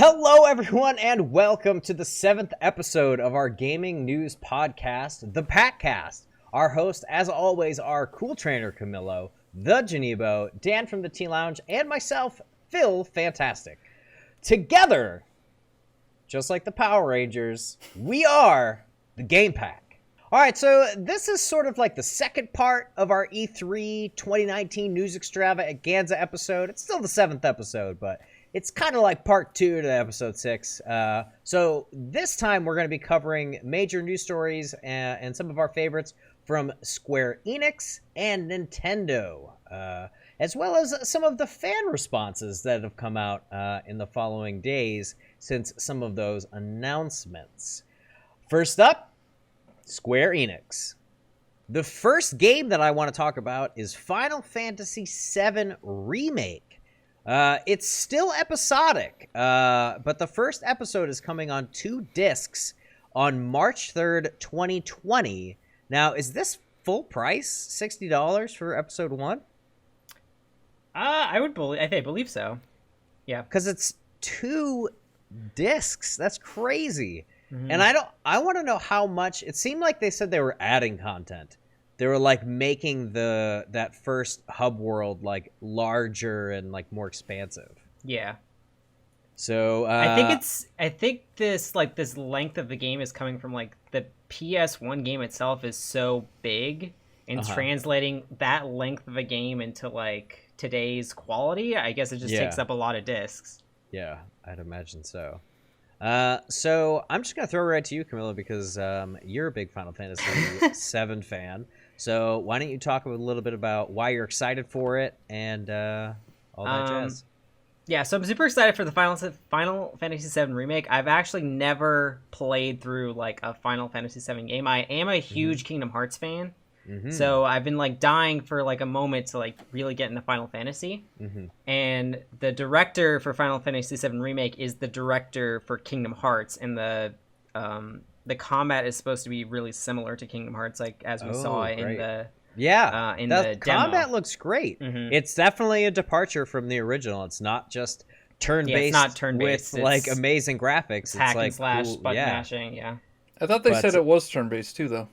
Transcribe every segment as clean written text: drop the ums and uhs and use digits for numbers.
Hello, everyone, and welcome to the 7th episode of our gaming news podcast, the PackCast. Our host, as always, our cool trainer, Camillo, the Janebo, Dan from the Tea Lounge, and myself, Phil Fantastic. Together, just like the Power Rangers, we are the Game Pack. All right, so this is sort of like the second part of our E3 2019 News Extravaganza episode. It's still the 7th episode, but it's kind of like part 2 to episode 6. So this time we're going to be covering major news stories and some of our favorites from Square Enix and Nintendo, as well as some of the fan responses that have come out in the following days since some of those announcements. First up, Square Enix. The first game that I want to talk about is Final Fantasy VII Remake. It's still episodic, but the first episode is coming on 2 discs on March 3rd, 2020. Now, is this full price, $60 for episode 1? I believe so. Yeah, because it's 2 discs. That's crazy. Mm-hmm. And I want to know how much. It seemed like they said they were adding content. They were like making that first hub world like larger and like more expansive. Yeah. So I think this length of the game is coming from like the PS1 game itself is so big, and translating that length of a game into like today's quality, I guess it just takes up a lot of discs. Yeah, I'd imagine so. So I'm just gonna throw it right to you, Camilla, because you're a big Final Fantasy VII fan. So why don't you talk a little bit about why you're excited for it and all that jazz? Yeah, so I'm super excited for the Final Fantasy VII Remake. I've actually never played through like a Final Fantasy VII game. I am a huge Kingdom Hearts fan, so I've been like dying for like a moment to like really get into Final Fantasy. And the director for Final Fantasy VII Remake is the director for Kingdom Hearts, and the combat is supposed to be really similar to Kingdom Hearts, like as we saw in the the combat demo. Looks great. It's definitely a departure from the original. It's not just turn-based. It's not turn-based. With like amazing graphics. It's hack like and slash, cool, button mashing. Yeah. I thought they said it was turn-based too, though.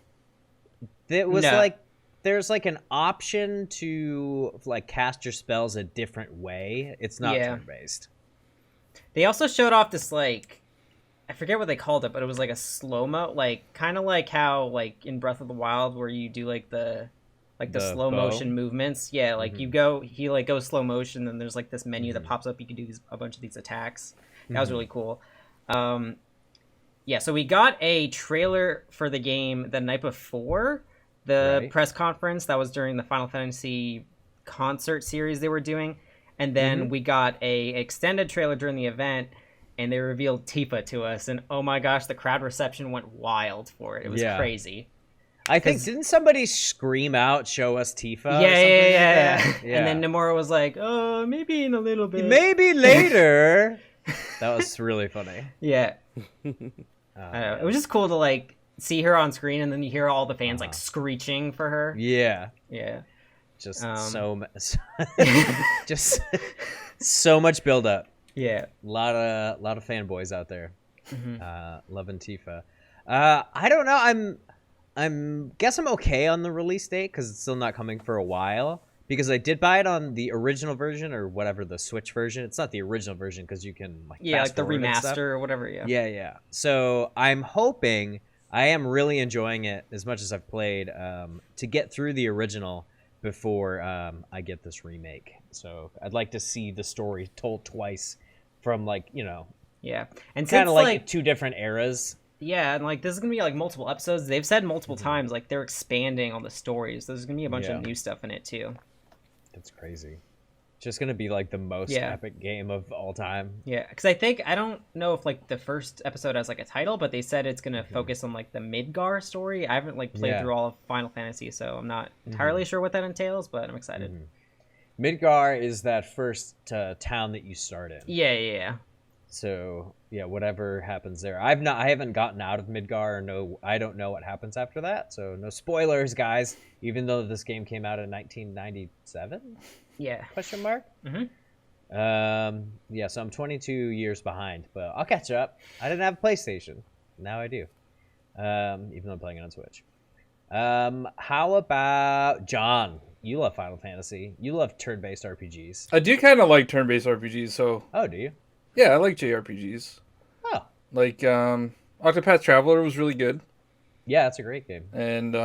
It was like there's like an option to like cast your spells a different way. It's not turn-based. They also showed off this like, I forget what they called it, but it was like a slow-mo, like kind of like how like in Breath of the Wild where you do like the slow motion movements. Yeah, like he goes slow motion, and there's like this menu that pops up. You can do a bunch of these attacks. That was really cool. Yeah, so we got a trailer for the game the night before the press conference that was during the Final Fantasy concert series they were doing, and then we got a extended trailer during the event, and they revealed Tifa to us, and oh my gosh, the crowd reception went wild for it. It was crazy. I think, didn't somebody scream out, "Show us Tifa"? Yeah. And then Nomura was like, "Oh, maybe in a little bit. Maybe later." That was really funny. Yeah. I don't know. It was just cool to like see her on screen, and then you hear all the fans like screeching for her. Yeah. Just just so much build up. Yeah. A lot of fanboys out there loving Tifa. I don't know. I'm okay on the release date because it's still not coming for a while, because I did buy it on the original version or whatever, the Switch version. It's not the original version because you can like like the remaster or whatever. Yeah. So I'm hoping, I am really enjoying it as much as I've played, to get through the original before I get this remake. So I'd like to see the story told twice from like, and kind of like 2 different eras. Yeah, and like this is gonna be like multiple episodes. They've said multiple times like they're expanding on the stories. There's gonna be a bunch of new stuff in it too. That's crazy. Just gonna be like the most epic game of all time. Yeah, because I don't know if like the first episode has like a title, but they said it's gonna focus on like the Midgar story. I haven't like played through all of Final Fantasy, so I'm not entirely sure what that entails, but I'm excited. Midgar is that first town that you start in. Yeah. So yeah, whatever happens there. I haven't gotten out of Midgar. I don't know what happens after that. So no spoilers, guys. Even though this game came out in 1997. Yeah. Question mark. Yeah, so I'm 22 years behind, but I'll catch up. I didn't have a PlayStation. Now I do. Even though I'm playing it on Switch. How about John? You love Final Fantasy. You love turn-based RPGs. I do kind of like turn-based RPGs, so... Oh, do you? Yeah, I like JRPGs. Oh. Like, Octopath Traveler was really good. Yeah, that's a great game. And,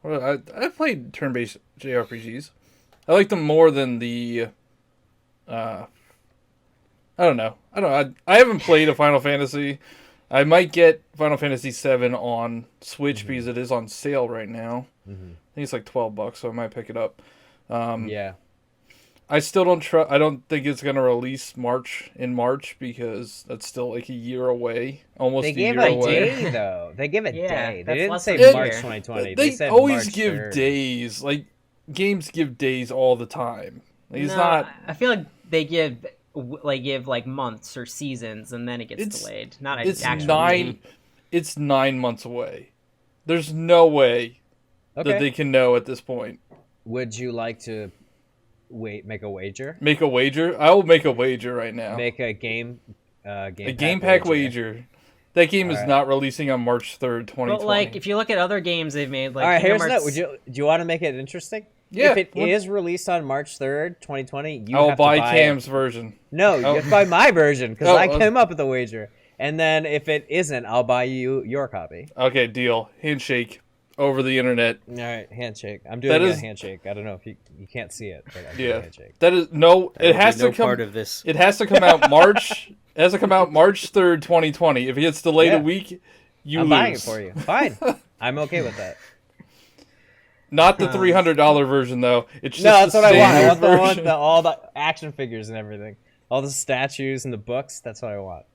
I played turn-based JRPGs. I like them more than the... I don't know. I haven't played a Final Fantasy. I might get Final Fantasy VII on Switch because it is on sale right now. I think it's like $12, so I might pick it up. Yeah. I still don't trust. I don't think it's gonna release in March because that's still like a year away, almost a year away. They gave a day though. They give a day. They didn't say March 2020. They said always March give 3rd. days. Like games give days all the time. Like, it's No, not. I feel like they give months or seasons, and then it gets delayed. Not an actual game. It's 9 months away. There's no way that they can know at this point. Would you like to make a wager? Make a wager? I will make a wager right now. Make a game pack wager. That game is not releasing on March 3rd, 2020. But like, if you look at other games they've made, like, all right, here's Hearts... Do you want to make it interesting? Yeah. If it is released on March 3rd, 2020, I'll buy Cam's version. No, you have to buy my version because I came up with the wager. And then if it isn't, I'll buy you your copy. Okay, deal. Handshake over the internet. All right, handshake. I'm doing a handshake. I don't know if you can't see it, but I'm doing a handshake. That is it has to come part of this. It has to come out March. It has to come out March 3rd, 2020. If it gets delayed a week, I'm lose. Buying it for you. Fine. I'm okay with that. Not the $300 version though. It's just that's what I want. I want version. all the action figures and everything, all the statues and the books. That's what I want.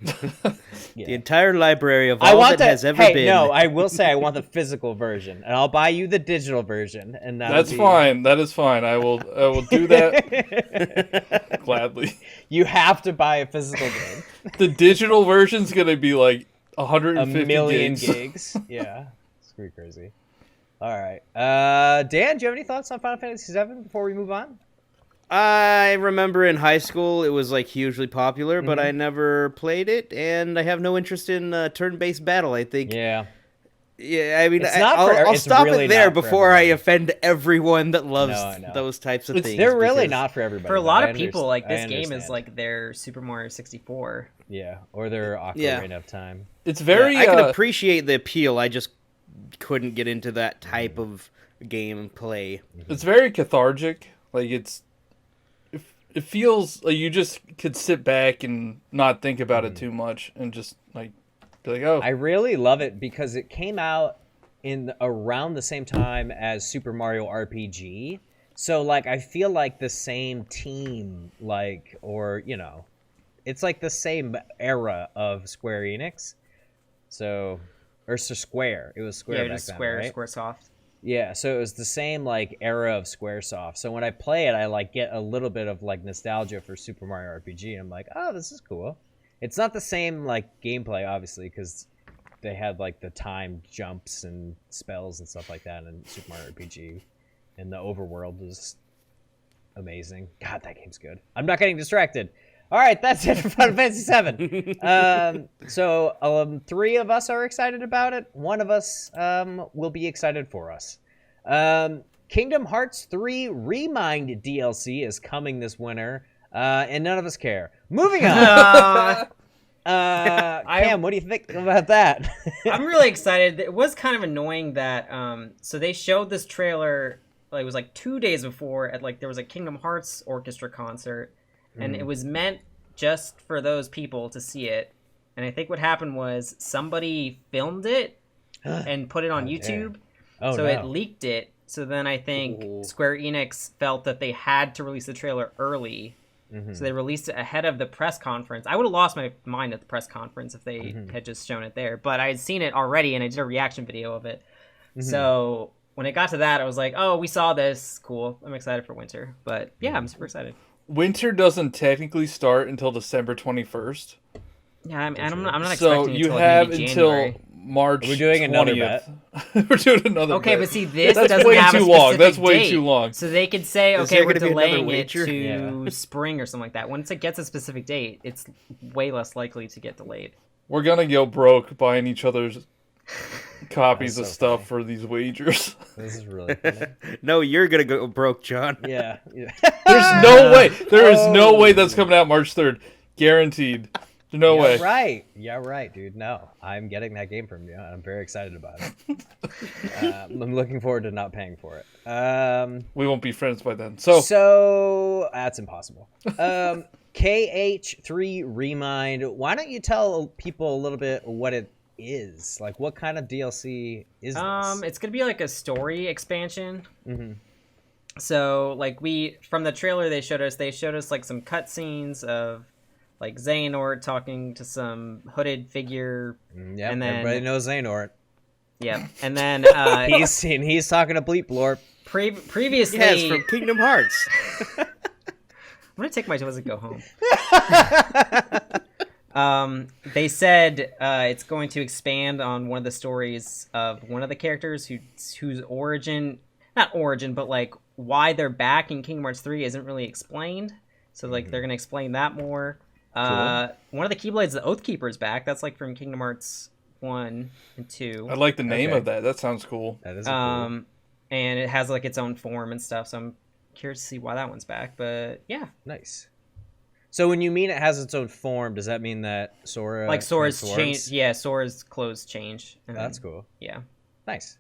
The entire library of all that has ever been. No, I will say I want the physical version, and I'll buy you the digital version. And that's fine. That is fine. I will do that gladly. You have to buy a physical game. The digital version's gonna be like 150 a million gigs. gigs. Yeah, it's pretty crazy. All right, Dan, do you have any thoughts on Final Fantasy VII before we move on? I remember in high school it was like hugely popular, but I never played it, and I have no interest in turn-based battle. I think. Yeah, I mean, I'll stop really it there before I offend everyone that loves those types of things. They're really not for everybody. For a lot of people, like this game is like their Super Mario 64. Yeah, or their Ocarina of Time. It's very. I can appreciate the appeal. I just couldn't get into that type of game play. It's very cathartic. Like it feels like you just could sit back and not think about it too much and just like be like, oh. I really love it because it came out in around the same time as Super Mario RPG. So like I feel like the same team, like, or it's like the same era of Square Enix. So Square. It was Square back then, right? Squaresoft. Yeah, so it was the same like era of Squaresoft. So when I play it, I like get a little bit of like nostalgia for Super Mario RPG. I'm like, oh, this is cool. It's not the same like gameplay, obviously, because they had like the time jumps and spells and stuff like that in Super Mario RPG, and the overworld was amazing. God, that game's good. I'm not getting distracted. All right, that's it for Final Fantasy VII. So 3 of us are excited about it. 1 of us will be excited for us. Kingdom Hearts 3 ReMind DLC is coming this winter, and none of us care. Moving on. Cam, what do you think about that? I'm really excited. It was kind of annoying that so they showed this trailer, like it was like 2 days before at like there was a Kingdom Hearts orchestra concert. And it was meant just for those people to see it. And I think what happened was somebody filmed it and put it on YouTube. It leaked it. So then I think Square Enix felt that they had to release the trailer early. So they released it ahead of the press conference. I would have lost my mind at the press conference if they had just shown it there. But I had seen it already, and I did a reaction video of it. So when it got to that, I was like, oh, we saw this. Cool. I'm excited for winter. But yeah, I'm super excited. Winter doesn't technically start until December 21st. Yeah, I'm not expecting so it you until have maybe until January. March. We're doing 20th. another bet. We're doing another. Okay, bet. but see, this That's doesn't way have too a long. specific That's way date. too long. So they could say, Is okay, there we're gonna be another delaying it wager? to spring or something like that. Once it gets a specific date, it's way less likely to get delayed. We're gonna go broke buying each other's copies That's of so stuff funny. for these wagers. This is really funny. No, you're gonna go broke, John. Yeah. There's no way. There is no way that's coming out March 3rd. Guaranteed. No way. Right. Yeah, right, dude. No, I'm getting that game from you. I'm very excited about it. I'm looking forward to not paying for it. We won't be friends by then. So that's impossible. KH3 ReMIND. Why don't you tell people a little bit what it is? Like, what kind of DLC is this? It's gonna be like a story expansion. Mm-hmm. So, like, from the trailer they showed us like some cutscenes of like Xehanort talking to some hooded figure. Yeah, and then everybody knows Xehanort. Yeah, and then he's talking to Bleep Lord. Previously, Yes, from Kingdom Hearts. I'm gonna take my toes and go home. They said it's going to expand on one of the stories of one of the characters whose not origin, but like why they're back in Kingdom Hearts 3 isn't really explained. So like they're gonna explain that more. Cool. One of the Keyblades, the Oathkeeper, is back. That's like from Kingdom Hearts 1 and 2. I like the name of that. That sounds cool. That is cool. And it has like its own form and stuff. So I'm curious to see why that one's back. But yeah, nice. So when you mean it has its own form, does that mean that Sora like Sora's transforms? change? Yeah, Sora's clothes change. That's cool. Yeah, nice,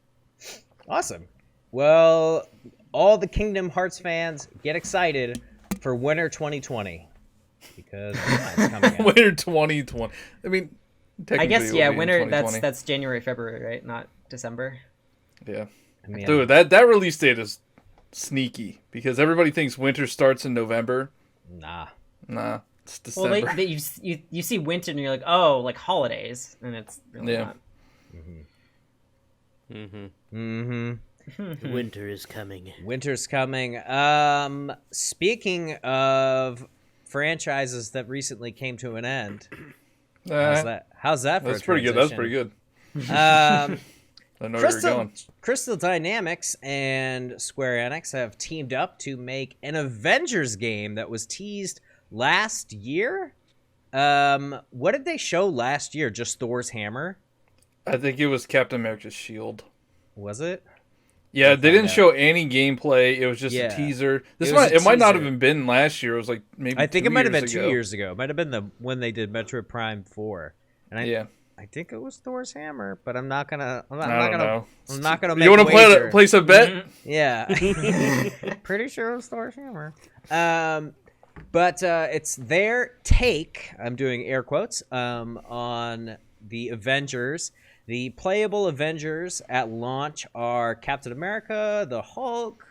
awesome. Well, all the Kingdom Hearts fans get excited for Winter 2020 because it's coming out. Winter 2020. I mean, I guess winter. That's That's January, February, right? Not December. Yeah. I mean, dude, that release date is sneaky because everybody thinks winter starts in November. Nah, it's December. Well, you see winter and you're like, oh, like holidays, and it's really not. Winter is coming. Winter's coming. Speaking of franchises that recently came to an end, how's that for That's a pretty good. That's pretty good. I know where you're going. Crystal Dynamics and Square Enix have teamed up to make an Avengers game that was teased last year. What did they show last year? Just Thor's hammer? I think it was Captain America's shield. Was it? Yeah, they didn't show any gameplay. It was just a teaser. It might not have even been last year. It was like maybe I think it might have been 2 years ago. It might have been when they did Metroid Prime 4. And I think it was Thor's hammer, but I'm not gonna make You want to place a bet? Yeah. Pretty sure it was Thor's hammer. But it's their take, I'm doing air quotes, on the Avengers. The playable Avengers at launch are Captain America, the Hulk,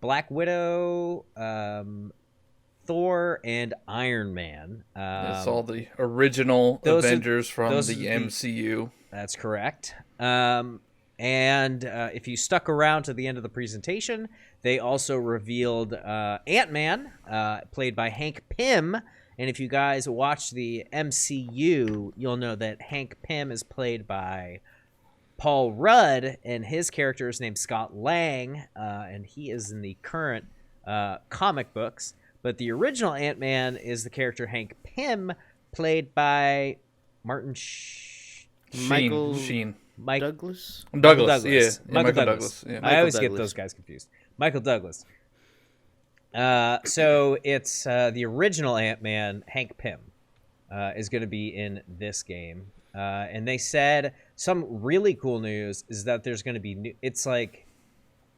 Black Widow, Thor, and Iron Man. It's all the original Avengers from the MCU. That's correct. And if you stuck around to the end of the presentation, they also revealed Ant-Man, played by Hank Pym. And if you guys watch the MCU, you'll know that Hank Pym is played by Paul Rudd, and his character is named Scott Lang, and he is in the current comic books. But the original Ant-Man is the character Hank Pym, played by Martin Sheen. Douglas? Douglas, yeah. Michael Douglas. Yeah. I always get those guys confused. Michael Douglas. So it's the original Ant-Man, Hank Pym, is going to be in this game. And they said some really cool news is that there's going to be it's like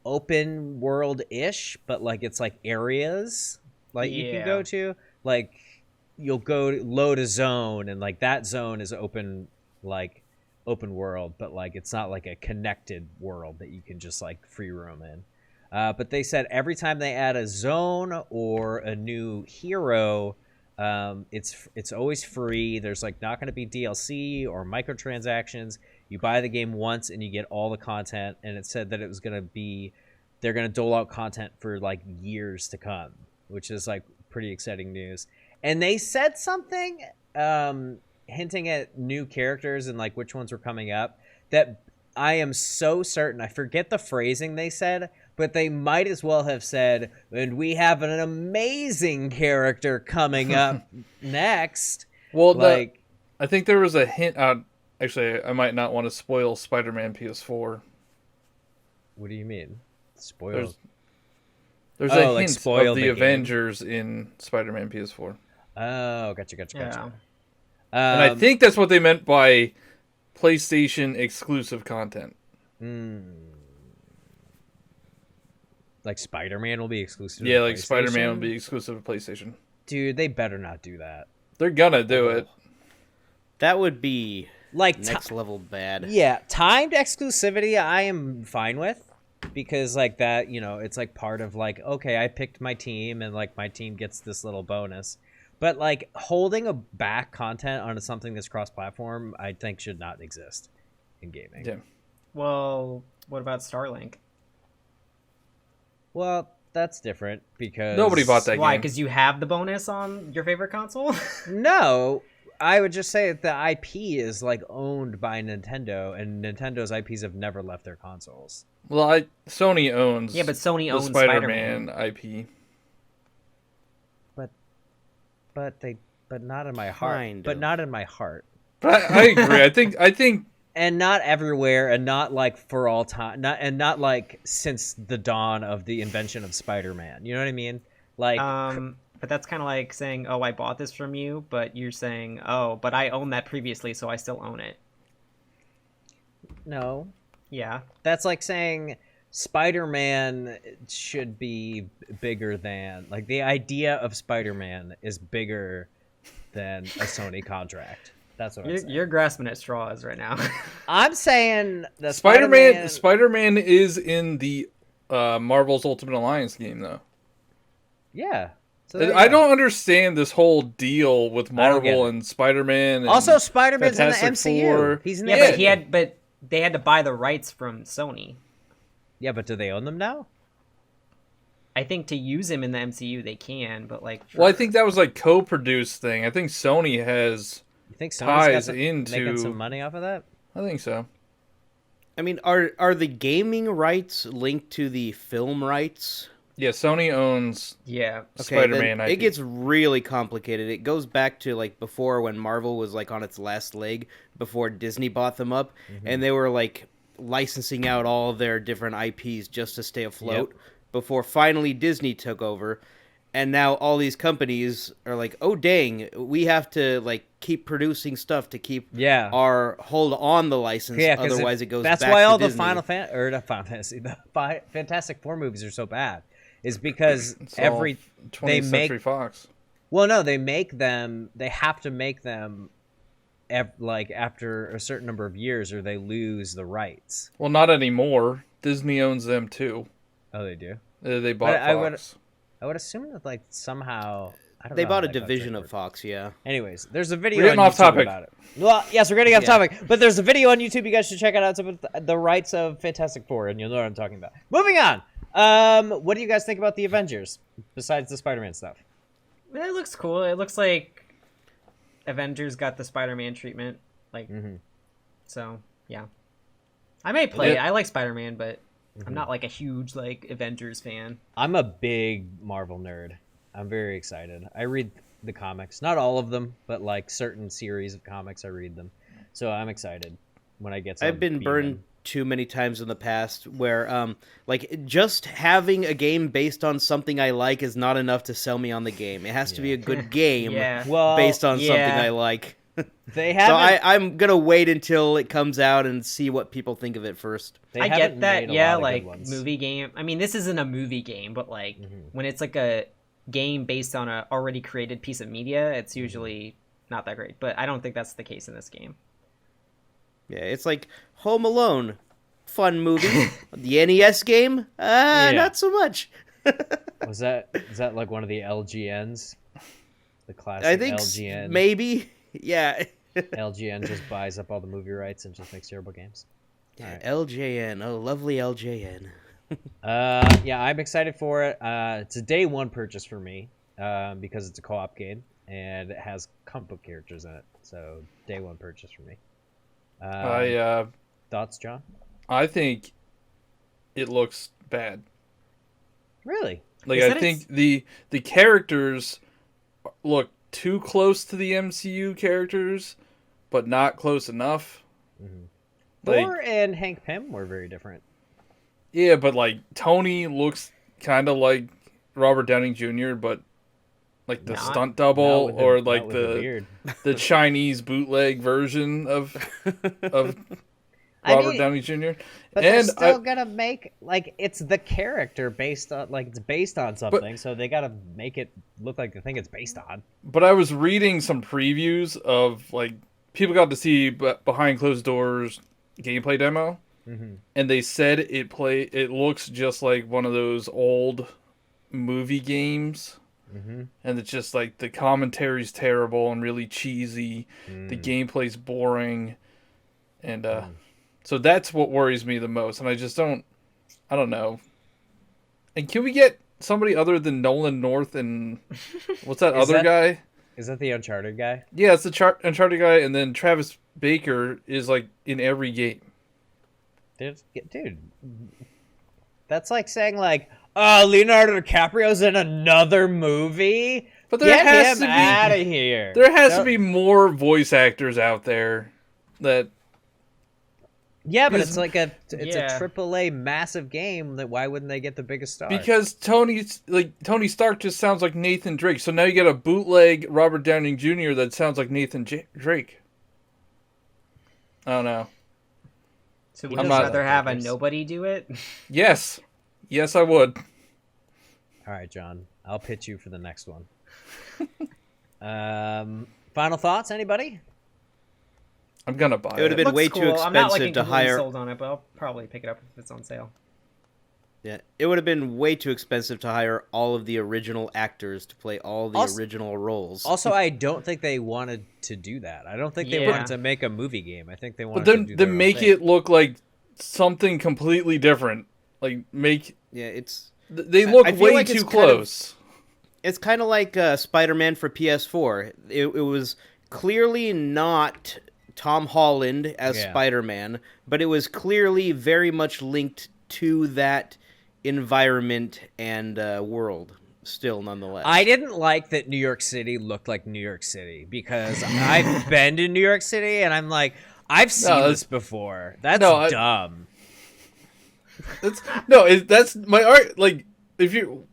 open world-ish, but like it's like areas like you can go to. Like you'll load a zone, and like that zone is open world, but like it's not like a connected world that you can just like free roam in. But they said every time they add a zone or a new hero, it's always free. There's like not going to be DLC or microtransactions. You buy the game once and you get all the content. And it said that it was going to be, they're going to dole out content for like years to come, which is like pretty exciting news. And they said something, hinting at new characters and like which ones were coming up, that I am so certain, I forget the phrasing they said, but they might as well have said, and we have an amazing character coming up next. Well, like, I think there was a hint. Actually, I might not want to spoil Spider-Man PS4. What do you mean? Spoil? There's a hint of the Avengers in Spider-Man PS4. Oh, gotcha. Yeah. And I think that's what they meant by PlayStation exclusive content. Like Spider-Man will be exclusive. Yeah, like Spider-Man will be exclusive to PlayStation. Dude, they better not do that. They're gonna do it. That would be like next level bad. Yeah, timed exclusivity I am fine with, because like that, you know, it's like part of like, okay, I picked my team and like my team gets this little bonus. But like holding a back content onto something that's cross-platform, I think should not exist in gaming. Yeah. Well, what about Starlink? Well, that's different because nobody bought that game. Why? Because you have the bonus on your favorite console? No, I would just say that the IP is like owned by Nintendo, and Nintendo's IPs have never left their consoles. Well, Sony owns. Yeah, but Sony owns Spider-Man IP. But not in my heart. Kind but of. not in my heart. But I agree. I think. And not everywhere, and not like for all time, not like since the dawn of the invention of Spider-Man. You know what I mean? Like, but that's kind of like saying, "Oh, I bought this from you," but you're saying, "Oh, but I owned that previously, so I still own it." No. Yeah. That's like saying Spider-Man should be bigger than, like, the idea of Spider-Man is bigger than a Sony contract. That's what I'm saying. You're grasping at straws right now. I'm saying that Spider-Man is in the Marvel's Ultimate Alliance game, though. Yeah. So I don't understand this whole deal with Marvel and Spider-Man. And also, Spider-Man's in the Fantastic MCU. Four. He's in the Yeah, but they had to buy the rights from Sony. Yeah, but do they own them now? I think to use him in the MCU they can, but like. Well, I think that was like co-produced thing. I think Sony has. You think ties Sony's making into some money off of that? I think so. I mean, are the gaming rights linked to the film rights? Yeah, Sony owns Spider-Man IP. It gets really complicated. It goes back to like before when Marvel was like on its last leg before Disney bought them up, and they were like licensing out all of their different IPs just to stay afloat before finally Disney took over. And now all these companies are like, oh, dang, we have to like keep producing stuff to keep our hold on the license. Yeah, otherwise it goes back to Disney. That's why all the Fantastic Four movies are so bad. Is because they make Fox. Well, no, they make them. They have to make them like after a certain number of years, or they lose the rights. Well, not anymore. Disney owns them too. Oh, they do. They bought Fox. I would assume that like somehow they bought a division of Fox. Yeah. Anyways, there's a video. We're getting off topic about it. Well, yes, we're getting off topic, but there's a video on YouTube. You guys should check it out. It's about the rights of Fantastic Four, and you'll know what I'm talking about. Moving on. What do you guys think about the Avengers besides the Spider-Man stuff? It looks cool. It looks like Avengers got the Spider-Man treatment. Like, so yeah, I may play it. I like Spider-Man, but I'm not like a huge like Avengers fan. I'm a big Marvel nerd. I'm very excited. I read the comics, not all of them, but like certain series of comics, I read them. So I'm excited when I get. I've been burned too many times in the past where like just having a game based on something I like is not enough to sell me on the game. It has to be a good game based on something I like. They have. So I'm gonna wait until it comes out and see what people think of it first. I get that, like movie game. I mean, this isn't a movie game, but like when it's like a game based on a already created piece of media, it's usually not that great. But I don't think that's the case in this game. Yeah, it's like Home Alone, fun movie. The NES game, not so much. Is that like one of the LGNs? The classic I think LGN. Maybe. Yeah. LGN just buys up all the movie rights and just makes terrible games. Yeah, right. LJN. Oh, lovely LJN. Yeah, I'm excited for it. It's a day one purchase for me because it's a co-op game. and it has comic book characters in it. So day one purchase for me. Thoughts, John? I think it looks bad. Really? Like, I think the characters look too close to the MCU characters, but not close enough. Mm-hmm. Thor and Hank Pym were very different. Yeah, but like Tony looks kind of like Robert Downey Jr., but like the stunt double or like the Chinese bootleg version of Robert Downey Jr. But they're still gonna make it's the character based on it's based on something, so they gotta make it look like the thing it's based on. But I was reading some previews of people got to see behind closed doors gameplay demo, and they said it looks just like one of those old movie games, and it's just like the commentary's terrible and really cheesy, the gameplay's boring, and so that's what worries me the most, and I don't know. And can we get somebody other than Nolan North and what's that other guy? Is that the Uncharted guy? Yeah, it's the Uncharted guy, and then Travis Baker is in every game. Dude, that's like saying Leonardo DiCaprio's in another movie. But there has to be out of here. There has to be more voice actors out there that. Yeah, but it's a AAA massive game. That why wouldn't they get the biggest star? Because Tony Stark just sounds like Nathan Drake. So now you get a bootleg Robert Downey Jr. that sounds like Nathan Drake. I don't know. So would you rather have a nobody do it? Yes, I would. All right, John. I'll pitch you for the next one. Final thoughts, anybody? I'm gonna buy it. It would have been way too expensive I'm not to hire. Sold on it, but I'll probably pick it up if it's on sale. Yeah, it would have been way too expensive to hire all of the original actors to play all the original roles. Also, I don't think they wanted to do that. I don't think they wanted to make a movie game. I think they wanted to do then make it look like something completely different. They look way too close. It's kind of like Spider-Man for PS4. It was clearly not Tom Holland as Spider-Man, but it was clearly very much linked to that environment and world still, nonetheless. I didn't like that New York City looked like New York City because I've been to New York City and I'm like, I've seen this before. That's dumb. That's my art.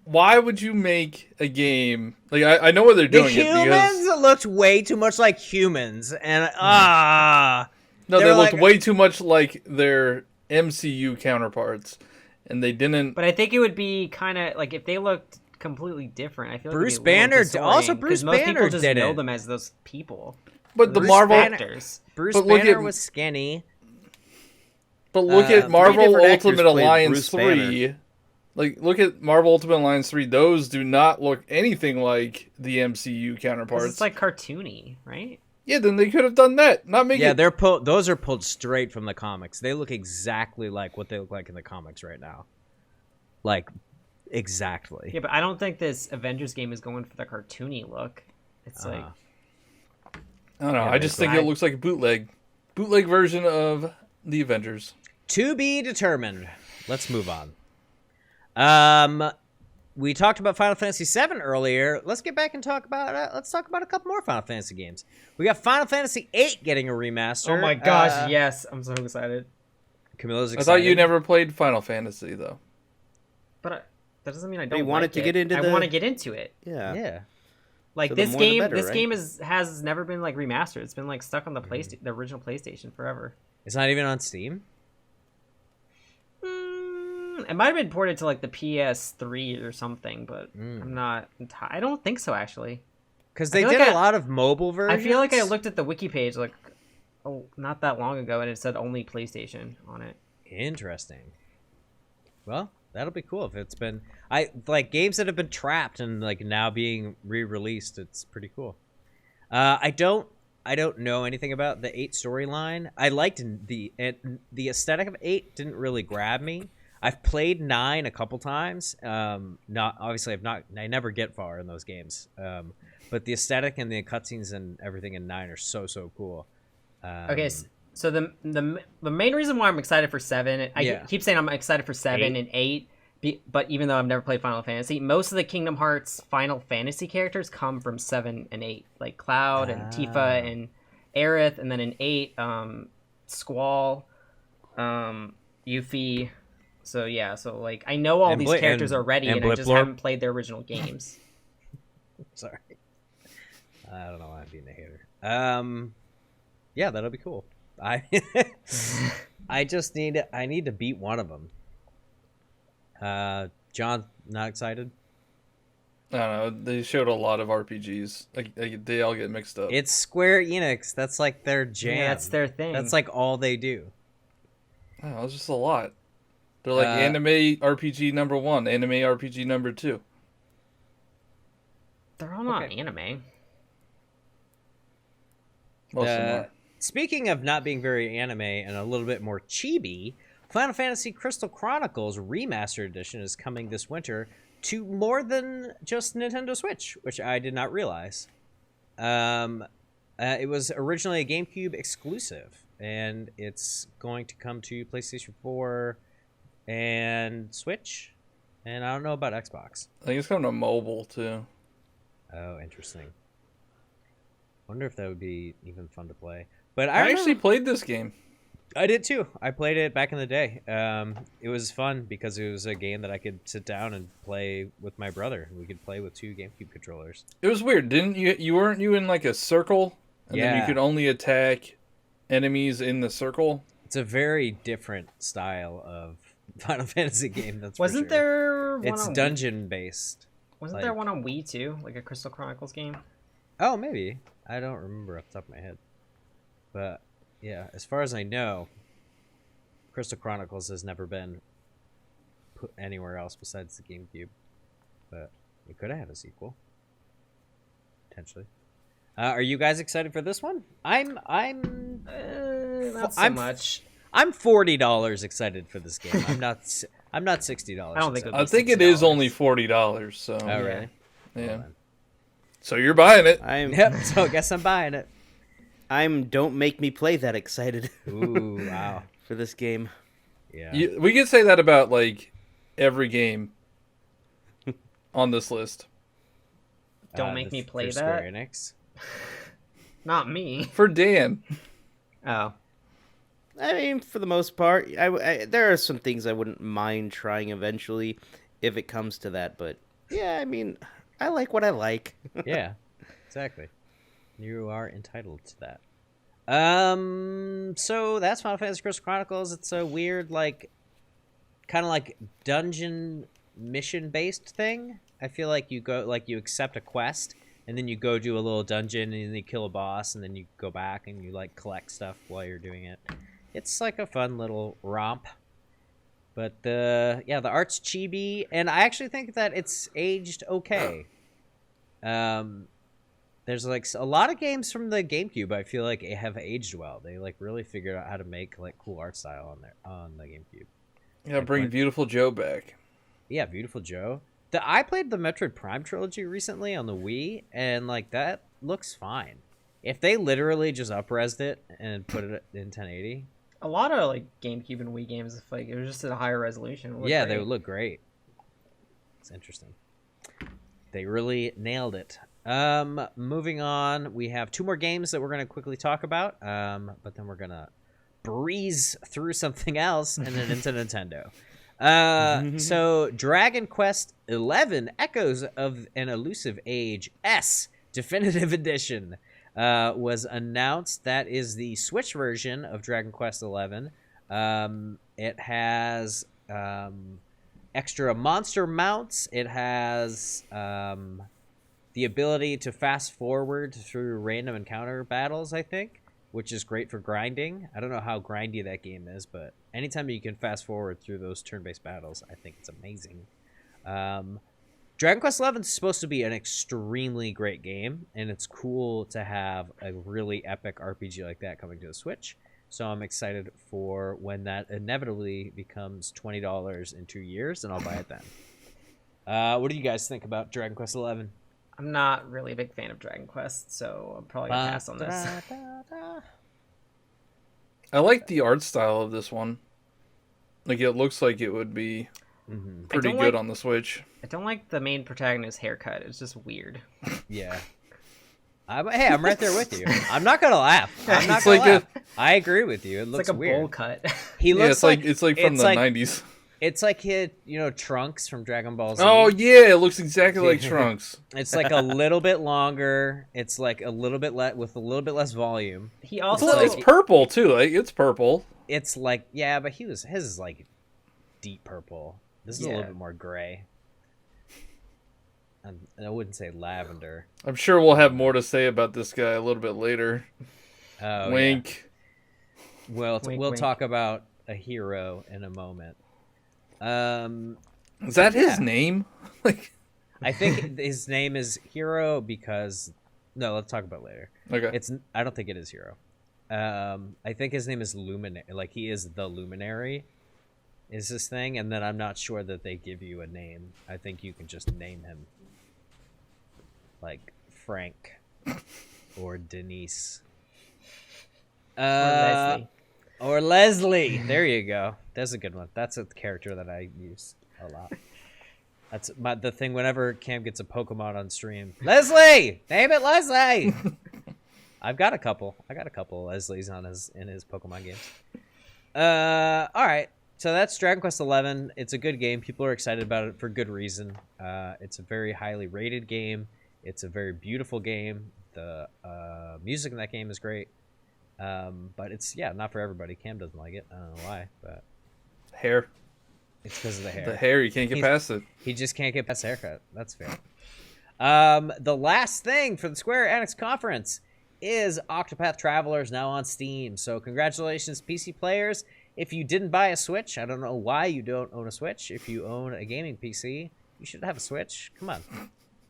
Why would you make a game? I know what they're doing. The humans looked way too much like humans, and they looked way too much like their MCU counterparts, and they didn't. But I think it would be kind of if they looked completely different. I feel Bruce Banner also Bruce most Banner people just did know it. them as those people. But the Marvel actors, Bruce Banner was skinny. But look at Marvel Ultimate Alliance 3. Look at Marvel Ultimate Alliance 3. Those do not look anything like the MCU counterparts. It's cartoony, right? Yeah, then they could have done that. Not make it. Yeah, those are pulled straight from the comics. They look exactly like what they look like in the comics right now. Exactly. Yeah, but I don't think this Avengers game is going for the cartoony look. It's I don't know. I just think it looks like a bootleg version of the Avengers. To be determined. Let's move on. We talked about Final Fantasy VII earlier. Let's get back and talk about a couple more Final Fantasy games. We got Final Fantasy VIII getting a remaster. Oh my gosh, yes. I'm so excited. Camilla's excited. I thought you never played Final Fantasy, though. But that doesn't mean I don't want to get into I want to get into it. Yeah. So this game, game has never been remastered. It's been stuck on the the original PlayStation forever. It's not even on Steam? It might have been ported to the PS3 or something, but I'm not. I don't think so, actually. Because they did a lot of mobile versions. I feel like I looked at the wiki page not that long ago, and it said only PlayStation on it. Interesting. Well, that'll be cool if it's been. Games that have been trapped and now being re-released. It's pretty cool. I don't know anything about the 8 storyline. I liked the aesthetic of 8 didn't really grab me. I've played 9 a couple times. Not obviously I never get far in those games. But the aesthetic and the cutscenes and everything in 9 are so cool. Okay, so the main reason why I'm excited for 7, I keep saying I'm excited for 7 and 8, but even though I've never played Final Fantasy, most of the Kingdom Hearts Final Fantasy characters come from 7 and 8, like Cloud and Tifa and Aerith, and then in 8, Squall, Yuffie. So yeah, so like I know all these characters already, and I just haven't played their original games. Sorry, I don't know why I'm being a hater. Yeah, that'll be cool. I need to beat one of them. John, not excited? I don't know. They showed a lot of RPGs. Like they all get mixed up. It's Square Enix. That's like their jam. Yeah, that's their thing. That's like all they do. Oh, it's just a lot. They're like anime RPG number 1, anime RPG number 2. They're all not anime. Most of them are. Speaking of not being very anime and a little bit more chibi, Final Fantasy Crystal Chronicles Remastered Edition is coming this winter to more than just Nintendo Switch, which I did not realize. It was originally a GameCube exclusive, and it's going to come to PlayStation 4 and Switch, and I don't know about Xbox. I think it's coming to mobile, too. Oh, interesting. Wonder if that would be even fun to play. But I actually played this game. I did too. I played it back in the day. It was fun because it was a game that I could sit down and play with my brother. We could play with 2 GameCube controllers. It was weird, didn't you? Weren't you in like a circle, and then you could only attack enemies in the circle? It's a very different style of Final Fantasy game. That's wasn't for sure. there? One it's dungeon based. Wasn't there one on Wii too, like a Crystal Chronicles game? Oh, maybe. I don't remember off the top of my head. But yeah, as far as I know, Crystal Chronicles has never been put anywhere else besides the GameCube. But it could have had a sequel, potentially. Are you guys excited for this one? Not so much. I'm $40 excited for this game. I'm not $60. I think it is only $40. So. Oh, really? Yeah. Well, so you're buying it. Yep. So I guess I'm buying it. Don't make me play that excited. Ooh, wow. For this game. Yeah. We can say that about like every game on this list. Don't make me play that. Square Enix. Not me. For Dan. Oh. I mean, for the most part, there are some things I wouldn't mind trying eventually if it comes to that. But yeah, I mean, I like what I like. Yeah, exactly. You are entitled to that. So that's Final Fantasy Crystal Chronicles. It's a weird, like, kind of like dungeon mission-based thing. I feel like you accept a quest, and then you go do a little dungeon, and then you kill a boss, and then you go back and you like collect stuff while you're doing it. It's like a fun little romp. But the art's chibi, and I actually think that it's aged okay. There's like a lot of games from the GameCube I feel like have aged well. They like really figured out how to make like cool art style on the GameCube. Yeah, bring Beautiful Joe back. Yeah, Beautiful Joe. I played the Metroid Prime trilogy recently on the Wii, and like that looks fine. If they literally just up-resed it and put it in 1080, a lot of like GameCube and Wii games, if like it was just at a higher resolution, they would look great. It's interesting. They really nailed it. Moving on, we have 2 more games that we're going to quickly talk about, but then we're going to breeze through something else and then into Nintendo. So Dragon Quest XI Echoes of an Elusive Age S Definitive Edition was announced. That is the Switch version of Dragon Quest XI. It has extra monster mounts. It has the ability to fast forward through random encounter battles, I think, which is great for grinding. I don't know how grindy that game is, but anytime you can fast forward through those turn-based battles, I think it's amazing. Dragon Quest XI is supposed to be an extremely great game, and it's cool to have a really epic RPG like that coming to the Switch. So I'm excited for when that inevitably becomes $20 in 2 years, and I'll buy it then. What do you guys think about Dragon Quest XI? I'm not really a big fan of Dragon Quest, so I'm probably gonna pass on this. I like the art style of this one. Like, it looks like it would be pretty good on the Switch. I don't like the main protagonist's haircut. It's just weird. Yeah. Hey, I'm right there with you. I'm not gonna laugh. I'm not gonna laugh. I agree with you. It looks like a weird. bowl cut. He looks it's like from the 90s. It's like Trunks from Dragon Ball Z. Oh yeah, it looks exactly like Trunks. It's like a little bit longer. It's like a little bit with a little bit less volume. He also it's purple too. Like it's purple. It's like but his is like deep purple. This is a little bit more gray. And I wouldn't say lavender. I'm sure we'll have more to say about this guy a little bit later. Wink. Yeah. Well, we'll talk about a hero in a moment. Is that his name? Like, I think his name is Hero because let's talk about it later. Okay. I don't think it is Hero. I think his name is Luminary. Like, he is the Luminary. Is this thing, and then I'm not sure that they give you a name. I think you can just name him, like Frank or Denise or Leslie. There you go. That's a good one. That's a character that I use a lot. That's the thing whenever Cam gets a Pokemon on stream. Leslie, name it Leslie. I've got a couple. I got a couple Leslies in his Pokemon games. All right. So that's Dragon Quest XI. It's a good game. People are excited about it for good reason. It's a very highly rated game. It's a very beautiful game. The music in that game is great. But it's, not for everybody. Cam doesn't like it. I don't know why, but... Hair. It's because of the hair. The hair, you can't get past it. He just can't get past the haircut. That's fair. The last thing for the Square Enix conference is Octopath Traveler now on Steam. So congratulations, PC players. If you didn't buy a Switch, I don't know why you don't own a Switch. If you own a gaming PC, you should have a Switch. Come on.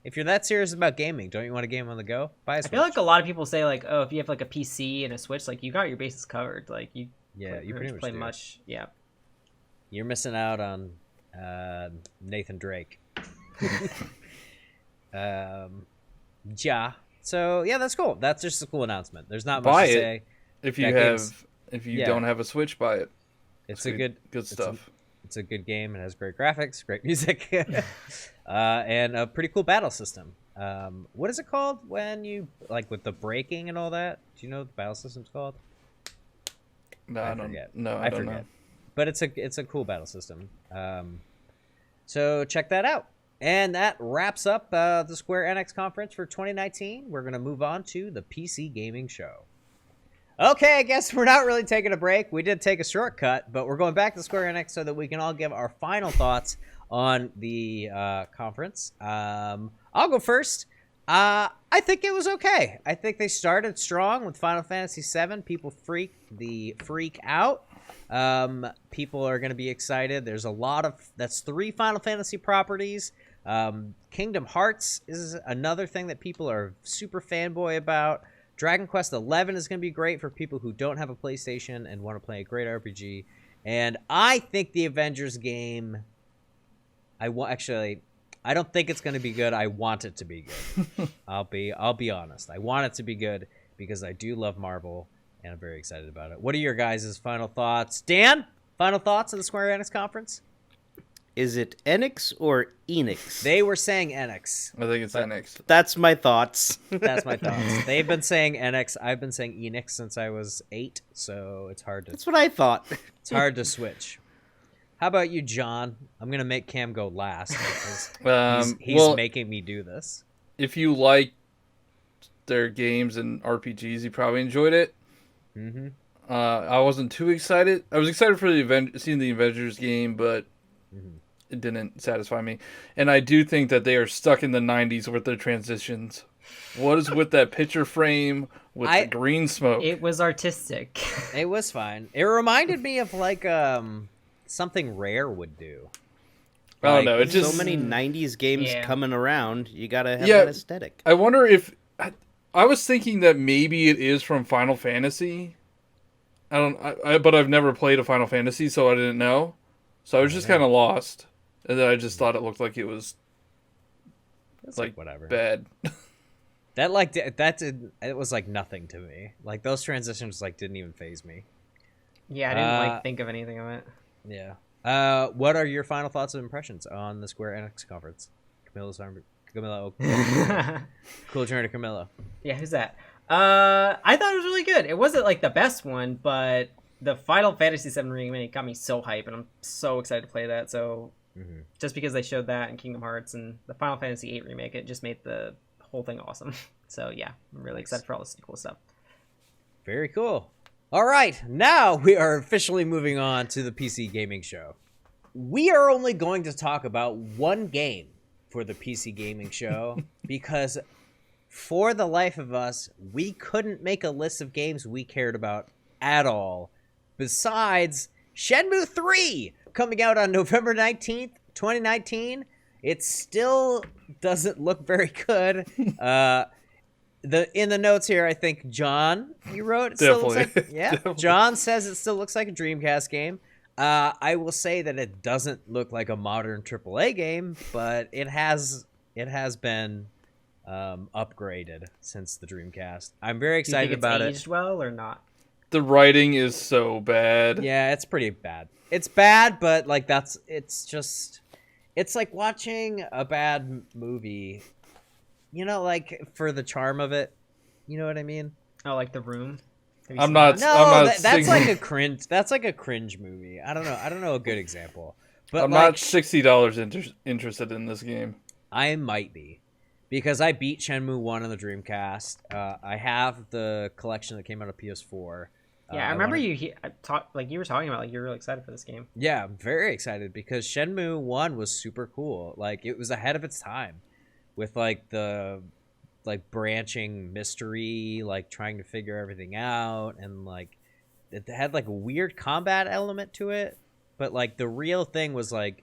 If you're that serious about gaming, don't you want a game on the go? Buy a Switch. I feel like a lot of people say, like, oh, if you have like a PC and a Switch, like, you got your bases covered. Like, you pretty much play do. much. Yeah. You're missing out on Nathan Drake. So that's cool. That's just a cool announcement. There's not much to say. If you don't have a Switch, buy it. It's a good stuff. It's a good game. It has great graphics, great music, and a pretty cool battle system. What is it called when you with the braking and all that? Do you know what the battle system's called? No, I don't know. But it's a cool battle system. So check that out. And that wraps up the Square Enix conference for 2019. We're going to move on to the PC Gaming Show. Okay, I guess we're not really taking a break. We did take a shortcut, but we're going back to Square Enix so that we can all give our final thoughts on the conference. I'll go first. I think it was okay. I think they started strong with Final Fantasy VII. People freak out. People are going to be excited. There's that's 3 Final Fantasy properties. Kingdom Hearts is another thing that people are super fanboy about. Dragon Quest XI is going to be great for people who don't have a PlayStation and want to play a great RPG. And I think the Avengers game, I don't think it's going to be good. I want it to be good. I'll be honest. I want it to be good because I do love Marvel and I'm very excited about it. What are your guys' final thoughts? Dan, final thoughts on the Square Enix conference? Is it Enix or Enix? They were saying Enix. I think it's Enix. That's my thoughts. That's my thoughts. They've been saying Enix. I've been saying Enix since I was 8, so it's hard to... That's what I thought. It's hard to switch. How about you, John? I'm going to make Cam go last because he's making me do this. If you like their games and RPGs, you probably enjoyed it. Mm-hmm. I wasn't too excited. I was excited for seeing the Avengers game, but it didn't satisfy me. And I do think that they are stuck in the 90s with their transitions. What is with that picture frame with the green smoke? It was artistic. It was fine. It reminded me of something Rare would do. I don't know. It's just so many 90s games coming around. You gotta have an aesthetic. I wonder if I was thinking that maybe it is from Final Fantasy, but I've never played a Final Fantasy, so I didn't know. So I was just kind of lost, and then I just thought it looked like it was like whatever bad. It was like nothing to me. Like those transitions like didn't even faze me. Yeah, I didn't think of anything of it. Yeah. What are your final thoughts and impressions on the Square Enix conference? Camilo. Cool trainer Camilo. Yeah, who's that? I thought it was really good. It wasn't like the best one, but the Final Fantasy VII Remake got me so hype, and I'm so excited to play that. So just because they showed that in Kingdom Hearts and the Final Fantasy VIII Remake, it just made the whole thing awesome. So yeah, I'm really excited for all this cool stuff. Very cool. All right, now we are officially moving on to the PC Gaming Show. We are only going to talk about one game for the PC Gaming Show because for the life of us, we couldn't make a list of games we cared about at all. Besides Shenmue 3 coming out on November 19th, 2019. It still doesn't look very good. In the notes here, I think John, you wrote it still looks like, yeah. Definitely. John says it still looks like a Dreamcast game. I will say that it doesn't look like a modern AAA game, but it has been upgraded since the Dreamcast. I'm very excited about it. Do you think it's aged well or not? The writing is so bad. Yeah, it's pretty bad. It's bad, but like it's like watching a bad movie. You know, like for the charm of it. You know what I mean? Oh, like The Room. That's like a cringe. That's like a cringe movie. I don't know a good example. But I'm not $60 interested in this game. I might be, because I beat Shenmue 1 on the Dreamcast. I have the collection that came out of PS4. Yeah, I remember you were talking about like you're really excited for this game. Yeah, I'm very excited because Shenmue 1 was super cool. Like it was ahead of its time with like the branching mystery, like trying to figure everything out, and like it had like a weird combat element to it, but like the real thing was like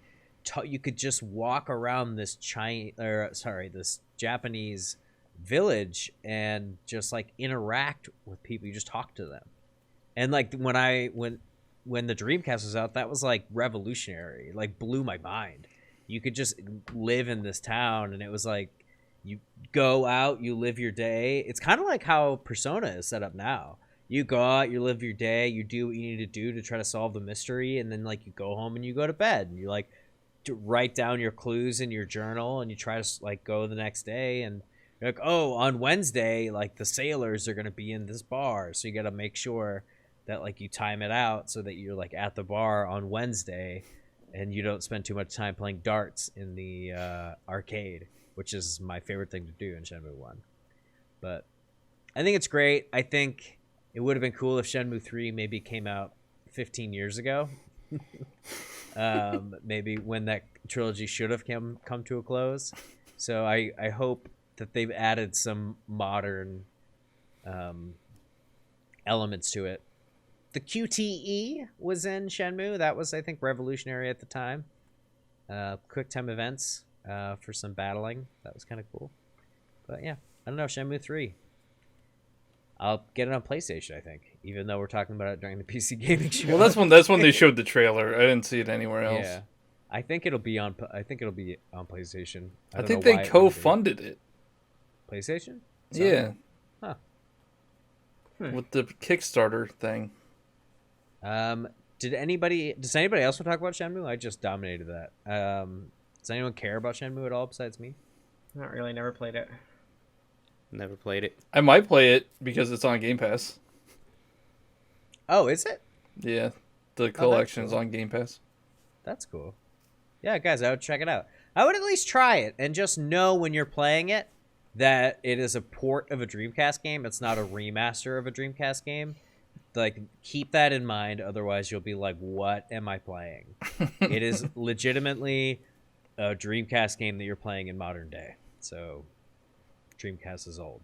you could just walk around this this Japanese village and just like interact with people. You just talk to them. And like when the Dreamcast was out, that was like revolutionary, like blew my mind. You could just live in this town, and it was like you go out, you live your day. It's kind of like how Persona is set up now. You go out, you live your day, you do what you need to do to try to solve the mystery, and then like you go home and you go to bed, and you like write down your clues in your journal, and you try to like go the next day, and you're like, oh, on Wednesday, like the sailors are gonna be in this bar, so you got to make sure that like you time it out so that you're like at the bar on Wednesday, and you don't spend too much time playing darts in the arcade, which is my favorite thing to do in Shenmue 1. But I think it's great. I think it would have been cool if Shenmue 3 maybe came out 15 years ago. Maybe when that trilogy should have come to a close. So I hope that they've added some modern elements to it. The QTE was in Shenmue. That was, I think, revolutionary at the time. Quick time events for some battling. That was kind of cool. But yeah, I don't know, Shenmue 3. I'll get it on PlayStation, I think, even though we're talking about it during the PC Gaming Show. Well, that's when they showed the trailer. I didn't see it anywhere else. Yeah, I think it'll be on PlayStation. I think they co-funded it. PlayStation? Yeah. Huh. With the Kickstarter thing. Does anybody else want to talk about Shenmue? I just dominated that. Does anyone care about Shenmue at all besides me? Not really. Never played it. Never played it. I might play it because it's on Game Pass. Oh, is it? Yeah, the collection is on Game Pass. That's cool. Yeah, guys, I would check it out. I would at least try it and just know when you're playing it that it is a port of a Dreamcast game. It's not a remaster of a Dreamcast game. Like, keep that in mind. Otherwise, you'll be like, what am I playing? It is legitimately a Dreamcast game that you're playing in modern day. So, Dreamcast is old.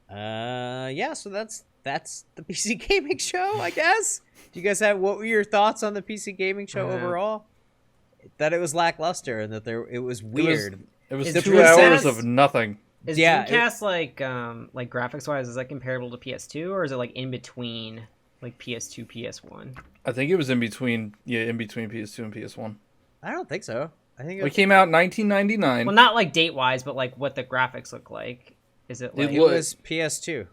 Yeah, so that's the PC Gaming Show, I guess. Do you guys what were your thoughts on the PC Gaming Show overall? That it was lackluster and that it was weird. It was 2 hours of nothing. Is Dreamcast like graphics wise, is that comparable to PS2, or is it like in between like PS2, PS1. I think it was in between PS2 and PS1. I don't think so. I think it came out in 1999. Well, not like date wise, but like what the graphics look like. Is it like it was PS2?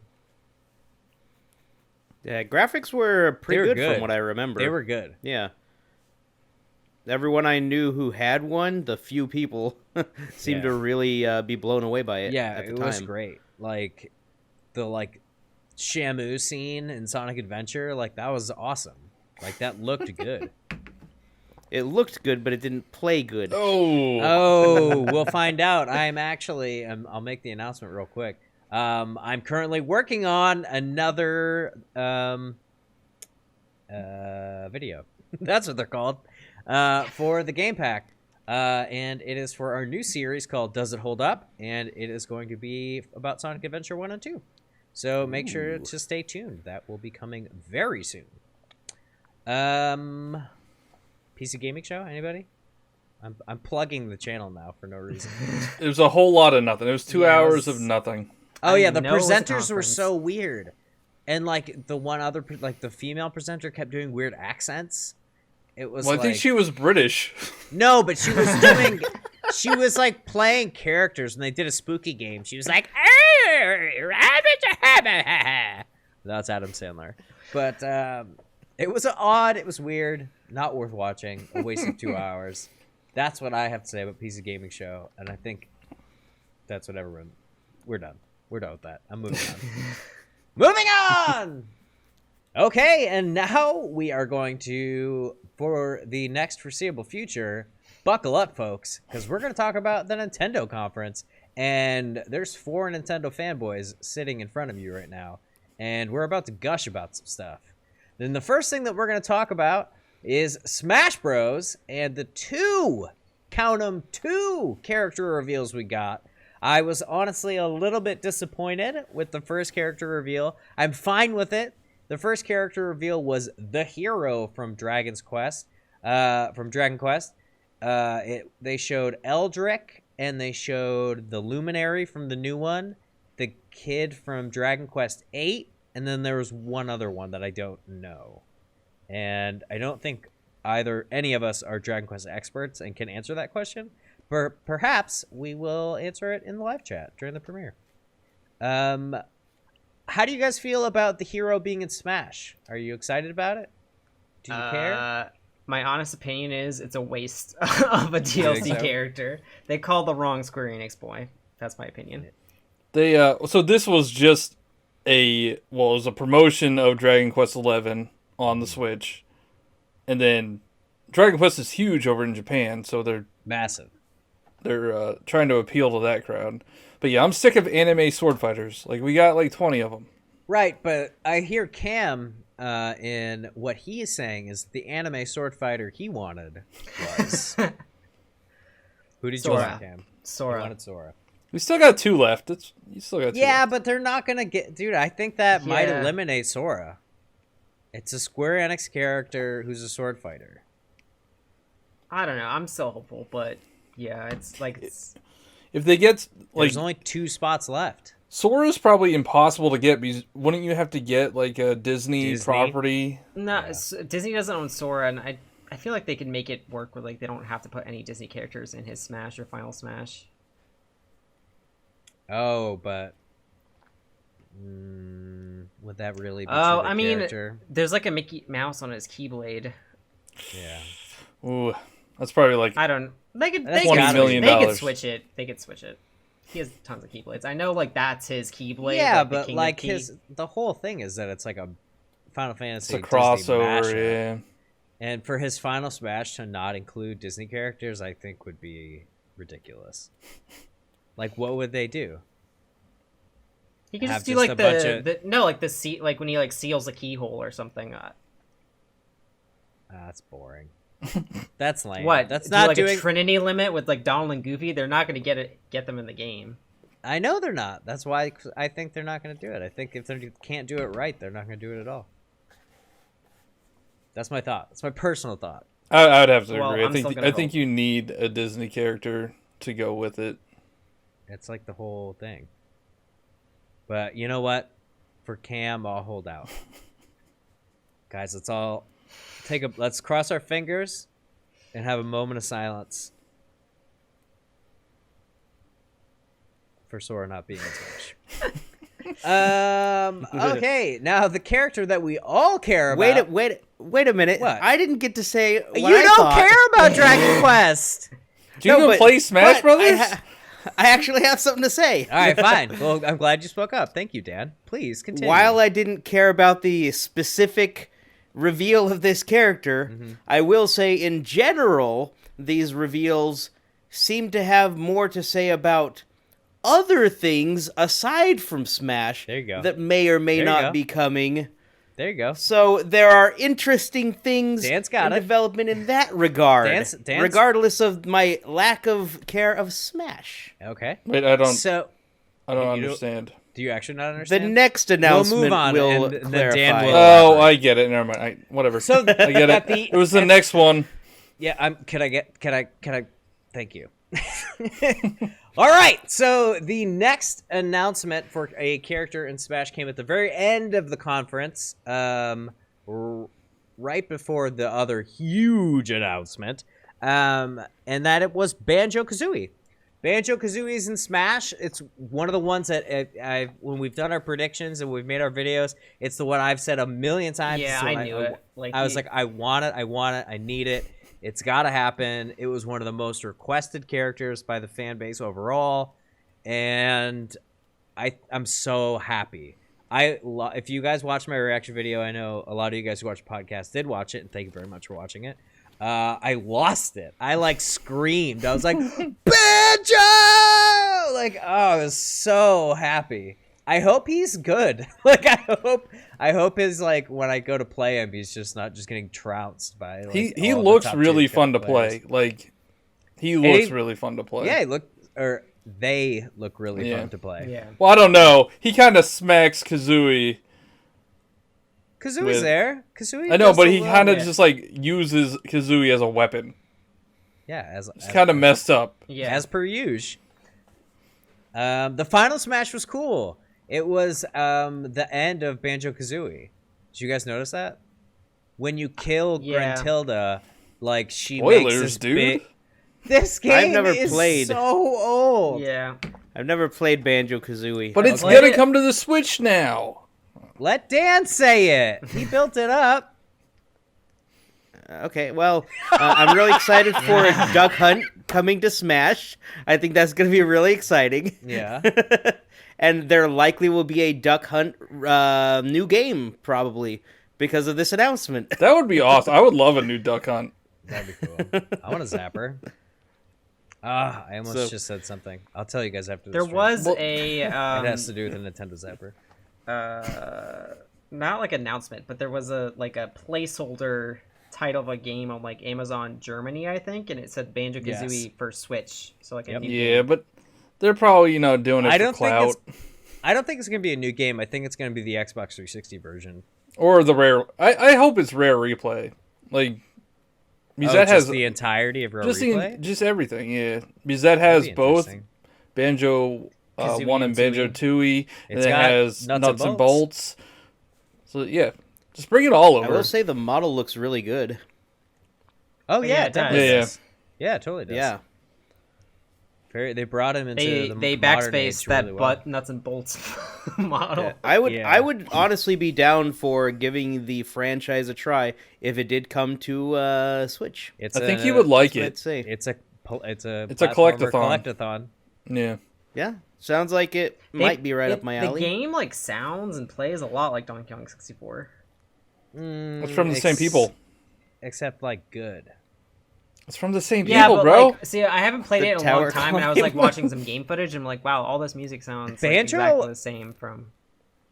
Yeah, graphics were pretty good from what I remember. They were good. Yeah. Everyone I knew who had one, the few people, seemed to really be blown away by it. Yeah, at the it time. was great. Like the Shenmue scene in Sonic Adventure, like that was awesome. Like that looked good. It looked good, but it didn't play good. Oh, we'll find out. I'll make the announcement real quick. I'm currently working on another video. That's what they're called. For the Game Pack. And it is for our new series called Does It Hold Up? And it is going to be about Sonic Adventure 1 and 2. So make sure to stay tuned. That will be coming very soon. PC Gaming Show? Anybody? I'm plugging the channel now for no reason. It was a whole lot of nothing. It was 2 hours of nothing. Oh yeah, the presenters were so weird. And like the one other, like the female presenter kept doing weird accents. It was. Well, I think she was British. No, but she was doing. She was like playing characters, and they did a spooky game. She was like, that's Adam Sandler. But it was odd. It was weird. Not worth watching. A waste of 2 hours. That's what I have to say about PC Gaming Show, and I think that's what everyone. We're done. We're done with that. I'm moving on. Moving on! Okay, and now we are going to, for the next foreseeable future, buckle up, folks, because we're going to talk about the Nintendo conference, and there's 4 Nintendo fanboys sitting in front of you right now, and we're about to gush about some stuff. Then the first thing that we're going to talk about is Smash Bros. And the 2, count them, 2 character reveals we got. I was honestly a little bit disappointed with the first character reveal. I'm fine with it. The first character reveal was the hero from Dragon Quest. They showed Eldrick, and they showed the Luminary from the new one, the kid from Dragon Quest VIII, and then there was one other one that I don't know. And I don't think any of us are Dragon Quest experts and can answer that question. Perhaps we will answer it in the live chat during the premiere. How do you guys feel about the hero being in Smash? Are you excited about it? Do you care? My honest opinion is it's a waste of a DLC character. They called the wrong Square Enix boy. That's my opinion. They so this was just it was a promotion of Dragon Quest XI on the Switch, and then Dragon Quest is huge over in Japan, so they're massive. They're trying to appeal to that crowd. But yeah, I'm sick of anime sword fighters. Like, we got like 20 of them. Right, but I hear Cam in what he is saying is the anime sword fighter he wanted was... Who did you want, Cam? Sora. You wanted Sora. We still got 2 left. You still got 2 Yeah, left. but they're not going to get... Dude, I think that might eliminate Sora. It's a Square Enix character who's a sword fighter. I don't know. I'm still hopeful, but... Yeah, it's like if they get there's only 2 spots left. Sora's probably impossible to get because wouldn't you have to get like a Disney property? No, Disney doesn't own Sora, and I feel like they could make it work with like they don't have to put any Disney characters in his Smash or Final Smash. Oh, but would that really be? Oh, I mean, there's like a Mickey Mouse on his Keyblade. Yeah. Ooh, that's probably like I don't. They could switch it. They could switch it. He has tons of Keyblades. I know, like that's his Keyblade. Yeah, but like the whole thing is that it's like a Final Fantasy. It's a crossover, yeah. And for his Final Smash to not include Disney characters, I think would be ridiculous. Like, what would they do? He could just do like like when he like seals a keyhole or something. That's boring. That's lame. What? That's not like doing a Trinity limit with like Donald and Goofy. They're not going to get them in the game. I know they're not. That's why I think they're not going to do it. I think if they can't do it right, they're not going to do it at all. That's my thought. That's my personal thought. I would have to agree. I think you need a Disney character to go with it. It's like the whole thing. But you know what? For Cam, I'll hold out. Guys, let's cross our fingers and have a moment of silence for Sora not being in Smash. Okay, now the character that we all care about. Wait a minute. What? I didn't get to say what You I don't thought. care about Dragon Quest. Do you even play Smash Brothers? I actually have something to say. All right, fine. Well, I'm glad you spoke up. Thank you, Dan. Please continue. While I didn't care about the specific reveal of this character, I will say in general, these reveals seem to have more to say about other things aside from Smash There you go. that may or may There you not go. be coming. There you go. So there are interesting things Dan's got in it. development in that regard, Dan's- regardless of my lack of care of Smash. Okay. Wait, I don't So, understand. do you actually not The understand? next announcement move on, will and then clarify. Dan will- Oh, I get it. Never mind. Whatever. So I get it. It was the next one. Yeah, can I thank you. All right, so the next announcement for a character in Smash came at the very end of the conference, right before the other huge announcement, and that it was Banjo-Kazooie. Banjo-Kazooie is in Smash. It's one of the ones that when we've done our predictions and we've made our videos, it's the one I've said a million times. Yeah, So I knew it. I was like, I want it, I need it. It's got to happen. It was one of the most requested characters by the fan base overall, and I'm so happy. If you guys watched my reaction video, I know a lot of you guys who watch the podcast did watch it, and thank you very much for watching it. I lost it. I screamed. I was like, Banjo! I was so happy. I hope he's good. I hope his when I go to play him, he's just not just getting trounced by. He looks really fun to play. He looks really fun to play. Yeah, they look really fun to play. Yeah. Well, I don't know. He kind of smacks Kazooie. Kazooie's there. Kazooie. I know, but he kind of just uses Kazooie as a weapon. Yeah, it's kind of messed up. Yeah. As per usual. The final Smash was cool. It was the end of Banjo-Kazooie. Did you guys notice that? When you kill Grantilda, she Spoilers, makes this dude. big... This game I've never is played. so old. Yeah. I've never played Banjo-Kazooie. But it's Okay. gonna come to the Switch now. Let Dan say it. He built it up. Okay, well, I'm really excited for a Duck Hunt coming to Smash. I think that's going to be really exciting. Yeah. And there likely will be a Duck Hunt new game, probably, because of this announcement. That would be awesome. I would love a new Duck Hunt. That'd be cool. I want a Zapper. I almost just said something. I'll tell you guys after this. There stream. was It a has to do with the Nintendo Zapper. not announcement, but there was a placeholder title of a game on Amazon Germany, I think, and it said Banjo-Kazooie for Switch. So a new game. But they're probably doing it for clout. I don't think it's gonna be a new game. I think it's gonna be the Xbox 360 version Or the rare. I hope it's rare replay. Because that has the entirety of Rare just Replay. just everything. Yeah, because that has That'd be both interesting. Banjo Kazooie 1 and and Banjo-Tooie, and It's it got has nuts and bolts. So yeah, just bring it all over. I will say the model looks really good. Oh yeah, it does. does. Yeah, it totally does. Yeah. They brought him into They the modern backspaced age that really well. butt nuts and bolts model. Yeah. I would honestly be down for giving the franchise a try if it did come to Switch. It's I think you would like I'd it. say. It's a collectathon. collectathon. Yeah. Yeah, sounds like it might be right up my alley. The game sounds and plays a lot like Donkey Kong 64. It's from the same people. Except good. It's from the same Yeah, people, but bro. see, I haven't played The it in a long tower time, and I was climb. watching some game footage, and I'm like, wow, all this music sounds Banjo- exactly the same from.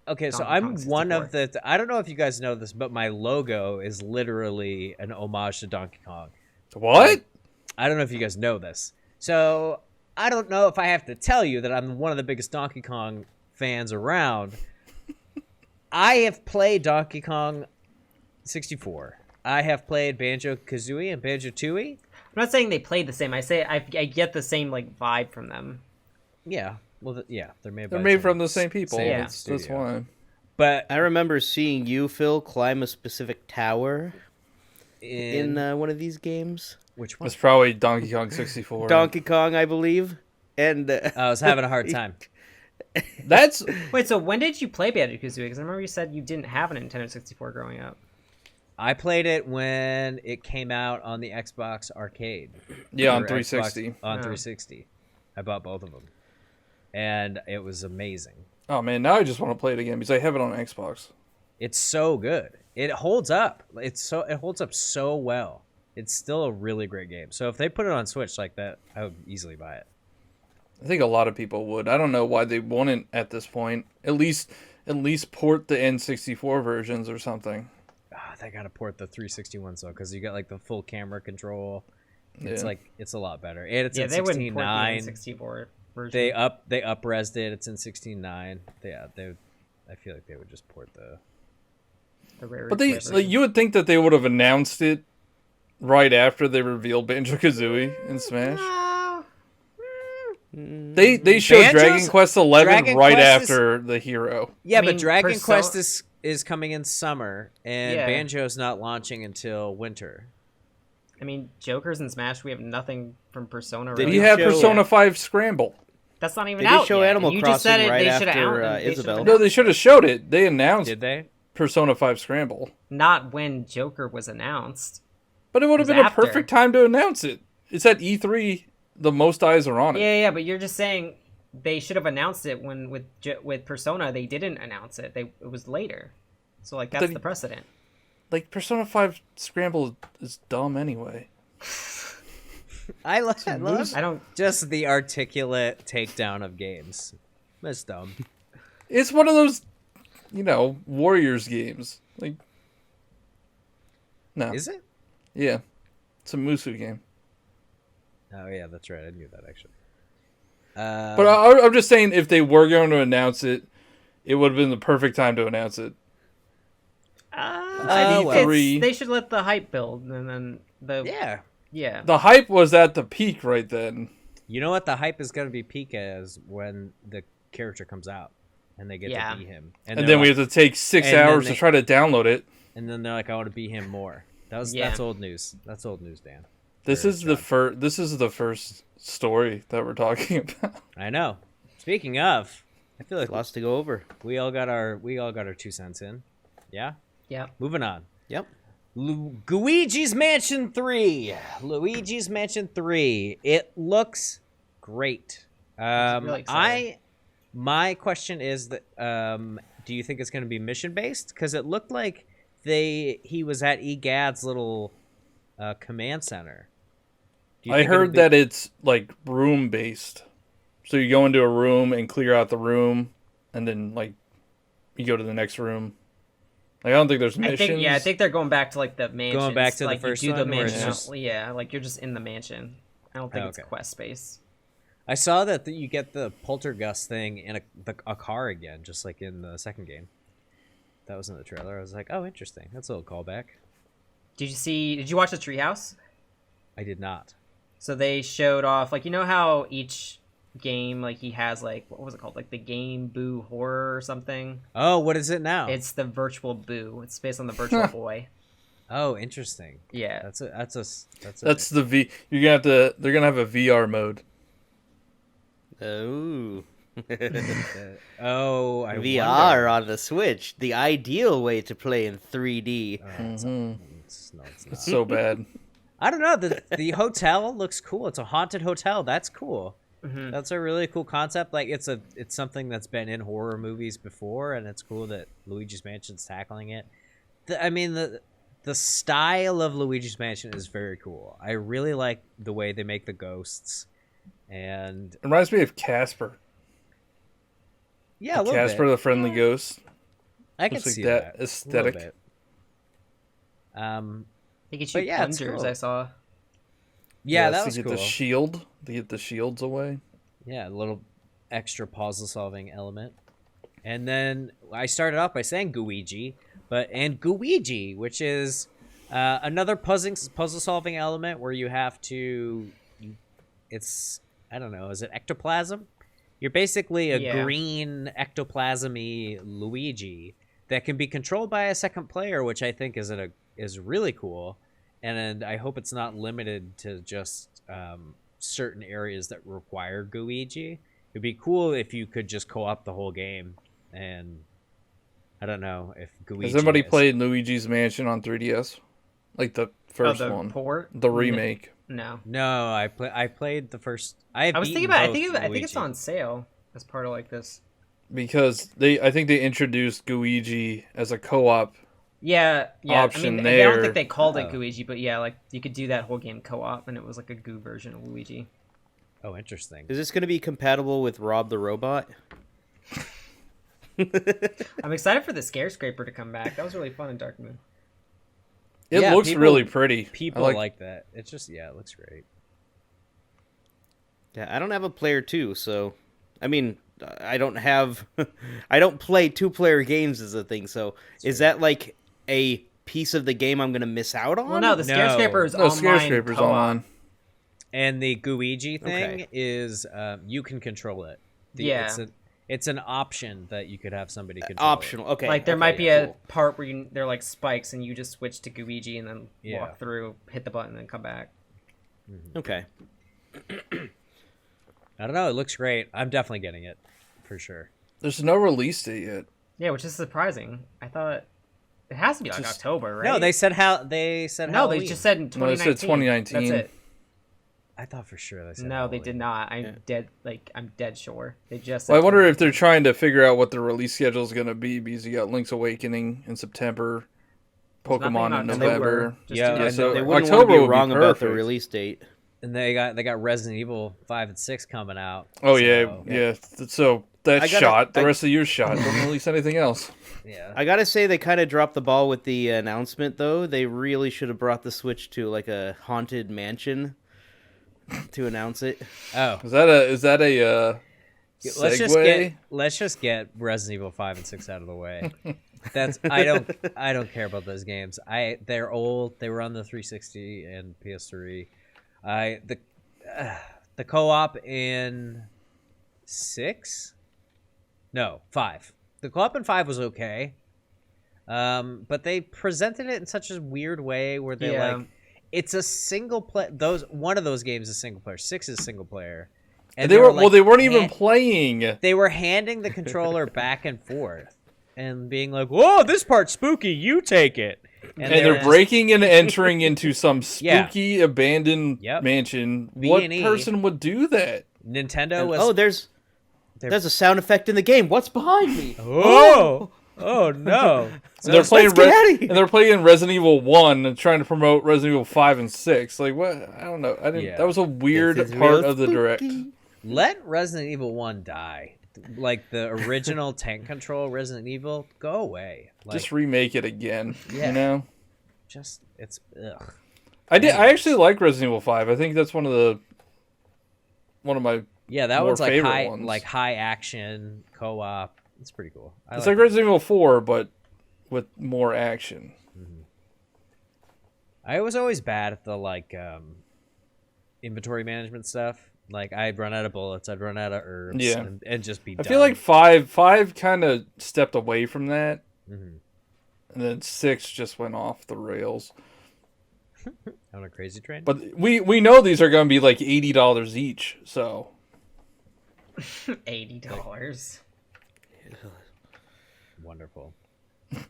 Okay, so Donkey I'm Kong 64. one of the. I don't know if you guys know this, but my logo is literally an homage to Donkey Kong. What? I don't know if you guys know this. So I don't know if I have to tell you that I'm one of the biggest Donkey Kong fans around. I have played Donkey Kong 64. I have played Banjo-Kazooie and Banjo-Tooie. I'm not saying they played the same. I say I get the same vibe from them. Yeah, well, they're made. They're by made the from the same people. same Yeah. That's studio. why. But I remember seeing you, Phil, climb a specific tower in one of these games. Which one? It's probably Donkey Kong 64. Donkey Kong, I believe. And I was having a hard time. That's Wait, so when did you play Banjo-Kazooie? Because I remember you said you didn't have a Nintendo 64 growing up. I played it when it came out on the Xbox Arcade. Yeah, on 360. On 360. I bought both of them. And it was amazing. Oh man, now I just want to play it again because I have it on Xbox. It's so good. It holds up. It holds up so well. It's still a really great game. So if they put it on Switch like that, I would easily buy it. I think a lot of people would. I don't know why they wouldn't at this point. At least port the N64 versions or something. They gotta port the 361 though, because you got like the full camera control. It's it's a lot better. And it's in 16:9. They wouldn't port the N64 version. They up-resed it. It's in 16:9. I feel like they would just port the rare. But you would think that they would have announced it right after they revealed Banjo-Kazooie in Smash. They showed Dragon Quest XI right after the hero. Yeah, but Dragon Quest is coming in summer, and Banjo's not launching until winter. I mean, Joker's in Smash. We have nothing from Persona. Did you have Persona 5 Scramble? That's not even out. They show yet. Animal You Crossing just said it, right they after Isabelle. No, they should have showed it. They announced. Did they? Persona 5 Scramble. Not when Joker was announced. But it would have been a perfect time to announce it. It's at E3. The most eyes are on it. Yeah, but you're just saying they should have announced it when with Persona they didn't announce it. It was later. So like that's the precedent. Like Persona 5 Scramble is dumb anyway. I don't just the articulate takedown of games. That's dumb. It's one of those, Warriors games. Like, no. Is it? Yeah, it's a Musu game. Oh yeah, that's right. I knew that actually. But I'm just saying, if they were going to announce it, it would have been the perfect time to announce it. They should let the hype build, and then yeah. The hype was at the peak right then. You know what the hype is going to be peak as when the character comes out and they get to be him, and then we have to take 6 hours to try to download it, and then they're like, "I want to be him more." That's old news. That's old news, Dan. This is the first story that we're talking about. I know. Speaking of, I feel like lots to go over. We all got our 2 cents in. Yeah? Yeah. Moving on. Yep. Luigi's Mansion 3. Luigi's Mansion 3. It looks great. My question is that do you think it's going to be mission based? Because it looked like he was at EGAD's little command center. I heard that it's like room based. So you go into a room and clear out the room, and then like you go to the next room. Like, I don't think there's missions. I think they're going back to like the mansion. Going back to like, the first you do one. The mansion. Yeah, like you're just in the mansion. I don't think it's quest space. I saw that you get the poltergust thing in a car again, just like in the second game. That was in the trailer. I was like, oh, interesting. That's a little callback. Did you watch the Treehouse? I did not. So they showed off, like, you know how each game, like, he has, like, what was it called? Like, the Game Boo Horror or something? Oh, what is it now? It's the Virtual Boo. It's based on the Virtual Boy. Oh, interesting. Yeah. That's the V. They're gonna have a VR mode. Oh. VR on the Switch, the ideal way to play in 3D. It's so bad. I don't know. The hotel looks cool. It's a haunted hotel. That's cool. Mm-hmm. That's a really cool concept. Like it's something that's been in horror movies before, and it's cool that Luigi's Mansion's tackling it. The style of Luigi's Mansion is very cool. I really like the way they make the ghosts, and it reminds me of Casper. Yeah, Casper bit. The Friendly Ghost. I can see that aesthetic. They get you plungers, cool. I saw. Yeah, that was cool. The shield. They get the shields away. Yeah, a little extra puzzle-solving element. And then I started off by saying Gooigi, and Gooigi, which is another puzzle-solving element where you have to... I don't know, is it ectoplasm? You're basically a green ectoplasm-y Luigi that can be controlled by a second player, which I think is really cool. And I hope it's not limited to just certain areas that require Luigi. It'd be cool if you could just co-op the whole game. And I don't know if Luigi... Has anybody played Luigi's Mansion on 3DS? Like the first one. Port? The remake. No. No, I played the first... I was thinking about it. I think it's on sale as part of like this. Because I think they introduced Luigi as a co-op option there. I don't think they called it Luigi, but yeah, like you could do that whole game co-op, and it was like a goo version of Luigi. Oh, interesting. Is this going to be compatible with Rob the Robot? I'm excited for the Scare Scraper to come back. That was really fun in Dark Moon. It looks really pretty. People like that. It's just, it looks great. Yeah, I don't have a player 2, so... I mean, I don't play 2-player games as a thing, so... Is that like a piece of the game I'm going to miss out on? Well, no, the Scare Scraper is online. Scare Scraper's online. And the Luigi thing is you can control it. It's an option that you could have somebody control. Optional, okay. Like there might be a part where they're like spikes, and you just switch to Luigi and then walk through, hit the button, and then come back. Okay. I don't know. It looks great. I'm definitely getting it for sure. There's no release date yet. Yeah, which is surprising. I thought it has to be like October, right? No, they said No, Halloween. they just said in 2019. No, they said 2019. That's it. I thought for sure they said No, Halloween. they did not. I'm dead sure. They just said Well, I wonder if they're trying to figure out what the release schedule is going to be, because you got Link's Awakening in September, Pokemon in November. So they wouldn't want to be wrong about the release date. And they got Resident Evil 5 and 6 coming out. Oh, so, So that's shot. The rest of the year's shot. Don't release anything else. Yeah. I gotta say, they kind of dropped the ball with the announcement, though. They really should have brought the Switch to like a haunted mansion to announce it. Oh, is that a segue? Let's just get Resident Evil 5 and 6 out of the way. I don't care about those games. They're old. They were on the 360 and PS3. The co-op in 6? No, 5. The co-op in 5 was okay. But they presented it in such a weird way where they like it's a single play. One of those games is single player. 6 is single player. And they weren't even playing. They were handing the controller back and forth and being like, "Whoa, this part's spooky. You take it." And they're breaking and entering into some spooky abandoned mansion. What person would do that? Nintendo was. Oh, there's a sound effect in the game. What's behind me? Oh no! So they're playing Resident Evil 1 and trying to promote Resident Evil 5 and 6. Like what? I don't know. That was a weird part of the direct. Let Resident Evil 1 die. Like the original tank control Resident Evil, go away. Just remake it again. You know? It's ugh. I actually like Resident Evil 5. I think that's one of my that one's like high action co-op. It's pretty cool. It's like Resident Evil 4, but with more action. Mm-hmm. I was always bad at the inventory management stuff. Like I'd run out of bullets, I'd run out of herbs, and just be done. I feel like 5 kind of stepped away from that, and then 6 just went off the rails. On a crazy train. But we know these are going to be like $80 each, so $80. Wonderful.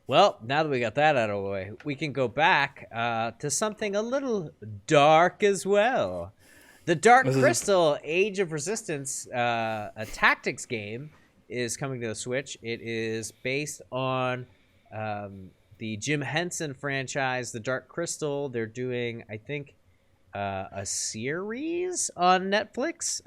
Well, now that we got that out of the way, we can go back to something a little dark as well. The Dark Crystal Age of Resistance, a tactics game, is coming to the Switch. It is based on the Jim Henson franchise, The Dark Crystal. They're doing, I think, a series on Netflix,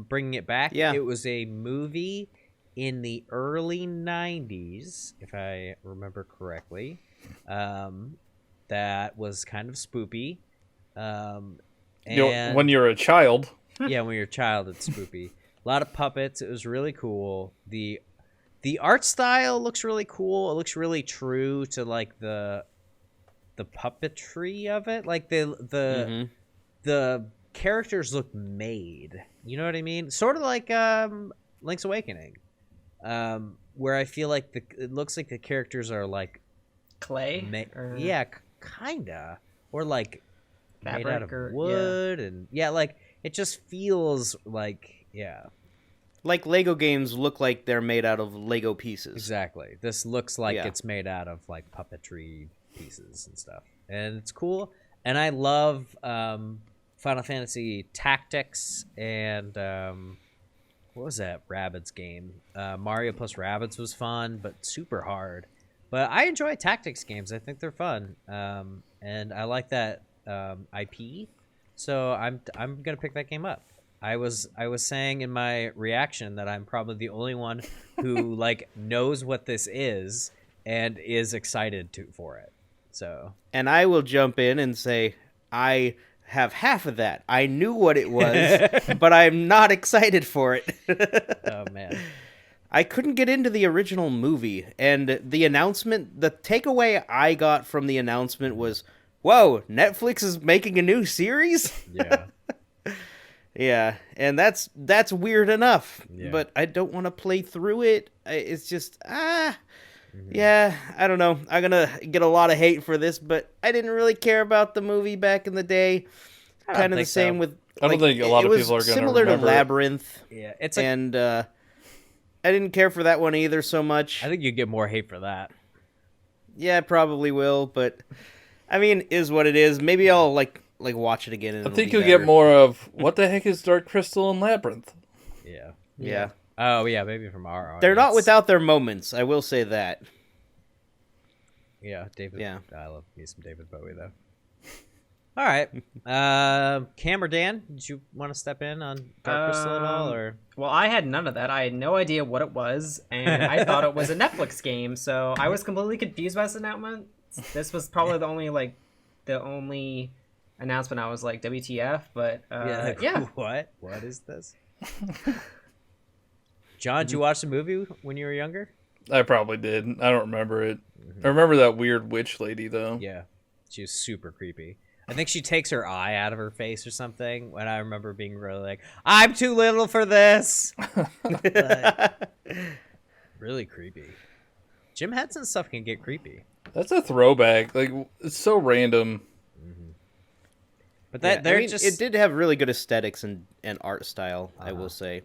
bringing it back. Yeah. It was a movie in the early 90s, if I remember correctly, that was kind of spoopy. And when you're a child. Yeah, when you're a child, it's spoopy. A lot of puppets. It was really cool. The art style looks really cool. It looks really true to like the puppetry of it. Like the characters look made. You know what I mean? Sort of like Link's Awakening. where I feel like it looks like the characters are like clay. Yeah, kinda, or like made out of wood, and like it just feels like like Lego games look like they're made out of Lego pieces. Exactly. This looks like it's made out of like puppetry pieces and stuff, and it's cool. And I love Final Fantasy Tactics and what was that Rabbids game? Mario plus Rabbids was fun, but super hard. But I enjoy tactics games. I think they're fun, and I like that IP. So I'm gonna pick that game up. I was saying in my reaction that I'm probably the only one who like knows what this is and is excited for it. So, and I will jump in and say I have half of that. I knew what it was, but I'm not excited for it. Oh man. I couldn't get into the original movie, and the takeaway I got from the announcement was, whoa, Netflix is making a new series? Yeah. Yeah, and that's weird enough, but I don't want to play through it. It's just, yeah, I don't know. I'm going to get a lot of hate for this, but I didn't really care about the movie back in the day. Kind of the same with... I don't think a lot of people are going to similar to Labyrinth. Yeah, and I didn't care for that one either so much. I think you get more hate for that. Yeah, I probably will, but I mean, is what it is. Maybe I'll like watch it again. And I think you'll get more of what the heck is Dark Crystal and Labyrinth. Yeah. Oh yeah, maybe from our audience. They're not without their moments. I will say that. Yeah, David. Yeah, I love me some David Bowie though. All right, Cam or Dan, did you want to step in on Dark Crystal at all? Or well, I had none of that. I had no idea what it was, and I thought it was a Netflix game, so I was completely confused by this announcement. This was probably the only announcement I was like, WTF? But what is this? John, did you watch the movie when you were younger? I probably did. I don't remember it. I remember that weird witch lady though. Yeah, she was super creepy. I think she takes her eye out of her face or something. When I remember being really like, I'm too little for this. Really creepy. Jim Henson stuff can get creepy. That's a throwback. Like, it's so random. But it did have really good aesthetics and art style, I will say.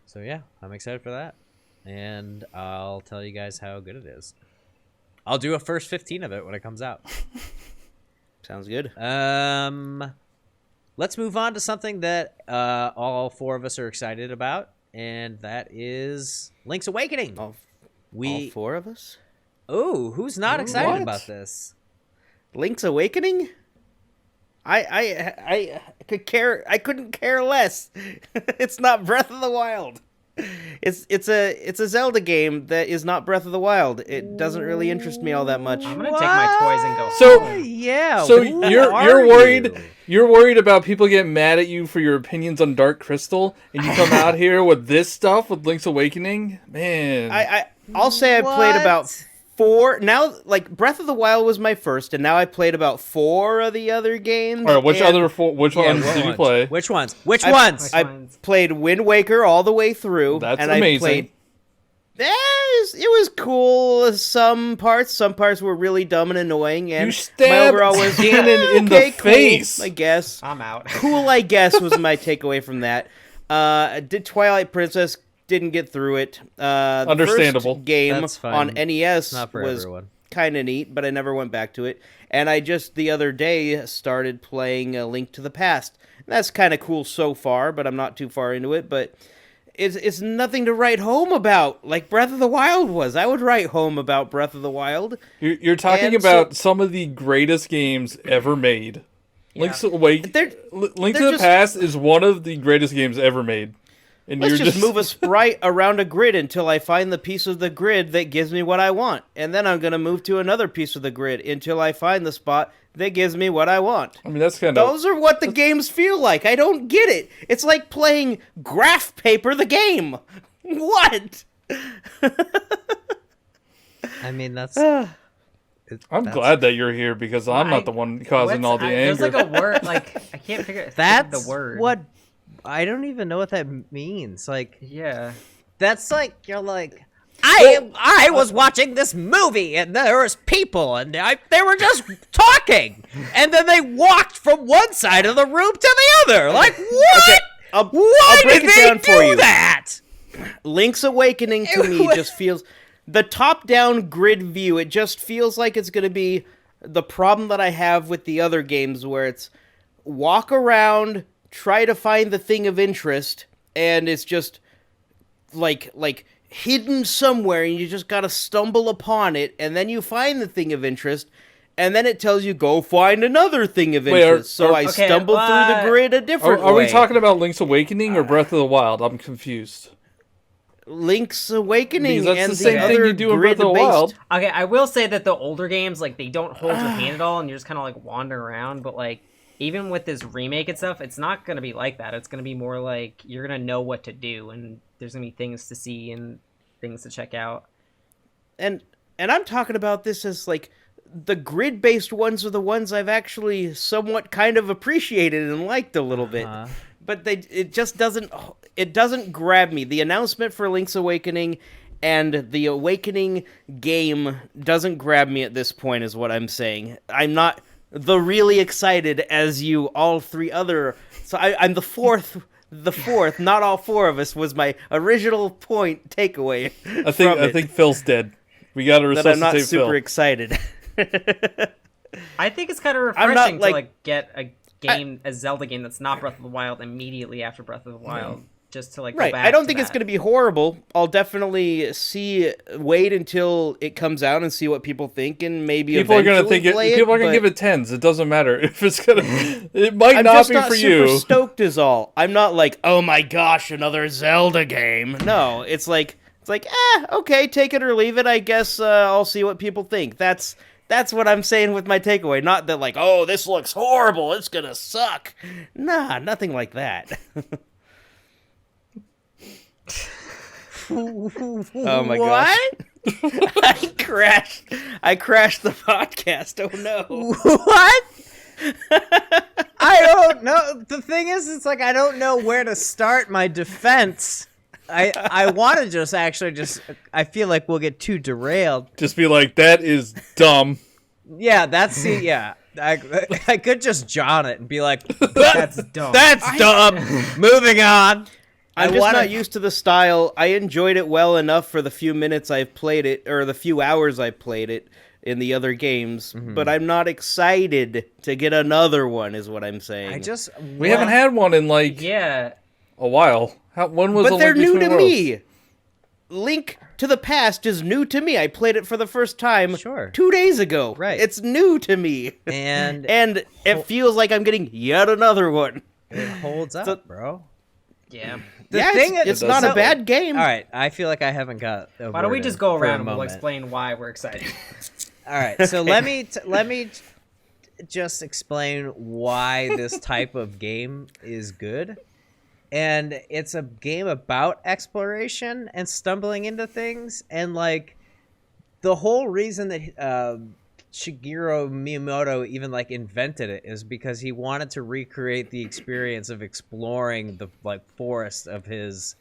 So yeah, I'm excited for that. And I'll tell you guys how good it is. I'll do a first 15 of it when it comes out. Sounds good. Let's move on to something that all four of us are excited about, and that is Link's Awakening. All four of us? Oh, who's not excited about this? Link's Awakening? I couldn't care less. It's not Breath of the Wild. It's a Zelda game that is not Breath of the Wild. It doesn't really interest me all that much. I'm gonna take my toys and go. So you're worried. You're worried about people getting mad at you for your opinions on Dark Crystal, and you come out here with this stuff with Link's Awakening, man. I'll say I played about 4. Now, like, Breath of the Wild was my first, and now I played about 4 of the other games. All right, which ones did you play? Which ones? I played Wind Waker all the way through. That's amazing. It was cool. Some parts were really dumb and annoying. And you stabbed Ganon in the face. I guess. I'm out. Cool, I guess, was my takeaway from that. Did Twilight Princess. Didn't get through it. Understandable. The first game on NES was kind of neat, but I never went back to it. And I just the other day started playing A Link to the Past. That's kind of cool so far, but I'm not too far into it. But it's nothing to write home about like Breath of the Wild was. I would write home about Breath of the Wild. You're talking about some of the greatest games ever made. Yeah. Link to the Past is one of the greatest games ever made. And Let's just move a sprite around a grid until I find the piece of the grid that gives me what I want. And then I'm going to move to another piece of the grid until I find the spot that gives me what I want. I mean, that's kind of... Those are what the games feel like. I don't get it. It's like playing Graph Paper the game. What? I mean, that's... I'm glad that you're here because I'm not the one causing all the anger. There's like a word, like, I can't figure that's the word. What... I don't even know what that means. Like, yeah, That's like, you're like, I was watching this movie and there was people and they were just talking and then they walked from one side of the room to the other. Like, what? Okay, why did they do that? Link's Awakening to me just feels, the top-down grid view, it just feels like it's going to be the problem that I have with the other games where it's walk around, try to find the thing of interest, and it's just like hidden somewhere and you just gotta stumble upon it, and then you find the thing of interest, and then it tells you go find another thing of interest. I stumble through the grid a different way. Are we talking about Link's Awakening or Breath of the Wild? I'm confused. Link's Awakening, because that's and the same thing you do in Breath of the Wild. Okay, I will say that the older games, like, they don't hold your hand at all, and you're just kind of like wandering around. But like, even with this remake and stuff, it's not gonna be like that. It's gonna be more like you're gonna know what to do, and there's gonna be things to see and things to check out. And I'm talking about this as like the grid-based ones are the ones I've actually somewhat kind of appreciated and liked a little bit. But it just doesn't grab me. The announcement for Link's Awakening and the Awakening game doesn't grab me at this point, is what I'm saying. I'm not the really excited as you all three other. So I'm the fourth. The fourth, not all four of us, was my original point takeaway. I think Phil's dead. We got to resuscitate Phil. I'm not super excited. I think it's kind of refreshing to get a Zelda game that's not Breath of the Wild immediately after Breath of the Wild, just to go back. I don't think it's going to be horrible. I'll definitely wait until it comes out and see what people think, and maybe people are going to think people are going to give it 10s. It doesn't matter if it's going to. It might not be for you. I'm just not super stoked, is all. I'm not like, oh my gosh, another Zelda game. No, it's like, okay, take it or leave it. I guess I'll see what people think. That's what I'm saying with my takeaway. Not that like, oh, this looks horrible, it's gonna suck. Nah, nothing like that. Oh my gosh. I crashed the podcast. Oh no. What? I don't know. The thing is, it's like I don't know where to start my defense. I want to just I feel like we'll get too derailed. Just be like, that is dumb. Yeah, I could just John it and be like, that's dumb. That's dumb. Moving on. I'm just not used to the style. I enjoyed it well enough for the few minutes I've played it, or the few hours I played it in the other games, but I'm not excited to get another one, is what I'm saying. We haven't had one in a while. When was But they're new to me. Link to the Past is new to me. I played it for the first time 2 days ago. Right. It's new to me. And it feels like I'm getting yet another one. It holds up, bro. Yeah. It's not a bad game. All right, I feel like I haven't got a Why don't we just go around and we'll explain why we're excited. All right, so let me just explain why this type of game is good. And it's a game about exploration and stumbling into things. And, the whole reason that Shigeru Miyamoto even, invented it is because he wanted to recreate the experience of exploring the, forest of his,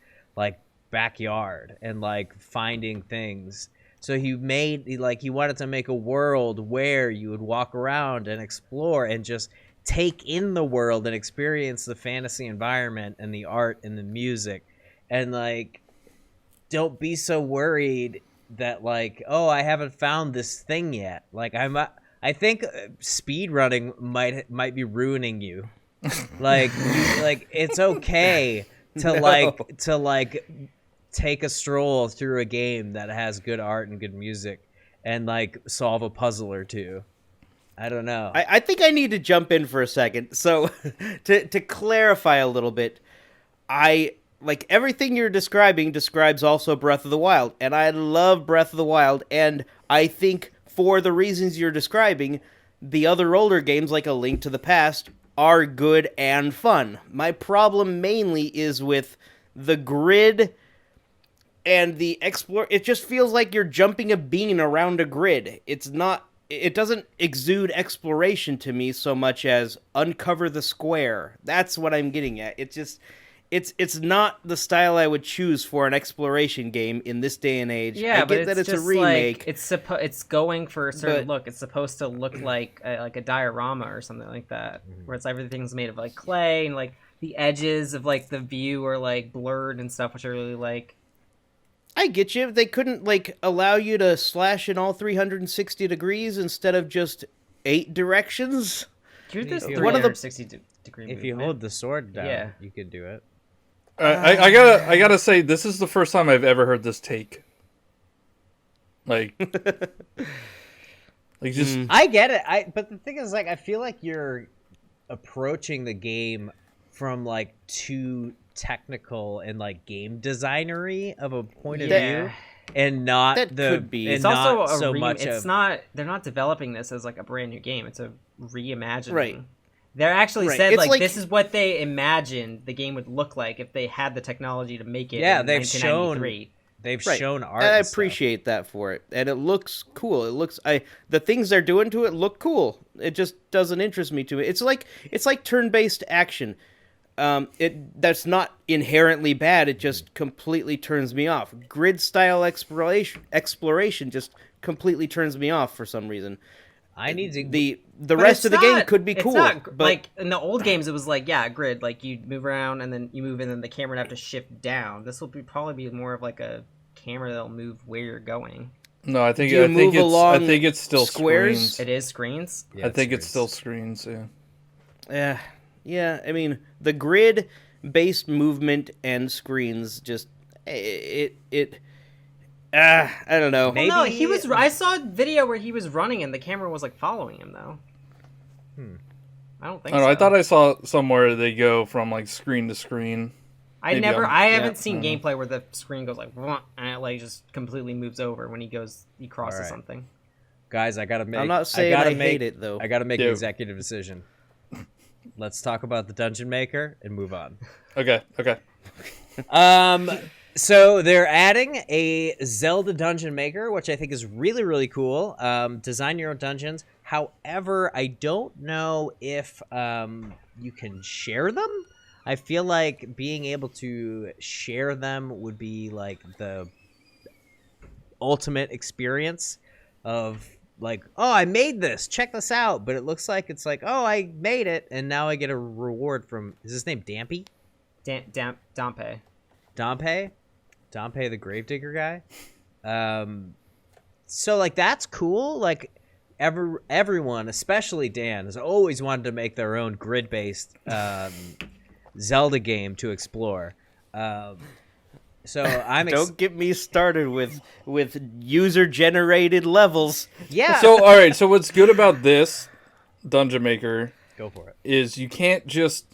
backyard and, finding things. So he wanted to make a world where you would walk around and explore and just take in the world and experience the fantasy environment and the art and the music, and don't be so worried that I haven't found this thing yet. I think speed running might be ruining you. It's okay to take a stroll through a game that has good art and good music and solve a puzzle or two. I don't know. I think I need to jump in for a second. So, to clarify a little bit, everything you're describing describes also Breath of the Wild, and I love Breath of the Wild, and I think for the reasons you're describing, the other older games like A Link to the Past are good and fun. My problem mainly is with the grid and the explore. It just feels like you're jumping a bean around a grid. It doesn't exude exploration to me so much as uncover the square. That's what I'm getting at. it's not the style I would choose for an exploration game in this day and age. Yeah, I get that it's a remake. Like, it's going for a certain look. It's supposed to look like a diorama or something like that, where it's everything's made of like clay and like the edges of like the view are like blurred and stuff, which I really like. I get you. They couldn't like allow you to slash in all 360 degrees instead of just 8 directions. Here's this 360 degree movement. If you hold the sword down, you could do it. I gotta say, this is the first time I've ever heard this take. Like just. I get it. But the thing is, like, I feel like you're approaching the game from like too technical and like game designery of a point of view, and not that the. Could be. It's not also so much. It's not. They're not developing this as like a brand new game. It's a reimagining. Right. They're actually said it's like this is what they imagined the game would look like if they had the technology to make it. Yeah, in they've 1993. shown art. And I and stuff. appreciate that for it, and it looks cool. It looks the things they're doing to it look cool. It just doesn't interest me too much. It's like turn-based action. That's not inherently bad. It just completely turns me off. Grid style exploration just completely turns me off for some reason. I need to the rest of the game could be cool. But like in the old games, it was like grid. Like you move around and then you move in, and then the camera would have to shift down. This will probably be more of like a camera that'll move where you're going. No, I think I think it's still squares. Screens. It is screens. Yeah, I think it's still screens. Yeah. Yeah. I mean, the grid-based movement and screens just I don't know. Well, no, he was. I saw a video where he was running and the camera was like following him though. I don't think. I thought I saw somewhere they go from like screen to screen. I haven't seen gameplay where the screen goes like and it like just completely moves over when he crosses something. Guys, I gotta make. I'm not saying I hate it though. I gotta make an executive decision. Let's talk about the Dungeon Maker and move on. Okay. So they're adding a Zelda Dungeon Maker, which I think is really, really cool. Design your own dungeons. However, I don't know if you can share them. I feel like being able to share them would be like the ultimate experience of like, oh, I made this. Check this out. But it looks like it's like, oh, I made it, and now I get a reward from. Is his name Dampy? Dampe. Dompe the Gravedigger guy. So like that's cool. Like everyone, especially Dan, has always wanted to make their own grid-based Zelda game to explore. So I'm don't get me started with user-generated levels. Yeah. So all right. So what's good about this Dungeon Maker? Go for it. Is you can't just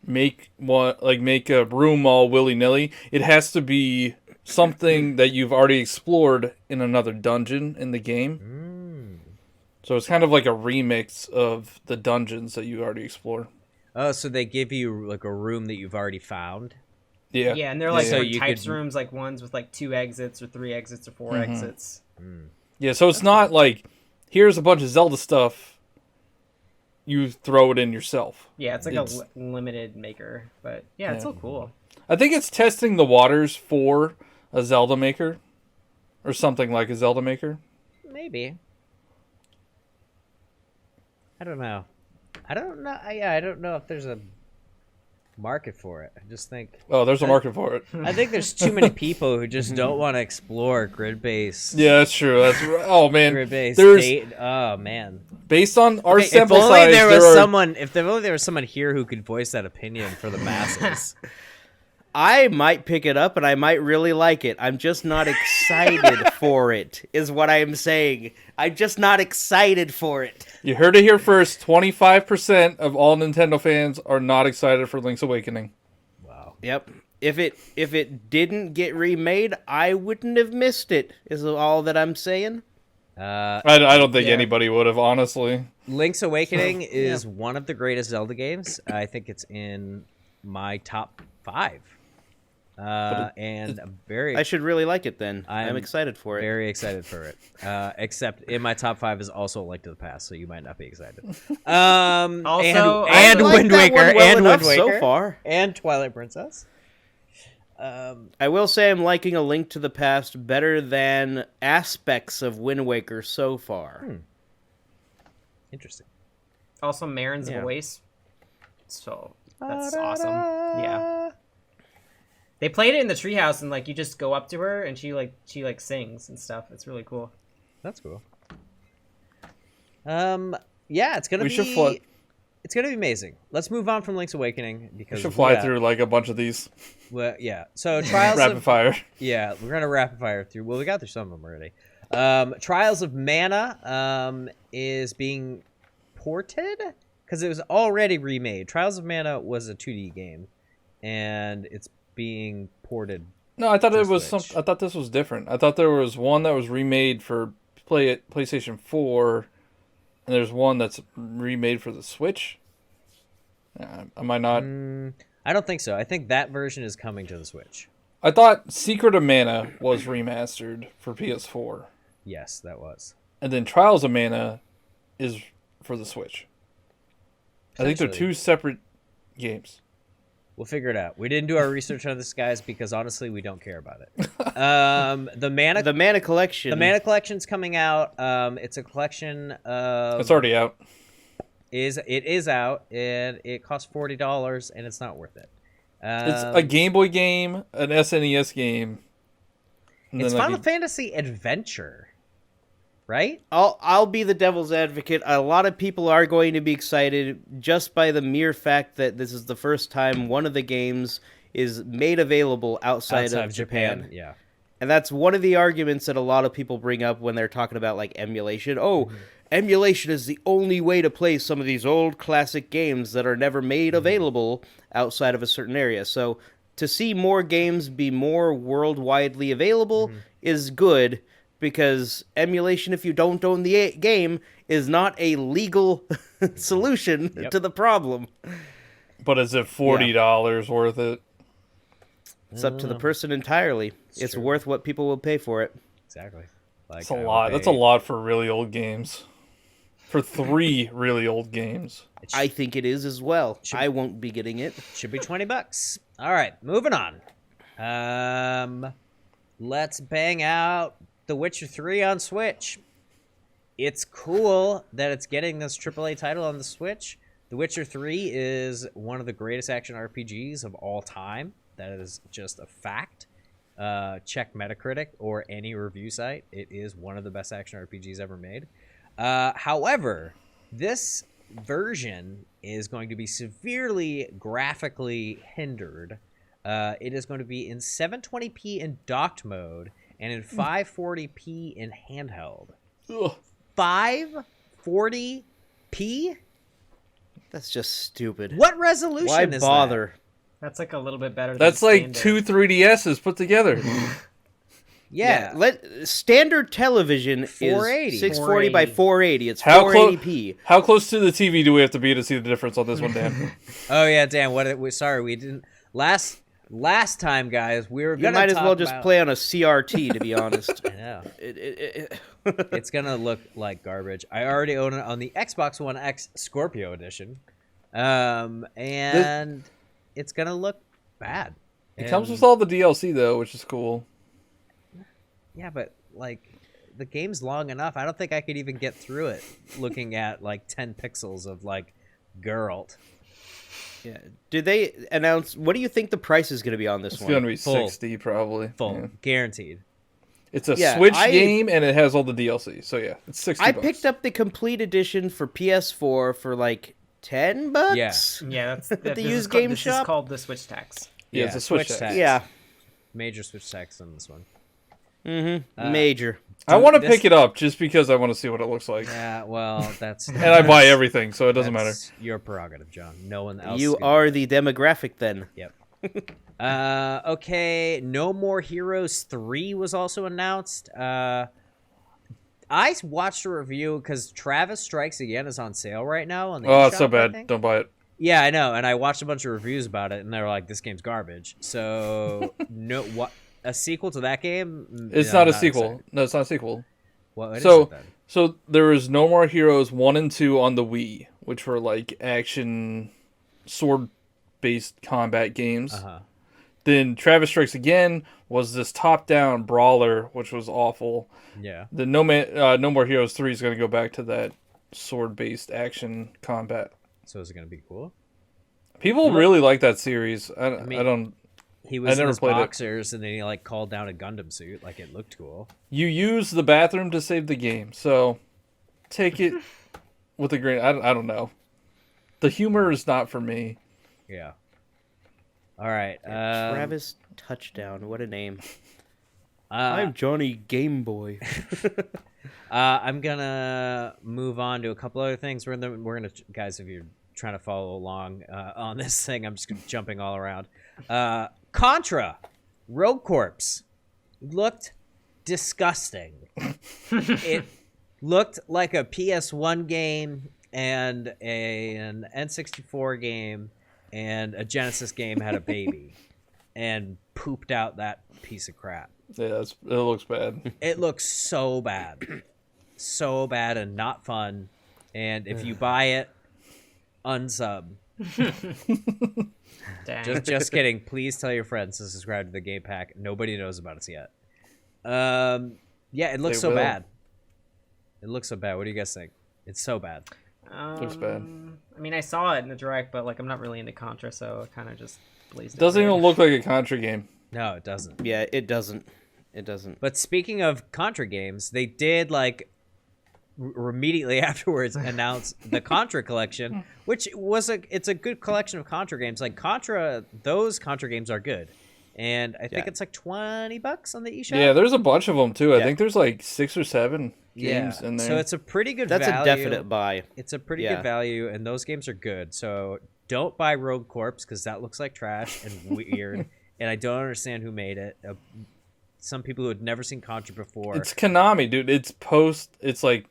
make a room all willy-nilly. It has to be something that you've already explored in another dungeon in the game. So it's kind of like a remix of the dungeons that you already explore. Oh, so they give you like a room that you've already found? Yeah, and they're like so types rooms, like ones with like 2 exits or 3 exits or 4 exits. Yeah, so it's not like here's a bunch of Zelda stuff. You throw it in yourself. Yeah, it's like a limited maker, but it's still cool. I think it's testing the waters for a Zelda Maker, or something like a Zelda Maker. Maybe. I don't know. I don't know if there's a market for it. I just think. Oh, there's a market for it. I think there's too many people who just don't want to explore grid-based. Yeah, that's true. Oh man, grid-based. Oh man. Based on our sample if only size, there was someone here who could voice that opinion for the masses. I might pick it up and I might really like it. I'm just not excited for it, is what I'm saying. I'm just not excited for it. You heard it here first. 25% of all Nintendo fans are not excited for Link's Awakening. Wow. Yep. If it didn't get remade, I wouldn't have missed it, is all that I'm saying. I don't think anybody would have, honestly. Link's Awakening is one of the greatest Zelda games. I think it's in my top 5. And I'm I should really like it then. I'm excited for it. Very excited for it. Except in my top 5 is also Link to the Past, so you might not be excited. Also, and Wind Waker, and Wind Waker so far, and Twilight Princess. I will say I'm liking A Link to the Past better than aspects of Wind Waker so far. Interesting. Also, Marin's voice. So that's awesome. Yeah. They played it in the treehouse, and like you just go up to her, and she sings and stuff. It's really cool. That's cool. Yeah, it's gonna be amazing. Let's move on from Link's Awakening because we should fly through like a bunch of these. Well, yeah. So Trials rapid fire. Yeah, we're gonna rapid fire through. Well, we got through some of them already. Trials of Mana is being ported because it was already remade. Trials of Mana was a 2D game, and it's being ported. No, I thought it was I thought this was different. I thought there was one that was remade for PlayStation 4, and there's one that's remade for the Switch. Am I not? I don't think so. I think that version is coming to the Switch. I thought Secret of Mana was remastered for PS4. Yes, that was. And then Trials of Mana is for the Switch. I think they're two separate games. We'll figure it out. We didn't do our research on this, guys, because honestly, we don't care about it. The Mana Collection. The Mana Collection's coming out. It's a collection of... It's already out. It is out, and it costs $40, and it's not worth it. It's a Game Boy game, an SNES game. It's Final Fantasy Adventure, right? I'll be the devil's advocate. A lot of people are going to be excited just by the mere fact that this is the first time one of the games is made available outside of Japan. Yeah. And that's one of the arguments that a lot of people bring up when they're talking about like emulation. Emulation is the only way to play some of these old classic games that are never made available outside of a certain area. So to see more games be more worldwidely available is good, because emulation, if you don't own the game, is not a legal solution to the problem. But is it $40 worth it? It's up to the person entirely. It's worth what people will pay for it. Exactly. That's a lot. That's a lot for really old games. For 3 really old games. I think it is as well. I won't be getting it. Should be $20. All right, moving on. Let's bang out The Witcher 3 on Switch. It's cool that it's getting this AAA title on the Switch. The Witcher 3 is one of the greatest action RPGs of all time. That is just a fact. Check Metacritic or any review site. It is one of the best action RPGs ever made. However, this version is going to be severely graphically hindered. It is going to be in 720p in docked mode and in 540p in handheld. 540p? That's just stupid. What resolution is bother? That's like a little bit better. That's like 2 3DSs put together. Yeah. Standard television 480. is 640 by 480. It's 480p. How close to the TV do we have to be to see the difference on this one, Dan? Oh yeah, Dan. Sorry, we didn't last time, guys. We were gonna. You might as well just play on a CRT, to be honest. I know. It's gonna look like garbage. I already own it on the Xbox One X Scorpio Edition, and it's gonna look bad. It comes with all the DLC though, which is cool. Yeah, but like the game's long enough. I don't think I could even get through it looking at like 10 pixels of like Geralt. Yeah. Did they announce what do you think the price is going to be on this one? It's going to be 60 probably. Full. Guaranteed. It's a Switch game and it has all the DLC. So yeah, it's $60. I picked up the complete edition for PS4 for like $10. Yeah, that's the used game shop. This is called the Switch tax. Yeah, it's a Switch tax. Yeah. Major Switch tax on this one. Major. I want to pick it up just because I want to see what it looks like. Yeah, well, that's... and I buy everything, so it doesn't matter. Your prerogative, John. No one else. You are the demographic then. Yep. Okay, No More Heroes 3 was also announced. I watched a review because Travis Strikes Again is on sale right now. On the eShop, it's so bad. Don't buy it. Yeah, I know, and I watched a bunch of reviews about it, and they were like, "This game's garbage." So, a sequel to that game? It's not a sequel. Excited. No, it's not a sequel. What is it then? So there was No More Heroes 1 and 2 on the Wii, which were like action sword-based combat games. Then Travis Strikes Again was this top-down brawler, which was awful. Yeah. The No More Heroes 3 is going to go back to that sword-based action combat. So is it going to be cool? People really like that series. I don't. He was in his boxers, and then he like called down a Gundam suit. Like it looked cool. You use the bathroom to save the game, so take it with a grain. I don't know. The humor is not for me. Yeah. All right. Travis Touchdown. What a name. I'm Johnny Game Boy. I'm gonna move on to a couple other things. We're gonna guys, if you're trying to follow along on this thing, I'm just jumping all around. Contra, Rogue Corps, looked disgusting. It looked like a PS1 game and an N64 game and a Genesis game had a baby and pooped out that piece of crap. Yeah, it looks bad. It looks so bad. So bad and not fun. And if you buy it, unsub. Dang. Just kidding. Please tell your friends to subscribe to the Game Pack. Nobody knows about us yet. Yeah, it looks so bad. It looks so bad. What do you guys think? It's so bad. Looks bad. I mean, I saw it in the direct, but like I'm not really into Contra, so it kind of just blazed. It doesn't even look like a Contra game. No, it doesn't. Yeah, it doesn't. It doesn't. But speaking of Contra games, they did like immediately afterwards announce the Contra collection, which was it's a good collection of Contra games. Like those Contra games are good. And I think it's like $20 on the eShop. Yeah, there's a bunch of them too. I think there's like 6 or 7 games in there. So it's a pretty good value. That's a definite buy. It's a pretty good value, and those games are good. So don't buy Rogue Corps because that looks like trash and weird. And I don't understand who made it. Some people who had never seen Contra before. It's Konami, dude. It's like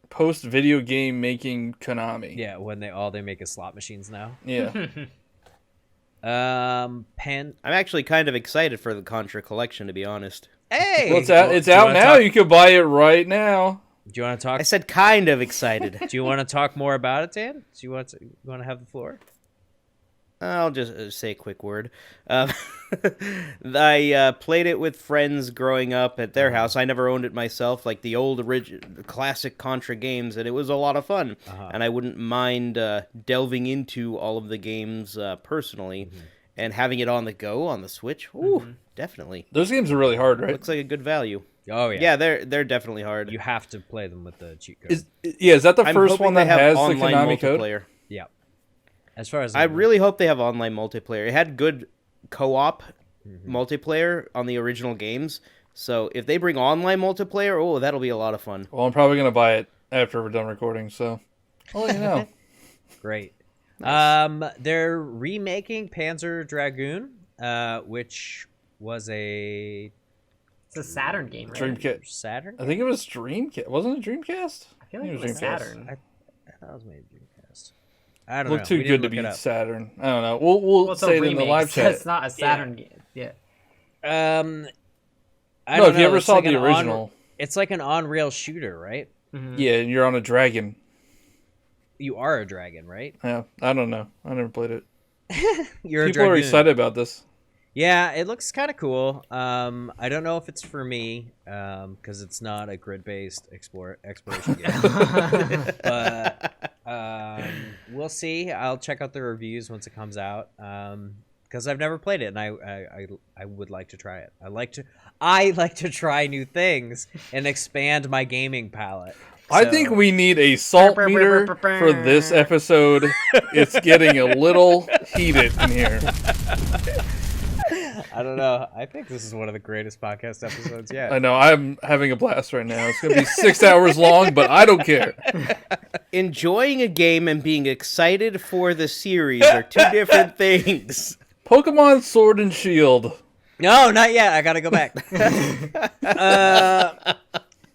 post video game making Konami. Yeah, when they make is slot machines now. Yeah. I'm actually kind of excited for the Contra collection, to be honest. Hey, well, it's out now. You can buy it right now. Do you want to talk? I said kind of excited. Do you want to talk more about it, Dan? Do you want to have the floor? I'll just say a quick word. I played it with friends growing up at their house. I never owned it myself, like the old classic Contra games, and it was a lot of fun. And I wouldn't mind delving into all of the games personally, and having it on the go on the Switch. Ooh, definitely. Those games are really hard, right? Looks like a good value. Oh yeah, yeah, they're definitely hard. You have to play them with the cheat code. Is that the first one that has the Konami code? Yeah. As far as I really hope they have online multiplayer. It had good co-op multiplayer on the original games. So if they bring online multiplayer, that'll be a lot of fun. Well, I'm probably going to buy it after we're done recording, so I'll let you know. Great. Nice. They're remaking Panzer Dragoon, which was it's a Saturn game, right? Dreamcast. Saturn? I think it was Dreamcast. Wasn't it Dreamcast? I feel like it was Saturn. I thought it was maybe Dreamcast. I don't know. Looked too good to be Saturn. I don't know. We'll say it in the live chat. It's not a Saturn game. Yeah. I no, don't if know. you ever It's saw like the original. It's like an on-rail shooter, right? Yeah, and you're on a dragon. You are a dragon, right? Yeah, I don't know. I never played it. People are excited about this. Yeah, it looks kind of cool. I don't know if it's for me because it's not a grid-based exploration game. But we'll see. I'll check out the reviews once it comes out because I've never played it, and I would like to try it. I like to try new things and expand my gaming palette. I think we need a salt meter for this episode. It's getting a little heated in here. I don't know. I think this is one of the greatest podcast episodes yet. I know. I'm having a blast right now. It's going to be 6 hours long, but I don't care. Enjoying a game and being excited for the series are two different things. Pokemon Sword and Shield. No, not yet. I got to go back.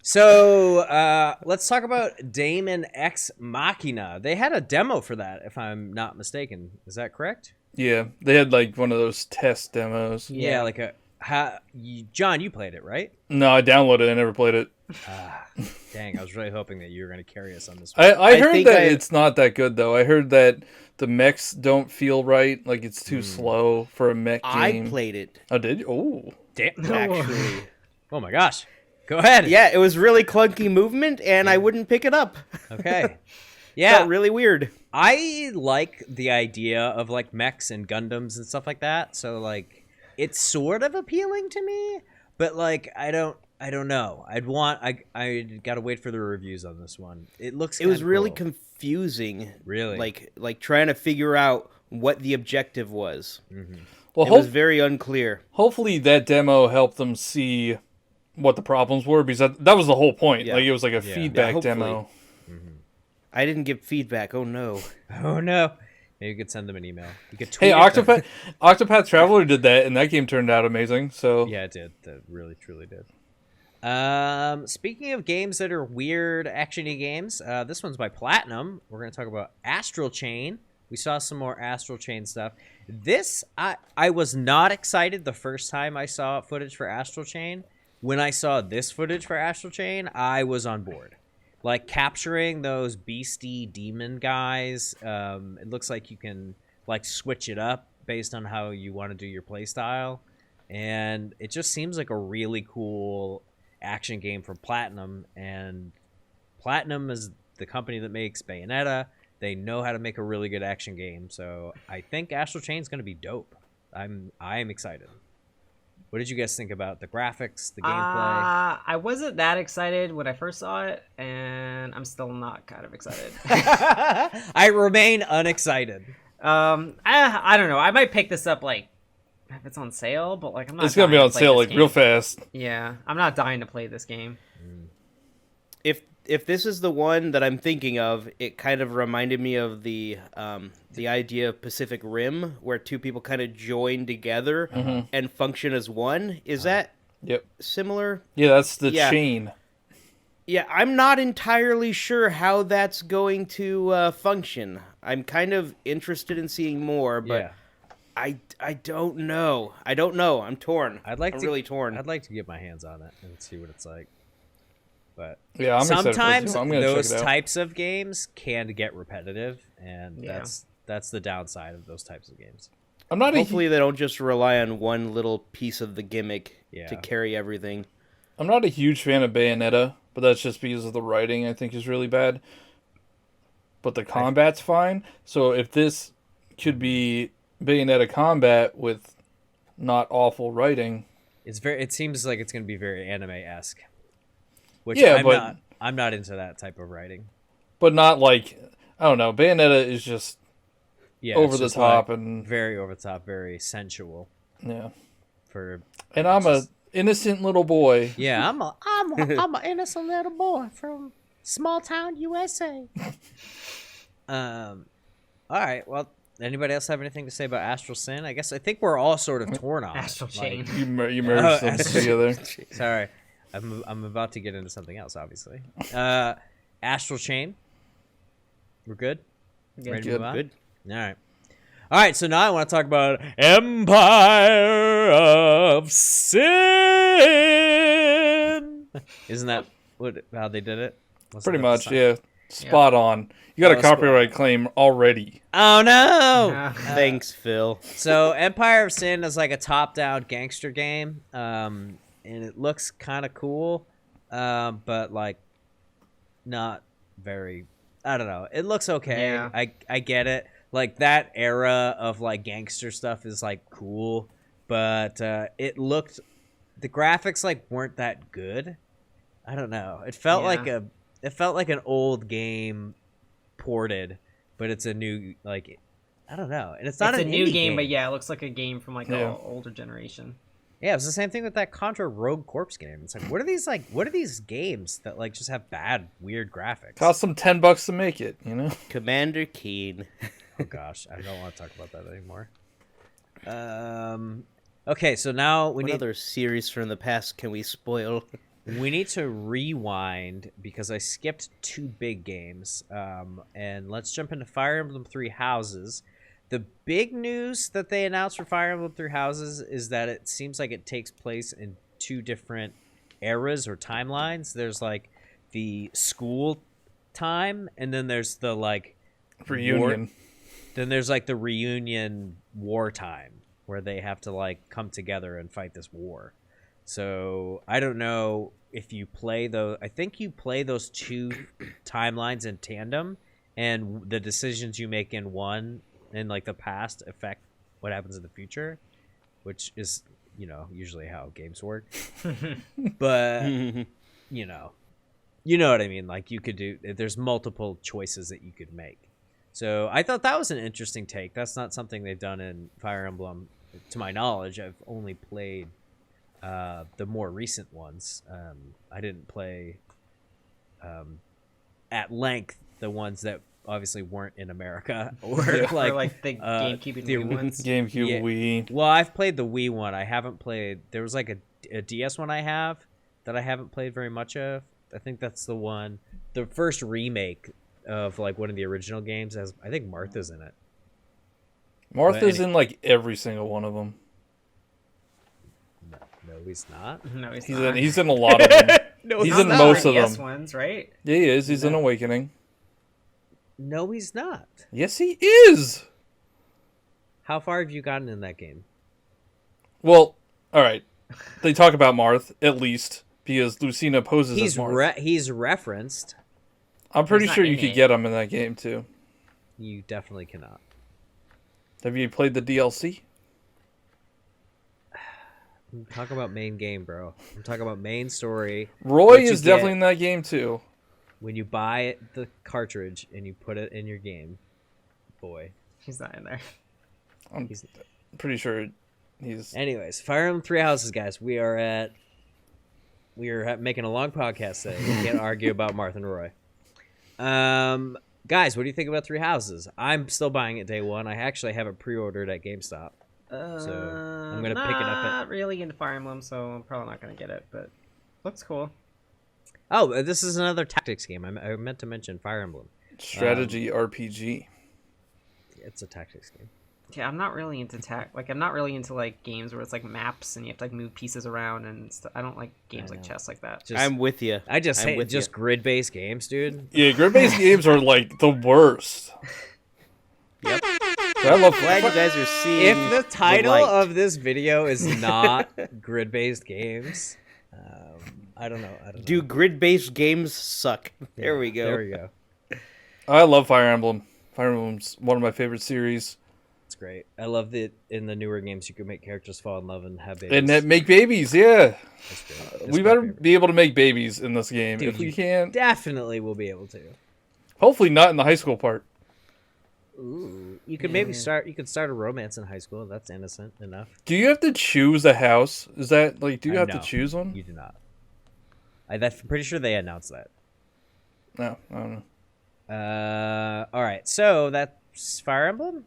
So let's talk about Daemon X Machina. They had a demo for that, if I'm not mistaken. Is that correct? Yeah, they had like one of those test demos. Yeah, like John, you played it, right? No, I downloaded it. I never played it. Dang, I was really hoping that you were going to carry us on this one. I heard that it's not that good, though. I heard that the mechs don't feel right. Like, it's too slow for a mech game. I played it. Oh, did you? Oh. Damn. Actually. Oh, my gosh. Go ahead. Yeah, it was really clunky movement, and I wouldn't pick it up. Okay. Yeah. Felt really weird. I like the idea of, like, mechs and Gundams and stuff like that. So, like, it's sort of appealing to me. But, like, I don't know. I gotta wait for the reviews on this one. It was really cool. confusing. Really? Like trying to figure out what the objective was. Mm-hmm. Well, it was very unclear. Hopefully that demo helped them see what the problems were, because that was the whole point. Yeah. Like, it was like a feedback demo. Mm-hmm. I didn't get feedback. Oh no. Oh no. Maybe you could send them an email. You could Hey, tweet Octopath Traveler did that, and that game turned out amazing. So yeah, it did. That really, truly did. Speaking of games that are weird actiony games, this one's by Platinum. We're going to talk about Astral Chain. We saw some more Astral Chain stuff. This, I was not excited the first time I saw footage for Astral Chain. When I saw this footage for Astral Chain, I was on board. Like, capturing those beastie demon guys, it looks like you can, like, switch it up based on how you want to do your playstyle. And it just seems like a really cool action game from Platinum. And Platinum is the company that makes Bayonetta. They know how to make a really good action game. So I think Astral Chain is going to be dope. I am excited. What did you guys think about the graphics, the gameplay? I wasn't that excited when I first saw it, and I'm still not kind of excited. I remain unexcited. I don't know. I might pick this up, like, if it's on sale, but, like, I'm not. It's gonna be on sale, like, real fast. Yeah, I'm not dying to play this game. If this is the one that I'm thinking of, it kind of reminded me of the idea of Pacific Rim, where two people kind of join together and function as one. Is that similar? Yeah, that's the chain. Yeah, I'm not entirely sure how that's going to function. I'm kind of interested in seeing more, but I don't know. I'm torn. I'm really torn. I'd like to get my hands on it and see what it's like. But yeah, sometimes those types of games can get repetitive, and that's the downside of those types of games. Hopefully they don't just rely on one little piece of the gimmick to carry everything. I'm not a huge fan of Bayonetta, but that's just because of the writing I think is really bad. But the combat's fine. So if this could be Bayonetta combat with not awful writing, it seems like it's going to be very anime-esque. Which I'm not into that type of writing. But not like, I don't know, Bayonetta is just over the top, like and very over the top, very sensual. Yeah. And I'm a innocent little boy. Yeah, I'm an innocent little boy from small town USA. All right, well, anybody else have anything to say about Astral Sin? I think we're all sort of torn on Astral Chain. You merged them together. Sorry. I'm about to get into something else, obviously. Astral Chain. We're good? Ready to move on? Good. All right, so now I want to talk about Empire of Sin. Isn't that how they did it? Pretty much, yeah. Spot on. You got a copyright claim already. Oh, no! Thanks, Phil. So Empire of Sin is like a top-down gangster game. And it looks kind of cool, but, like, not very, I don't know. It looks okay. Yeah. I get it. Like, that era of, like, gangster stuff is, like, cool, but the graphics, like, weren't that good. I don't know. It felt like an old game ported, but it's a new, like, I don't know. And it's not a new game, but it looks like a game from, like, an older generation. Yeah, it was the same thing with that Contra Rogue Corpse game. It's like, what are these games that, like, just have bad, weird graphics? Cost them $10 to make it, you know? Commander Keen. Oh gosh, I don't want to talk about that anymore. Okay, so now what other series from the past can we spoil? We need to rewind because I skipped two big games. And let's jump into Fire Emblem Three Houses. The big news that they announced for Fire Emblem Three Houses is that it seems like it takes place in two different eras or timelines. There's like the school time, and then there's the like reunion. Then there's like the reunion wartime where they have to like come together and fight this war. So I don't know if you play those. I think you play those two timelines in tandem, and the decisions you make in one in like the past affect what happens in the future, which is, you know, usually how games work. But you know what I mean. Like you could do. There's multiple choices that you could make. So I thought that was an interesting take. That's not something they've done in Fire Emblem, to my knowledge. I've only played the more recent ones. I didn't play at length the ones that obviously weren't in America or like the GameCube and Wii ones. GameCube, Wii. Well, I've played the Wii one. I haven't played. There was like a DS one I have that I haven't played very much of. I think that's the one, the first remake of like one of the original games. As I think Martha's in it. Martha's in like every single one of them. No, he's not. No, he's not. He's in a lot of them. No, he's in most of them. Ones, right? Yeah, he is. He's in Awakening. No, he's not. Yes, he is. How far have you gotten in that game? Well, all right. They talk about Marth, at least, because Lucina poses as Marth. He's referenced. I'm pretty sure you could get him in that game, too. You definitely cannot. Have you played the DLC? I'm talking about main game, bro. I'm talking about main story. Roy is definitely in that game, too. When you buy the cartridge and you put it in your game, boy. He's not in there. I'm pretty sure he's... Anyways, Fire Emblem Three Houses, guys. We are making a long podcast today. We can't argue about Marth and Roy. Guys, what do you think about Three Houses? I'm still buying it day one. I actually have it pre-ordered at GameStop. So I'm going to pick it up. Not really into Fire Emblem, so I'm probably not going to get it, but looks cool. Oh, this is another tactics game. I meant to mention Fire Emblem. Strategy RPG. It's a tactics game. Yeah, I'm not really into I'm not really into like games where it's like maps and you have to like move pieces around and stuff. I don't like games like chess like that. I'm with you. I just hate just grid-based games, dude. Yeah, grid-based games are like the worst. Yep. I love glad you guys are seeing. If the title of this video is not grid-based games, I don't know. Do grid-based games suck? There we go. There we go. I love Fire Emblem. Fire Emblem's one of my favorite series. It's great. I love that in the newer games you can make characters fall in love and have babies. And make babies, yeah. That's great. We better be able to make babies in this game. Dude, if we can, definitely will be able to. Hopefully not in the high school part. Ooh, you could maybe start. You could start a romance in high school. That's innocent enough. Do you have to choose a house? Is that like? Do you have to choose one? You do not. I'm pretty sure they announced that. No, I don't know. All right. So that's Fire Emblem.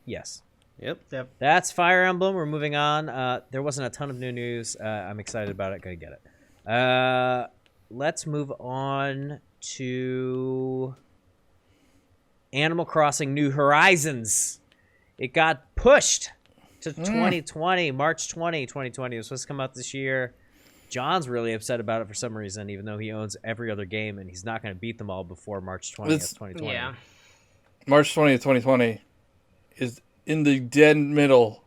Yes. Yep. That's Fire Emblem. We're moving on. There wasn't a ton of new news. I'm excited about it. Gonna get it. Let's move on to Animal Crossing New Horizons. It got pushed to 2020, March 20, 2020. It was supposed to come out this year. John's really upset about it for some reason, even though he owns every other game, and he's not going to beat them all before March 20th, 2020. Yeah. March 20th, 2020 is in the dead middle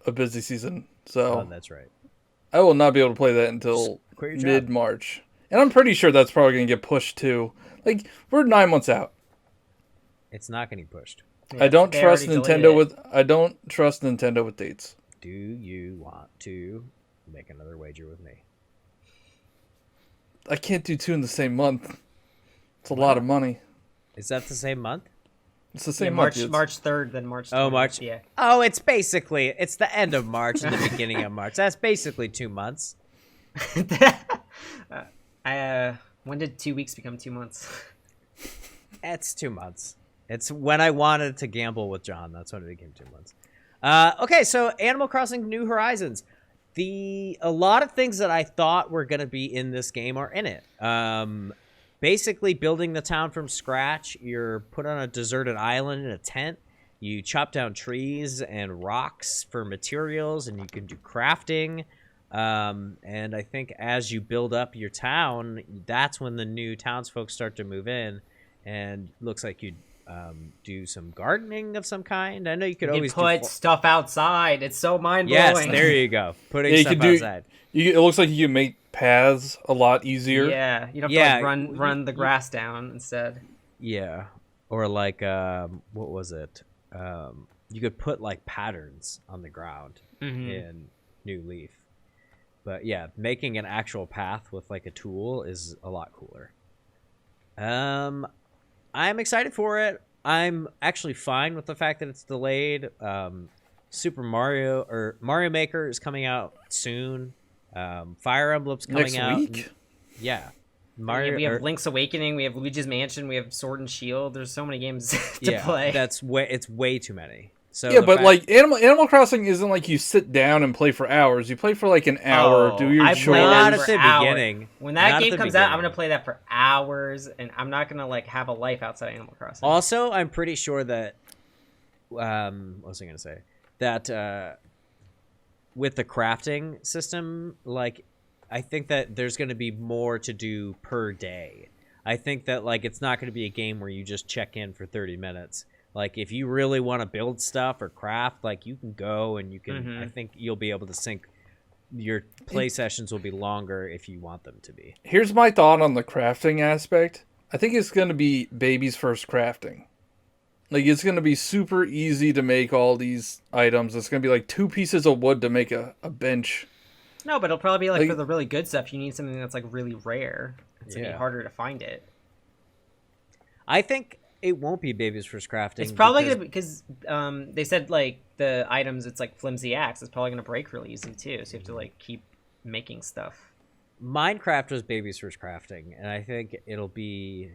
of busy season. So that's right. I will not be able to play that until mid-March. And I'm pretty sure that's probably going to get pushed too. Like, we're 9 months out. It's not getting pushed. Yeah, I don't trust Nintendo with dates. Do you want to make another wager with me? I can't do 2 in the same month. It's a lot of money. Is that the same month? It's the same March, month. March 3rd, then March 20th. Oh, March. Yeah. Oh, it's the end of March and the beginning of March. That's basically 2 months. When did 2 weeks become 2 months? It's 2 months. It's when I wanted to gamble with John. That's when it became 2 months. Okay, so Animal Crossing New Horizons. A lot of things that I thought were going to be in this game are in it. Basically, building the town from scratch. You're put on a deserted island in a tent. You chop down trees and rocks for materials, and you can do crafting. And I think as you build up your town, that's when the new townsfolk start to move in, and looks like you do some gardening of some kind. I know you could always put stuff outside. It's so mind-blowing. Yes, there you go. Putting stuff outside. It looks like you can make paths a lot easier. Yeah, you don't have to run the grass down instead. Yeah, or like what was it? You could put like patterns on the ground in New Leaf. But yeah, making an actual path with like a tool is a lot cooler. I'm excited for it. I'm actually fine with the fact that it's delayed. Super Mario or Mario Maker is coming out soon. Fire Emblem's coming out next week. Yeah. We have Link's Awakening, we have Luigi's Mansion, we have Sword and Shield. There's so many games to play. It's way too many. So yeah, but like Animal Crossing isn't like you sit down and play for hours. You play for like an hour, do your chores. Not at the beginning. When that game comes out, I'm gonna play that for hours, and I'm not gonna like have a life outside Animal Crossing. Also, I'm pretty sure that what was I gonna say? That with the crafting system, like I think that there's gonna be more to do per day. I think that like it's not gonna be a game where you just check in for 30 minutes. Like, if you really want to build stuff or craft, like, you can go and you can... I think you'll be able to sync... Your play sessions will be longer if you want them to be. Here's my thought on the crafting aspect. I think it's going to be baby's first crafting. Like, it's going to be super easy to make all these items. It's going to be like 2 pieces of wood to make a bench. No, but it'll probably be like for the really good stuff, you need something that's, like, really rare. It's going to be harder to find it. I think... It won't be baby's first crafting. It's probably going to be because they said, like, the items, it's like flimsy axe. It's probably going to break really easy, too. So you have to, like, keep making stuff. Minecraft was baby's first crafting. And I think it'll be...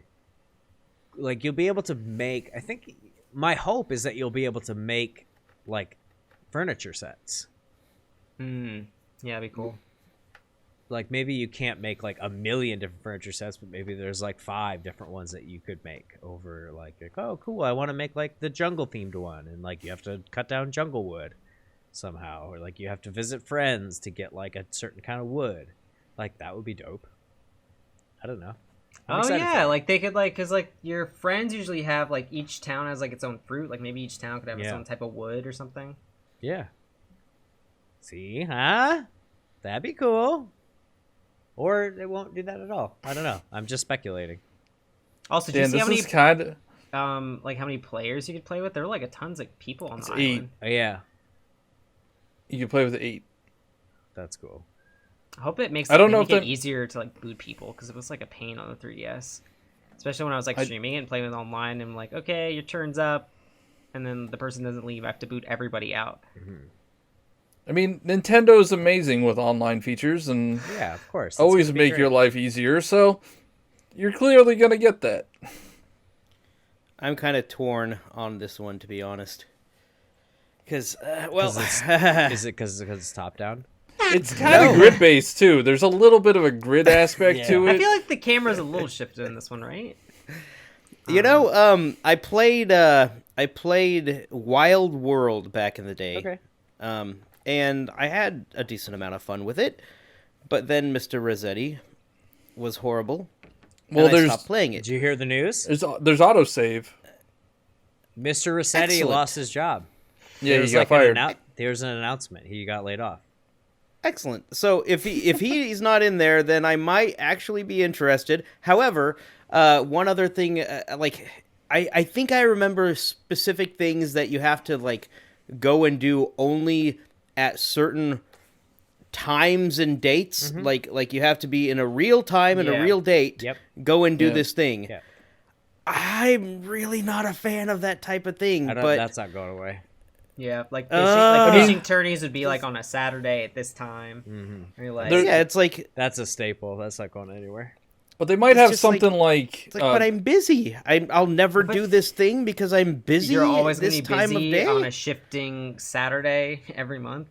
Like, you'll be able to make... I think... My hope is that you'll be able to make, like, furniture sets. Yeah, that'd be cool. Like, maybe you can't make, like, 1 million different furniture sets, but maybe there's, like, 5 different ones that you could make over, like oh, cool, I want to make, like, the jungle-themed one. And, like, you have to cut down jungle wood somehow. Or, like, you have to visit friends to get, like, a certain kind of wood. Like, that would be dope. I don't know. Like, they could, like, because, like, your friends usually have, like, each town has, like, its own fruit. Like, maybe each town could have its own type of wood or something. Yeah. See? Huh? That'd be cool. Or it won't do that at all. I don't know. I'm just speculating. Also, do you see how many like how many players you could play with? There are like tons of people on the island. 8. Oh, yeah. You can play with 8. That's cool. I hope it makes it easier to like boot people because it was like a pain on the 3DS. Especially when I was like streaming it and playing with online and I'm like, okay, your turn's up, and then the person doesn't leave. I have to boot everybody out. I mean, Nintendo's amazing with online features and yeah, of course, always make your life easier, so you're clearly going to get that. I'm kind of torn on this one, to be honest. Because, is it because it's top-down? It's kind of grid-based, too. There's a little bit of a grid aspect to it. I feel like the camera's a little shifted in this one, right? You know, I played Wild World back in the day. Okay. And I had a decent amount of fun with it, but then Mr. Rossetti was horrible. Well, I stopped playing it. Did you hear the news? There's autosave. Mr. Rossetti lost his job. Yeah, he got fired. There's an announcement. He got laid off. Excellent. So if he's not in there, then I might actually be interested. However, one other thing, I think I remember specific things that you have to like go and do only at certain times and dates. Like you have to be in a real time and a real date. Go and do this thing. I'm really not a fan of that type of thing. But that's not going away. Yeah, like fishing tourneys would be like on a Saturday at this time. It's like that's a staple. That's not going anywhere. But they might have something like but I'm busy. I'll never do this thing because I'm busy. You're always this going to be time busy of day on a shifting Saturday every month.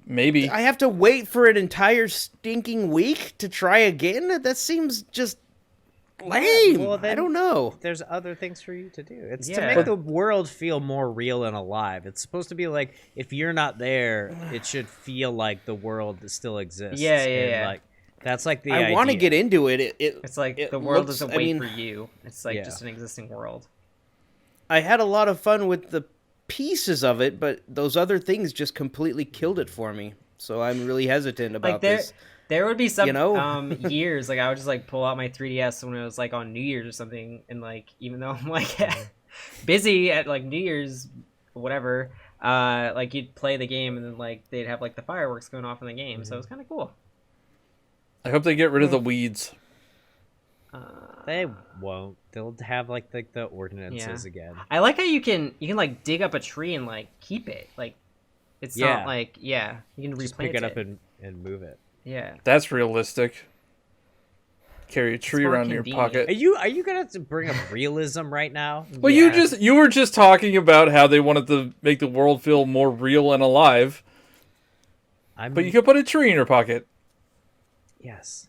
Maybe I have to wait for an entire stinking week to try again. That seems just lame. Well, I don't know. There's other things for you to do. It's to make the world feel more real and alive. It's supposed to be like, if you're not there, it should feel like the world still exists. Yeah. Like, that's like the I want to get into it. It's like the world doesn't wait for you. It's like just an existing world. I had a lot of fun with the pieces of it, but those other things just completely killed it for me. So I'm really hesitant about this. There would be some years, like I would just like pull out my 3DS when it was like on New Year's or something, and like even though I'm like busy at like New Year's, whatever, like you'd play the game and then like they'd have like the fireworks going off in the game, so it was kind of cool. I hope they get rid of the weeds. They won't. They'll have like the ordinances again. I like how you can like dig up a tree and like keep it. Like it's not like you can just replant pick it up and move it. Yeah, that's realistic. Carry a tree around in your pocket. Are you gonna have to bring up realism right now? Well, you were just talking about how they wanted to make the world feel more real and alive. But you could put a tree in your pocket. Yes.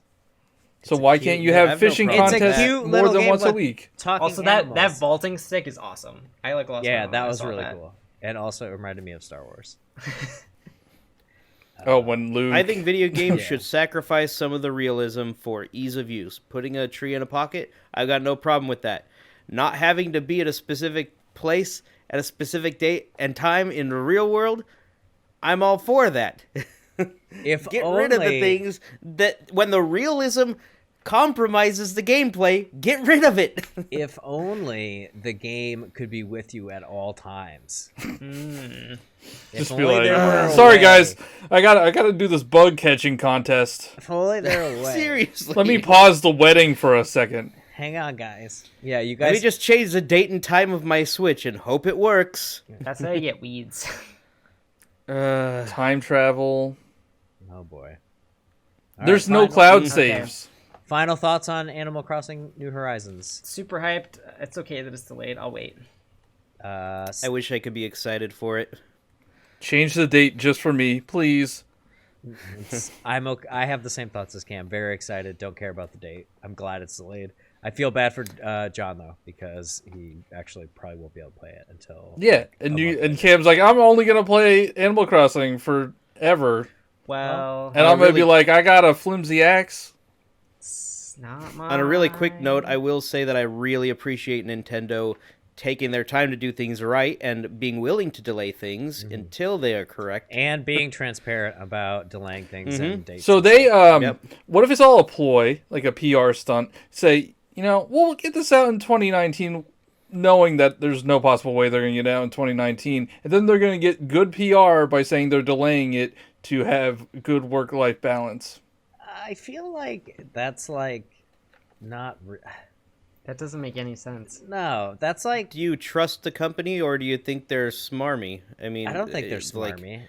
So why can't you have fishing contests more than once a week? Also, that vaulting stick is awesome. I like lost. Yeah, that was really cool, and also it reminded me of Star Wars. When Luke... I think video games should sacrifice some of the realism for ease of use. Putting a tree in a pocket, I've got no problem with that. Not having to be at a specific place at a specific date and time in the real world, I'm all for that. Get rid of the things that, when the realism compromises the gameplay, get rid of it. If only the game could be with you at all times. Just be like, sorry guys, I gotta do this bug catching contest. If only they're away. Seriously. Let me pause the wedding for a second. Hang on, guys. Yeah, you guys. Let me just change the date and time of my Switch and hope it works. That's how you get weeds. Time travel. Oh boy. There's no cloud saves. Final thoughts on Animal Crossing New Horizons? Super hyped. It's okay that it's delayed. I'll wait. I wish I could be excited for it. Change the date just for me, please. I have the same thoughts as Cam. Very excited. Don't care about the date. I'm glad it's delayed. I feel bad for John though, because he actually probably won't be able to play it until and Cam's like, I'm only gonna play Animal Crossing forever. Well, and I'm gonna be like, I got a flimsy axe. Not mine. On a really quick note, I will say that I really appreciate Nintendo taking their time to do things right and being willing to delay things until they are correct. And being transparent about delaying things and dates. So they, what if it's all a ploy, like a PR stunt? Say, we'll get this out in 2019, knowing that there's no possible way they're going to get it out in 2019. And then they're going to get good PR by saying they're delaying it to have good work-life balance. I feel like that's like not... That doesn't make any sense. No, that's like... Do you trust the company or do you think they're smarmy? I mean, I don't think they're smarmy.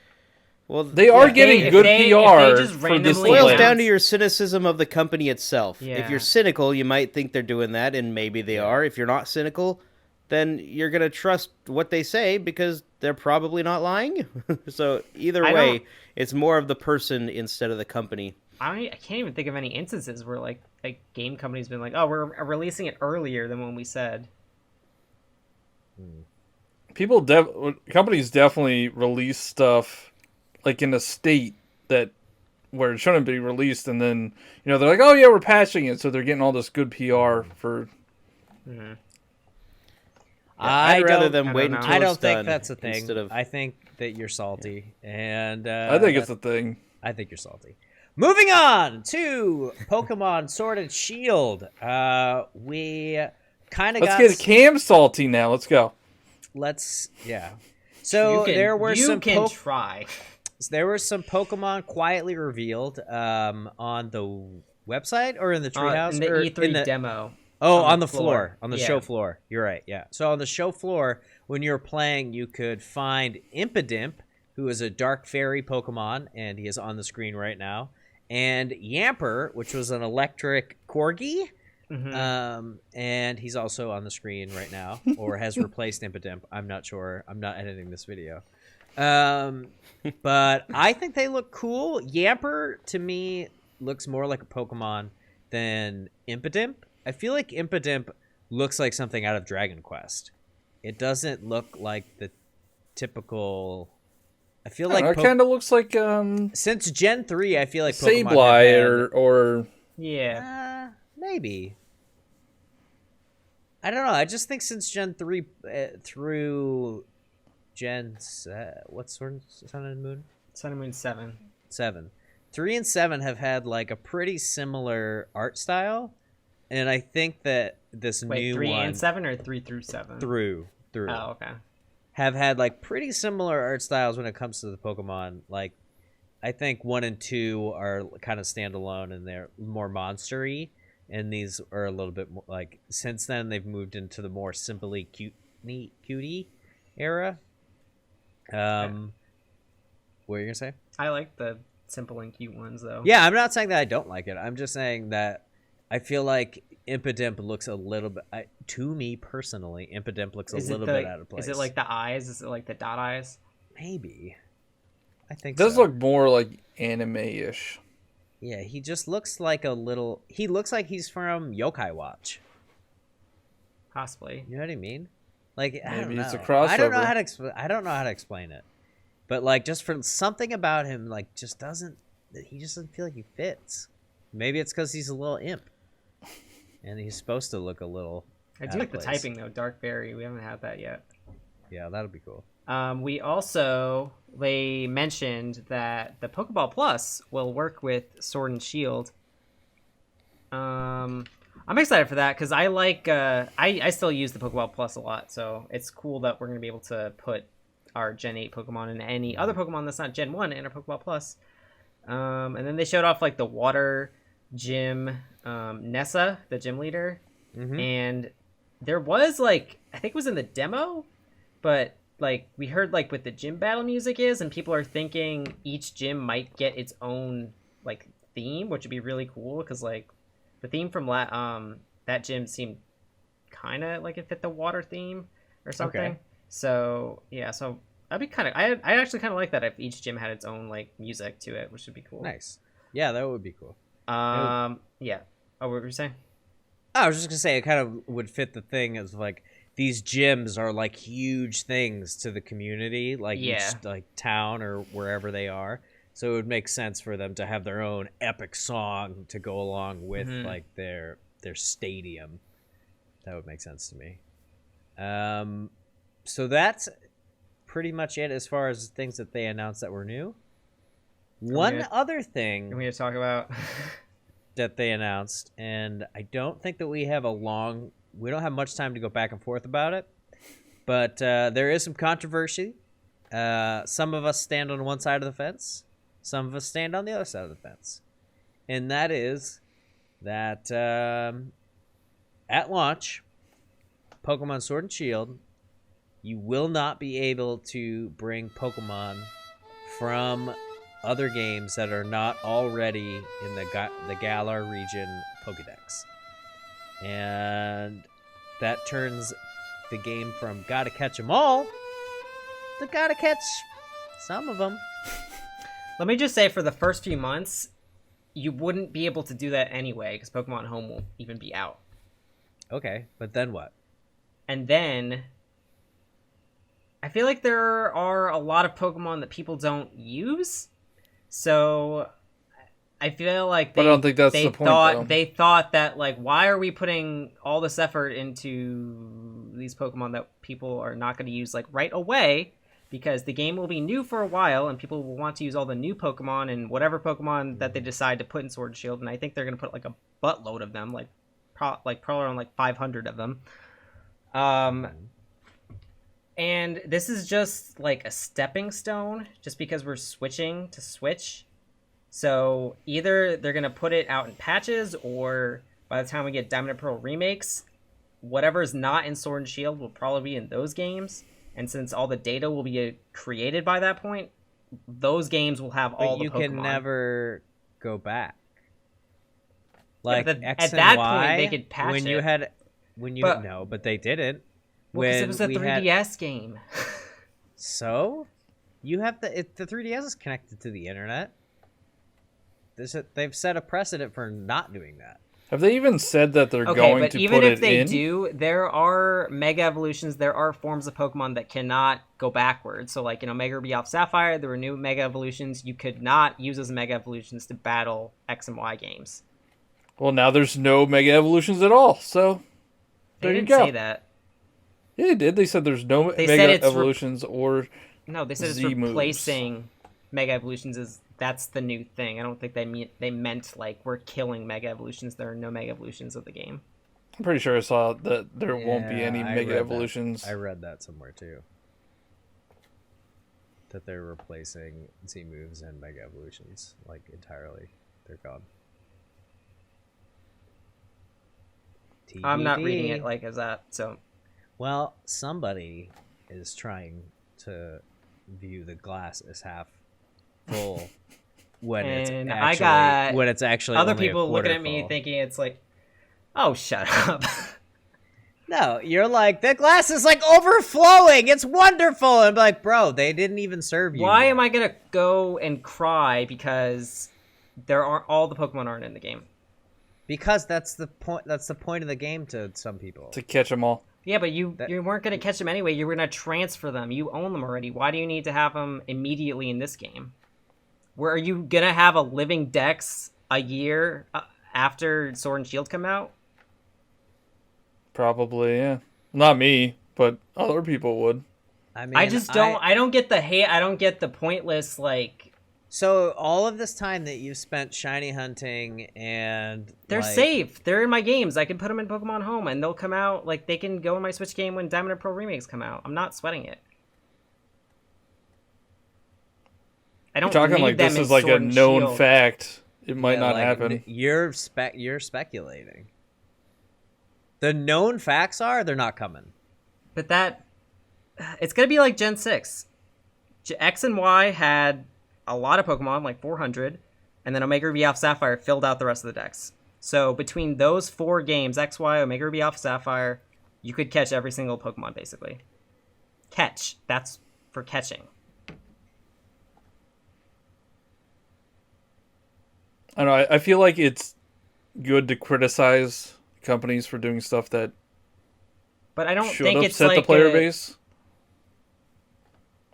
Well, they are getting good PR for this. It boils down to your cynicism of the company itself. Yeah. If you're cynical, you might think they're doing that, and maybe they are. If you're not cynical, then you're going to trust what they say because they're probably not lying. So either way, it's more of the person instead of the company. I can't even think of any instances where like game companies been like, oh, we're releasing it earlier than when we said. Companies definitely release stuff like in a state where it shouldn't be released, and then they're like, oh yeah, we're patching it, so they're getting all this good PR for. Mm-hmm. I'd rather them wait until I don't it's think done that's a thing. instead of... I think that you're salty, and I think it's a thing. I think you're salty. Moving on to Pokemon Sword and Shield. We kind of Let's get Cam salty now. Let's go. So there were some Pokemon quietly revealed on the website or in the treehouse? In the E3 demo. Oh, on the floor. On the show floor. You're right, yeah. So on the show floor, when you were playing, you could find Impidimp, who is a dark fairy Pokemon, and he is on the screen right now. And Yamper, which was an electric corgi, and he's also on the screen right now, or has replaced Impidimp. I'm not sure. I'm not editing this video. But I think they look cool. Yamper, to me, looks more like a Pokemon than Impidimp. I feel like Impidimp looks like something out of Dragon Quest. It doesn't look like the typical. I feel like it kind of looks like since Gen 3, I feel like Sableye or yeah, maybe. I don't know. I just think since Gen 3 through Gen what's Sun and Moon? Sun and Moon 7. 3 and 7 have had like a pretty similar art style, and I think that this new 3 one and 7 or 3 through 7 through oh, okay, have had like pretty similar art styles when it comes to the Pokemon. Like, I think 1 and 2 are kind of standalone and they're more monster-y, and these are a little bit more like, since then they've moved into the more simply cutie era. What were you gonna say? I like the simple and cute ones though. Yeah, I'm not saying that I don't like it. I'm just saying that I feel like Impidimp looks a little bit, to me personally, Impidimp looks a little bit out of place. Is it like the eyes? Is it like the dot eyes? Maybe. I think it does look more like anime-ish. Yeah, he just looks like he looks like he's from Yokai Watch. Possibly. You know what I mean? Like, Maybe I don't know. it's a crossover. I don't know how to explain it. But like, just for something about him, like, he just doesn't feel like he fits. Maybe it's because he's a little imp. And he's supposed to look a little. I do like the typing though, Dark Berry. We haven't had that yet. Yeah, that'll be cool. They mentioned that the Pokeball Plus will work with Sword and Shield. I'm excited for that because I like. I still use the Pokeball Plus a lot, so it's cool that we're gonna be able to put our Gen 8 Pokemon and any other Pokemon that's not Gen 1 in our Pokeball Plus. And then they showed off like the water gym, Nessa, the gym leader. Mm-hmm. And there was like, I think it was in the demo, but like we heard like what the gym battle music is, and people are thinking each gym might get its own like theme, which would be really cool because like the theme from that gym seemed kind of like it fit the water theme or something. Okay. So yeah, so I'd be I actually kind of like that if each gym had its own like music to it, which would be cool. Nice. Yeah, that would be cool. Yeah. Oh, what were you saying? I was just gonna say it kind of would fit the thing as like these gyms are like huge things to the community, like each like town or wherever they are. So it would make sense for them to have their own epic song to go along with like their stadium. That would make sense to me. So that's pretty much it as far as things that they announced that were new. One other thing we need to talk about that they announced, and I don't think that we don't have much time to go back and forth about it, but there is some controversy. Some of us stand on one side of the fence, some of us stand on the other side of the fence, and that is that at launch, Pokemon Sword and Shield, you will not be able to bring Pokemon from other games that are not already in the Galar region Pokedex. And that turns the game from gotta catch them all to gotta catch some of them. Let me just say, for the first few months, you wouldn't be able to do that anyway because Pokemon Home won't even be out. Okay, but then what? And then I feel like there are a lot of Pokemon that people don't use. So I feel like I don't think that's the point, they thought that, like, why are we putting all this effort into these Pokemon that people are not going to use, like, right away? Because the game will be new for a while, and people will want to use all the new Pokemon and whatever Pokemon that they decide to put in Sword and Shield. And I think they're going to put, like, a buttload of them, probably around, like, 500 of them. And this is just like a stepping stone, just because we're switching to Switch. So either they're going to put it out in patches, or by the time we get Diamond and Pearl remakes, whatever's not in Sword and Shield will probably be in those games. And since all the data will be created by that point, those games will have all the Pokemon. But you can never go back. Like yeah, X at and that Y, point, they could patch it. No, but they didn't. Well, because it was a 3DS game. So, you have the 3DS is connected to the internet. They've set a precedent for not doing that. Have they even said that they're going to put it in? Even if they do, there are Mega Evolutions. There are forms of Pokemon that cannot go backwards. So, like, Mega Ruby Alpha Sapphire, there were new Mega Evolutions. You could not use those Mega Evolutions to battle X and Y games. Well, now there's no Mega Evolutions at all. So, there you go. They didn't say that. Yeah, they did. They said there's no Mega Evolutions or No, they said it's replacing Mega Evolutions. That's the new thing. I don't think they meant like we're killing Mega Evolutions. There are no Mega Evolutions of the game. I'm pretty sure I saw that there won't be any Mega Evolutions. I read that somewhere too. That they're replacing Z moves and Mega Evolutions like entirely. They're gone. TBD. I'm not reading it like as that. So, well, somebody is trying to view the glass as half full when it's actually other only people looking at me full. Thinking it's like, oh, shut up. No, you're like, the glass is like overflowing. It's wonderful. And I'm like, bro, they didn't even serve you. Why am I gonna go and cry because all the Pokemon aren't in the game? Because that's the point. That's the point of the game to some people. To catch them all. Yeah, but you weren't gonna catch them anyway. You were gonna transfer them. You own them already. Why do you need to have them immediately in this game? Where are you gonna have a living Dex a year after Sword and Shield come out? Probably, yeah. Not me, but other people would. I mean, I don't get the hate. I don't get the pointless like. So all of this time that you've spent shiny hunting and they're safe. They're in my games. I can put them in Pokemon Home and they'll come out. Like they can go in my Switch game when Diamond and Pearl remakes come out. I'm not sweating it. I don't. You're talking like this is like a known Shield. Fact. It might not happen. You're speculating. The known facts are they're not coming. But it's gonna be like Gen 6. X and Y had a lot of Pokemon, like 400, and then Omega Ruby Alpha Sapphire filled out the rest of the decks. So between those 4 games, X, Y, Omega Ruby Alpha Sapphire, you could catch every single Pokemon, basically. Catch. That's for catching. I don't know. I feel like it's good to criticize companies for doing stuff that but I don't should think upset it's the player base.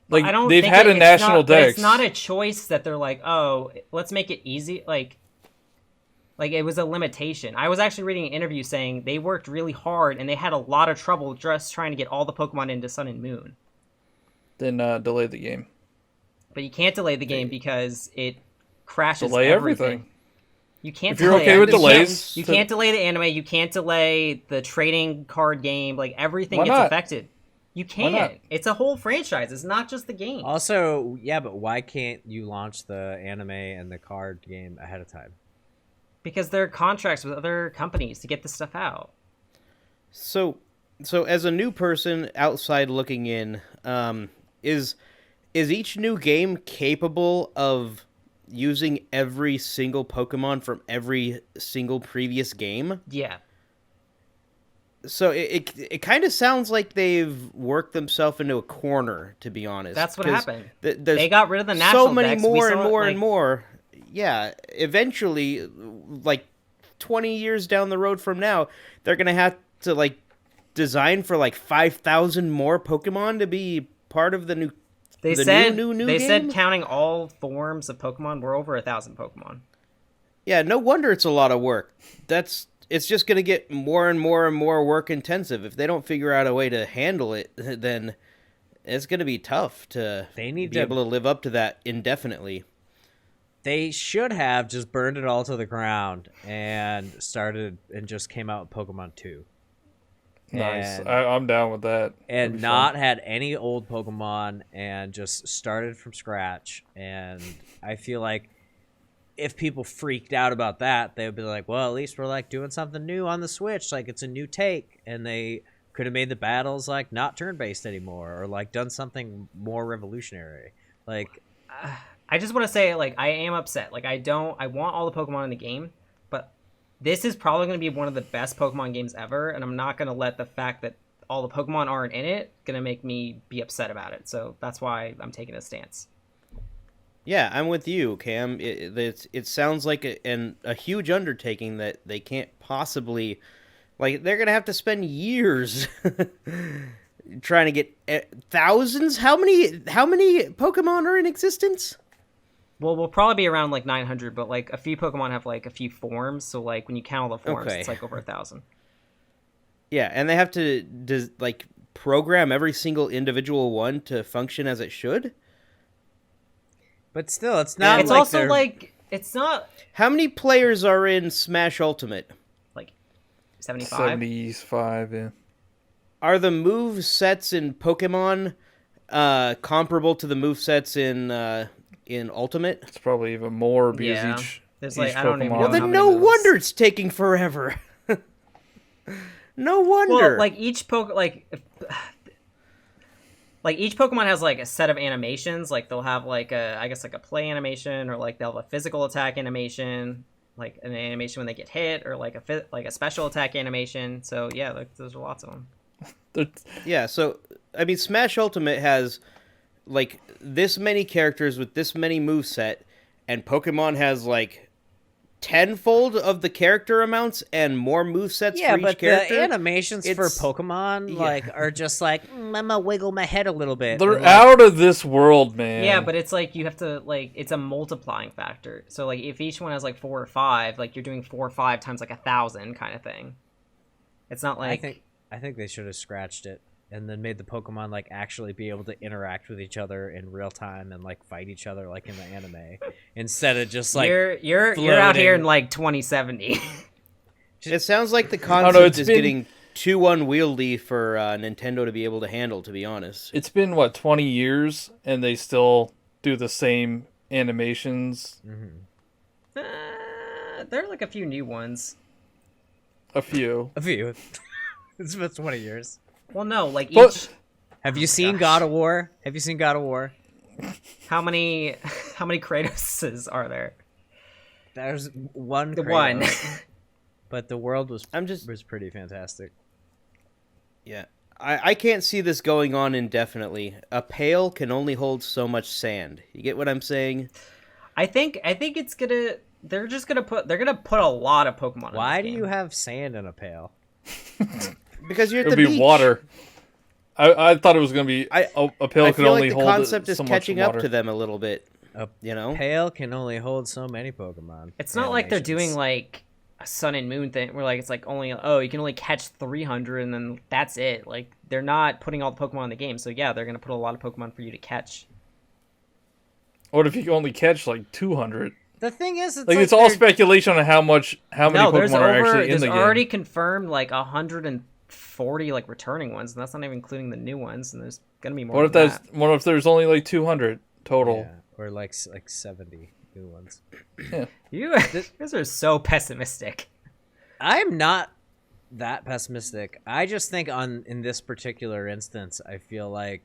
Like, I don't they've think had a national dex. It's not a choice that they're like, oh, let's make it easy. Like it was a limitation. I was actually reading an interview saying they worked really hard and they had a lot of trouble just trying to get all the Pokemon into Sun and Moon. Then delay the game. But you can't delay the game because it crashes delay everything. You can't. If you're okay with delays, you can't delay the anime. You can't delay the trading card game. Like everything gets affected. You can't. It's a whole franchise. It's not just the game. Also, yeah, but why can't you launch the anime and the card game ahead of time? Because there are contracts with other companies to get this stuff out. So as a new person outside looking in, is each new game capable of using every single Pokemon from every single previous game? Yeah. So it kind of sounds like they've worked themselves into a corner, to be honest. That's what happened. They got rid of the national so many decks. more and more and more. Yeah, eventually, like 20 years down the road from now, they're gonna have to like design for like 5,000 more Pokemon to be part of the new. They said counting all forms of Pokemon, we're over 1,000 Pokemon. Yeah, no wonder it's a lot of work. It's just going to get more and more and more work intensive. If they don't figure out a way to handle it, then it's going to be tough to be able to live up to that indefinitely. They should have just burned it all to the ground and just came out with Pokemon 2. Nice. I'm down with that. And not had any old Pokemon and just started from scratch. And I feel like if people freaked out about that, they would be like, well, at least we're like doing something new on the Switch. Like it's a new take. And they could have made the battles like not turn-based anymore or like done something more revolutionary. Like, I just want to say, like, I am upset. Like, I want all the Pokemon in the game, but this is probably going to be one of the best Pokemon games ever. And I'm not going to let the fact that all the Pokemon aren't in it going to make me be upset about it. So that's why I'm taking a stance. Yeah, I'm with you, Cam. It sounds like a huge undertaking that they can't possibly... Like, they're going to have to spend years trying to get thousands? How many Pokemon are in existence? Well, we'll probably be around like 900, but like a few Pokemon have like a few forms, so like when you count all the forms, it's like over 1,000. Yeah, and they have to like program every single individual one to function as it should. But still, it's not. It's also like it's not. How many players are in Smash Ultimate? Like 75. 75. Yeah. Are the move sets in Pokemon comparable to the move sets in Ultimate? It's probably even more because there's each I don't even know. Well, then no wonder it's taking forever. No wonder. Well, like each each Pokemon has like a set of animations. Like they'll have like I guess like a play animation, or like they'll have a physical attack animation, like an animation when they get hit, or like a special attack animation. So yeah, those are lots of them. Yeah, so I mean, Smash Ultimate has like this many characters with this many moveset, and Pokemon has like tenfold of the character amounts and more movesets for each character. Yeah, but the animations for Pokemon are just like, I'm gonna wiggle my head a little bit. They're out of this world, man. Yeah, but it's like you have to it's a multiplying factor. So like if each one has like 4 or 5, like you're doing 4 or 5 times like 1,000 kind of thing. It's not like I think they should have scratched it and then made the Pokemon like actually be able to interact with each other in real time and like fight each other like in the anime, instead of just like you're out here in like 2070. It sounds like the concept is getting too unwieldy for Nintendo to be able to handle, to be honest. It's been 20 years and they still do the same animations. There are like a few new ones. A few. It's been 20 years. Well, no, like each. But, have you seen God of War? Have you seen God of War? How many Kratoses are there? There's one. The Kratos, one. But the world was pretty fantastic. Yeah, I can't see this going on indefinitely. A pail can only hold so much sand. You get what I'm saying? I think it's gonna. They're gonna put a lot of Pokemon. Why in do this you game. have sand in a pail? Because you're at it the would be beach. water. I thought it was going to be a pail could only hold so much water. I feel like the concept is catching up to them a little bit. You know, pail can only hold so many Pokemon. It's not like they're doing like a Sun and Moon thing where like it's like only you can only catch 300 and then that's it. Like they're not putting all the Pokemon in the game, so yeah, they're gonna put a lot of Pokemon for you to catch. What if you can only catch like 200? The thing is, it's all speculation on how many Pokemon are actually in the game. There's already confirmed like 140 like returning ones, and that's not even including the new ones. And there's gonna be more. What if there's only like 200 total? Yeah, or like 70 new ones. Yeah. You guys are so pessimistic. I'm not that pessimistic. I just think in this particular instance, I feel like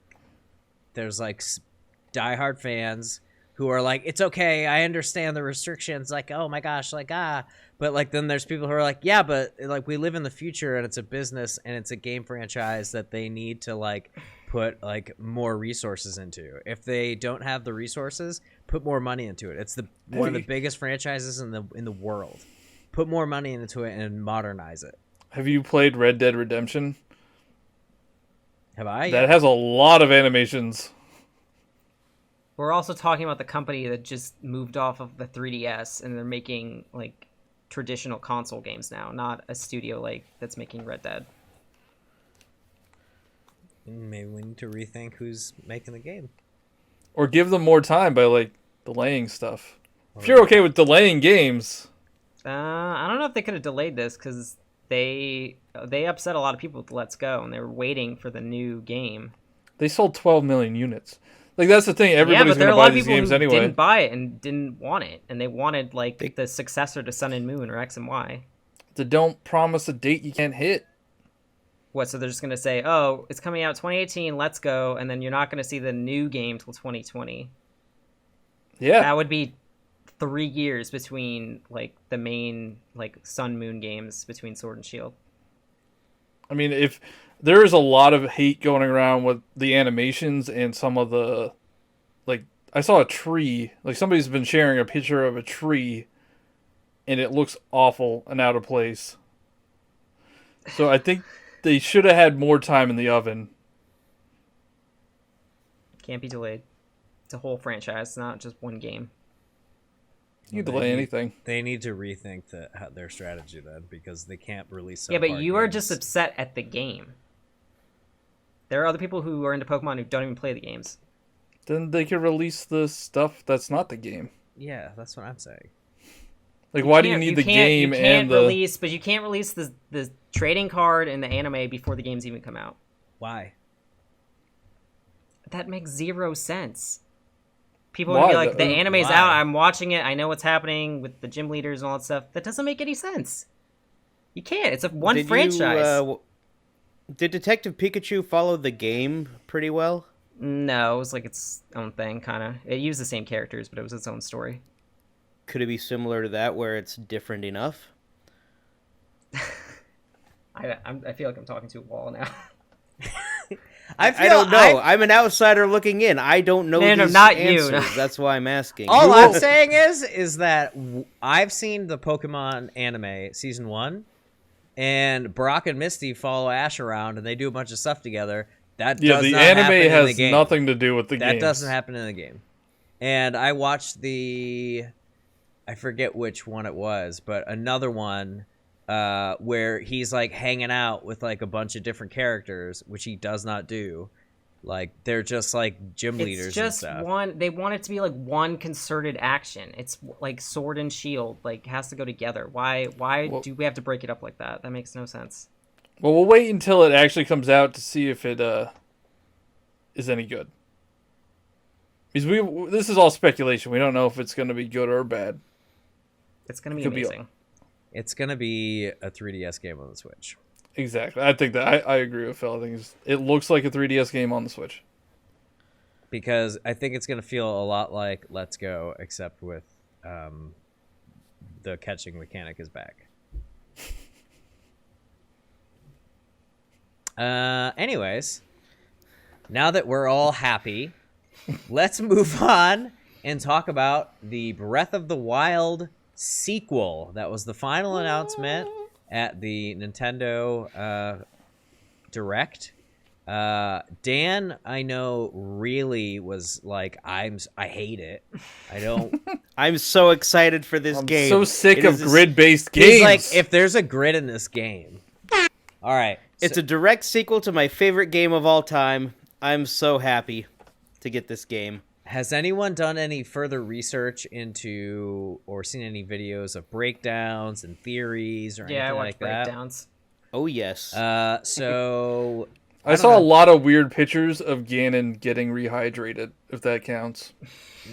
there's like diehard fans who are like, it's okay, I understand the restrictions, like, oh my gosh, like, but like then there's people who are like, yeah, but like we live in the future and it's a business and it's a game franchise that they need to like put like more resources into. If they don't have the resources, put more money into it. It's one of the biggest franchises in the world. Put more money into it and modernize it. Have you played Red Dead Redemption? Have I? That has a lot of animations. We're also talking about the company that just moved off of the 3DS and they're making like traditional console games now, not a studio like that's making Red Dead. Maybe we need to rethink who's making the game. Or give them more time by like delaying stuff. If you're okay with delaying games. I don't know if they could have delayed this because they upset a lot of people with Let's Go and they were waiting for the new game. They sold 12 million units. Like that's the thing. Everybody's going to buy these games anyway. Didn't buy it and didn't want it, and they wanted like the successor to Sun and Moon or X and Y. They don't promise a date you can't hit. What? So they're just going to say, "Oh, it's coming out 2018. Let's go," and then you're not going to see the new game till 2020. Yeah, that would be 3 years between like the main like Sun Moon games between Sword and Shield. I mean, if there is a lot of hate going around with the animations and some of the like I saw a tree. Like somebody's been sharing a picture of a tree, and it looks awful and out of place. So I think they should have had more time in the oven. Can't be delayed. It's a whole franchise, not just one game. You can delay anything. They need to rethink their strategy then, because they can't release. Yeah, but you are just upset at the game. There are other people who are into Pokemon who don't even play the games. Then they could release the stuff that's not the game. Yeah, that's what I'm saying. Like, why do you need the game and the... But you can't release the trading card and the anime before the games even come out. Why? That makes zero sense. People would be like, the anime's out, I'm watching it, I know what's happening with the gym leaders and all that stuff. That doesn't make any sense. You can't. It's one franchise. Did Detective Pikachu follow the game pretty well? No, it was like its own thing, kind of. It used the same characters, but it was its own story. Could it be similar to that, where it's different enough? I feel like I'm talking to a wall now. I don't know. I'm an outsider looking in. I don't know these not answers. you. That's why I'm asking. All I'm saying is that I've seen the Pokemon anime season 1, and Brock and Misty follow Ash around, and they do a bunch of stuff together. That does the not anime happen in has the game. nothing to do with the game. That doesn't happen in the game. And I watched I forget which one it was, but another one where he's like hanging out with like a bunch of different characters, which he does not do. Like they're just like gym leaders. It's just and stuff. one. They want it to be like one concerted action. It's like sword and shield. Like has to go together. Why do we have to break it up like that? That makes no sense. Well, we'll wait until it actually comes out to see if it is any good. Because this is all speculation. We don't know if it's going to be good or bad. It's going to be amazing. It's going to be a 3DS game on the Switch. Exactly. I think that I agree with Phil. I think it looks like a 3DS game on the Switch. Because I think it's going to feel a lot like Let's Go, except with the catching mechanic is back. Anyways, now that we're all happy, let's move on and talk about the Breath of the Wild sequel. That was the final announcement at the Nintendo Direct. Dan, I know, really was like, I hate it. I don't. I'm so excited for this game. So sick of grid-based games. He's like, if there's a grid in this game. All right. It's a direct sequel to my favorite game of all time. I'm so happy to get this game. Has anyone done any further research into or seen any videos of breakdowns and theories or anything like that? Yeah, I watched breakdowns. Oh, yes. So... I saw a lot of weird pictures of Ganon getting rehydrated, if that counts.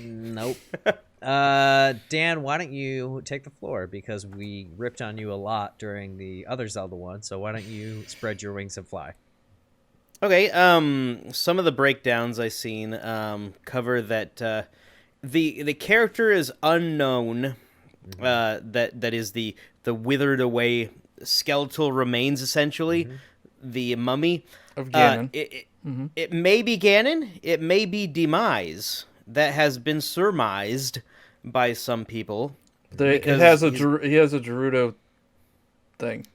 Nope. Dan, why don't you take the floor? Because we ripped on you a lot during the other Zelda one, so why don't you spread your wings and fly? Okay, some of the breakdowns I've seen cover that the character is unknown, that is the withered away skeletal remains, essentially, the mummy. Of Ganon. It may be Ganon, it may be Demise. That has been surmised by some people. He has a Gerudo thing.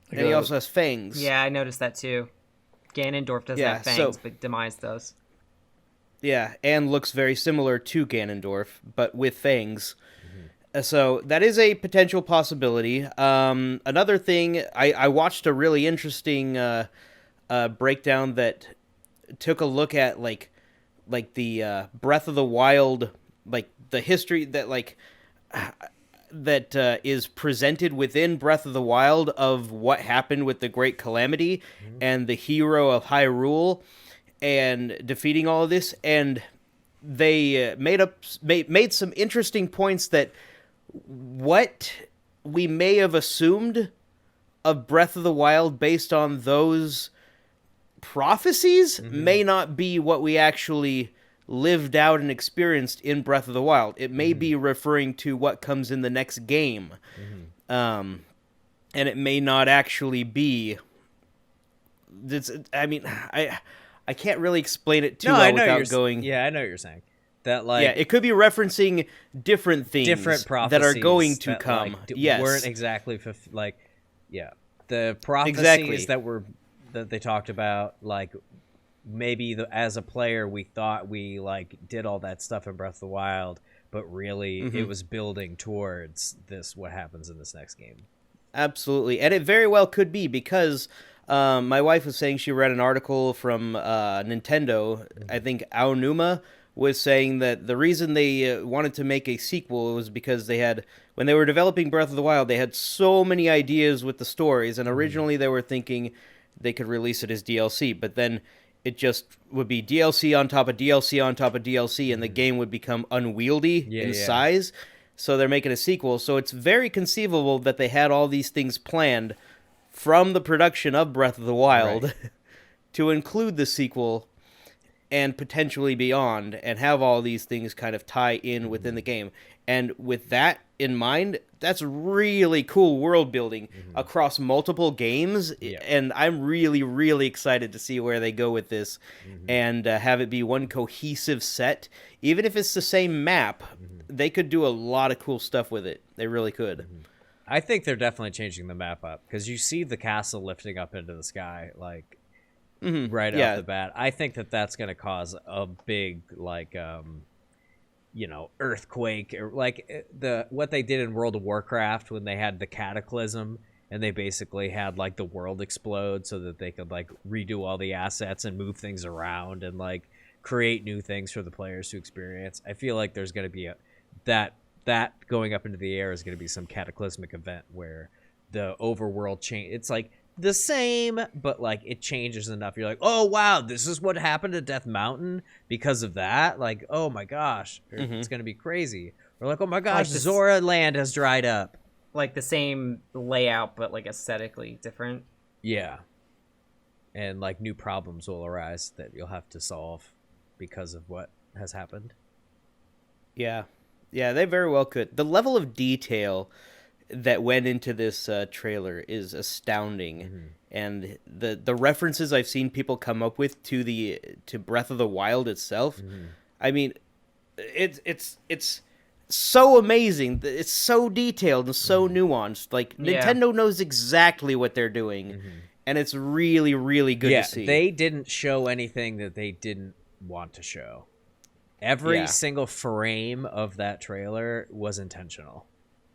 And he also has fangs. Yeah, I noticed that too. Ganondorf doesn't have fangs, but Demise does. Yeah, and looks very similar to Ganondorf, but with fangs. So that is a potential possibility. Another thing, I watched a really interesting breakdown that took a look at like the Breath of the Wild, like the history that is presented within Breath of the Wild of what happened with the Great Calamity and the hero of Hyrule and defeating all of this, and they made some interesting points that what we may have assumed of Breath of the Wild based on those prophecies may not be what we actually lived out and experienced in Breath of the Wild. It may be referring to what comes in the next game. And it may not actually be... I can't really explain it too well without going... Yeah, I know what you're saying. That like it could be referencing different things, different prophecies that are going to that, come. Like, weren't exactly the prophecies that they talked about. Like maybe as a player we thought we like did all that stuff in Breath of the Wild, but really it was building towards what happens in this next game. Absolutely, and it very well could be, because my wife was saying she read an article from Nintendo. I think Aonuma was saying that the reason they wanted to make a sequel was because when they were developing Breath of the Wild, they had so many ideas with the stories, and originally they were thinking they could release it as DLC, but then it just would be DLC on top of DLC on top of DLC, and the game would become unwieldy in size. So they're making a sequel. So it's very conceivable that they had all these things planned from the production of Breath of the Wild to include the sequel and potentially beyond, and have all these things kind of tie in within the game. And with that in mind, that's really cool world building across multiple games, and I'm really, really excited to see where they go with this, and have it be one cohesive set. Even if it's the same map, they could do a lot of cool stuff with it. They really could. I think they're definitely changing the map up, because you see the castle lifting up into the sky, like, right off the bat. I think that's going to cause a big, like, earthquake, or like what they did in World of Warcraft when they had the Cataclysm, and they basically had like the world explode so that they could like redo all the assets and move things around and like create new things for the players to experience. I feel like there's going to be that going up into the air is going to be some cataclysmic event where the overworld change. It's like the same, but like it changes enough. You're like, oh wow, this is what happened to Death Mountain because of that. Like, oh my gosh, it's gonna be crazy. Or like, oh my gosh, like Zora Land has dried up. Like the same layout, but like aesthetically different. Yeah, and like new problems will arise that you'll have to solve because of what has happened. Yeah, they very well could. The level of detail that went into this trailer is astounding, and the references I've seen people come up with to Breath of the Wild itself, I mean, it's so amazing. It's so detailed and so nuanced. Like Nintendo knows exactly what they're doing, and it's really, really good to see. They didn't show anything that they didn't want to show. Every single frame of that trailer was intentional.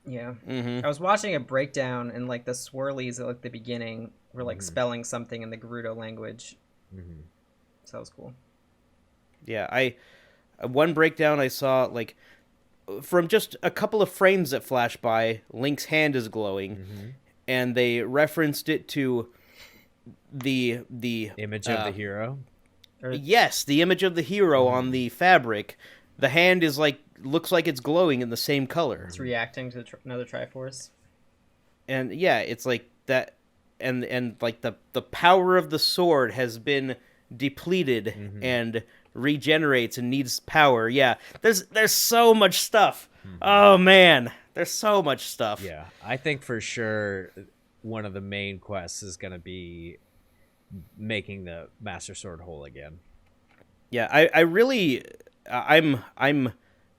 Yeah. I was watching a breakdown, and like the swirlies at like the beginning were like spelling something in the Gerudo language. So that was cool. Yeah, one breakdown I saw, like from just a couple of frames that flash by, Link's hand is glowing, and they referenced it to the image of the hero. Yes, the image of the hero on the fabric. The hand is like looks like it's glowing in the same color. It's reacting to another Triforce. And yeah, it's like that, and like the power of the sword has been depleted and regenerates and needs power. Yeah, there's so much stuff. Oh man, there's so much stuff. Yeah, I think for sure one of the main quests is going to be making the Master Sword whole again. Yeah, I'm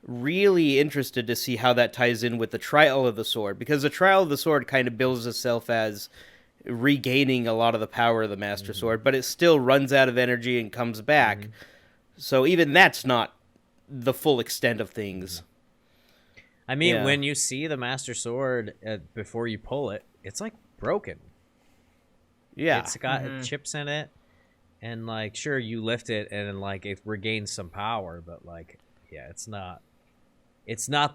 really interested to see how that ties in with the Trial of the Sword, because the Trial of the Sword kind of bills itself as regaining a lot of the power of the Master Sword, but it still runs out of energy and comes back. So even that's not the full extent of things. I mean, when you see the Master Sword before you pull it, it's like broken. Yeah. It's got chips in it, and like sure you lift it and like it regains some power, but like it's not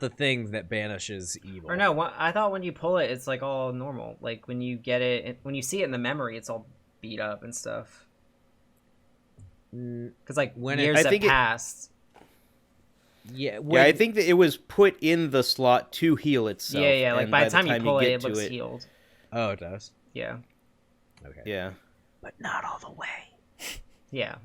the thing that banishes evil. Or no, I thought when you pull it, it's like all normal. Like when you get it, when you see it in the memory, it's all beat up and stuff. Because like when years have passed. I think that it was put in the slot to heal itself. Yeah. Like by the time you pull it, it looks healed. Oh, it does. Yeah. Okay. Yeah. But not all the way. Yeah.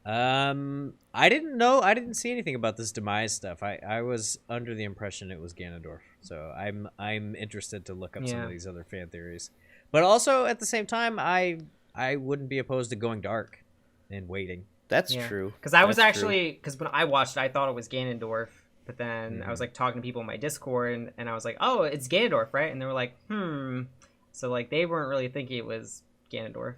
I didn't see anything about this demise stuff. I was under the impression it was Ganondorf. So I'm interested to look up some of these other fan theories. But also at the same time, I wouldn't be opposed to going dark and waiting. That's true. Because I was because when I watched it, I thought it was Ganondorf, but then I was like talking to people in my Discord, and I was like, oh, it's Ganondorf, right? And they were like, So like they weren't really thinking it was Ganondorf.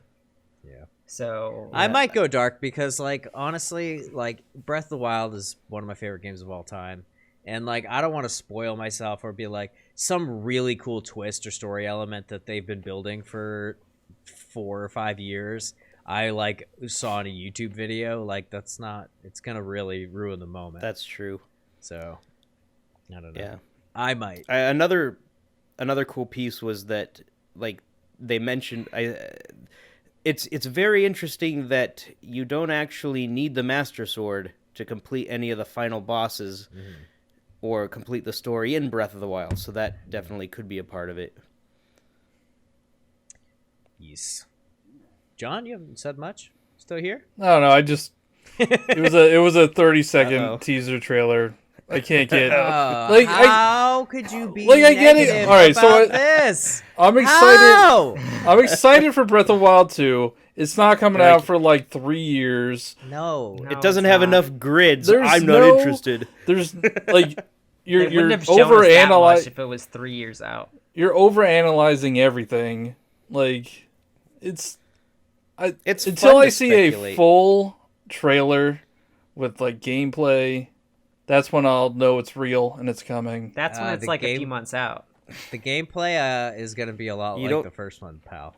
Yeah. So I might go dark because, like, honestly, like, Breath of the Wild is one of my favorite games of all time. And, like, I don't want to spoil myself or be like some really cool twist or story element that they've been building for 4 or 5 years. I, like, saw in a YouTube video. Like, it's going to really ruin the moment. That's true. So, I don't know. Yeah. I might. Another cool piece was that, like, they mentioned... It's very interesting that you don't actually need the Master Sword to complete any of the final bosses or complete the story in Breath of the Wild, so that definitely could be a part of it. Yes. John, you haven't said much? Still here? No, I just... it was a 30-second teaser trailer. I can't get like how could you be like I get it. All right, so this? I'm excited. I'm excited for Breath of the Wild 2. It's not coming out for like 3 years. No, it doesn't have enough grids. I'm not interested. There's like you're overanalyzing if it was 3 years out. You're overanalyzing everything. Like it's until I see a full trailer with like gameplay. That's when I'll know it's real and it's coming. That's when it's like a few months out. The gameplay is going to be a lot like the first one, pal.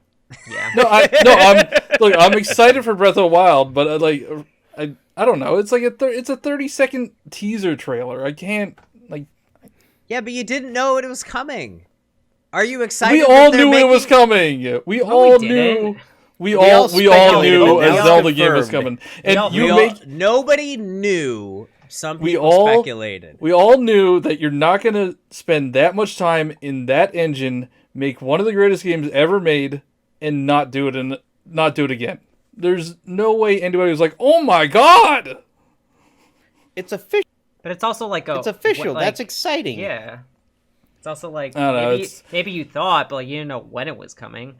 Yeah. I'm excited for Breath of the Wild, but I don't know. It's like it's a 30-second teaser trailer. I can't like. Yeah, but you didn't know it was coming. Are you excited? We all knew it was coming. We all knew. We all knew a Zelda game was coming, and nobody knew. Some people speculated. We all knew that you're not going to spend that much time in that engine, make one of the greatest games ever made, and not do it again. There's no way anybody was like, "Oh my god!" It's official, but it's also like it's official. That's exciting. Yeah, it's also like I don't know, maybe you thought, but like you didn't know when it was coming.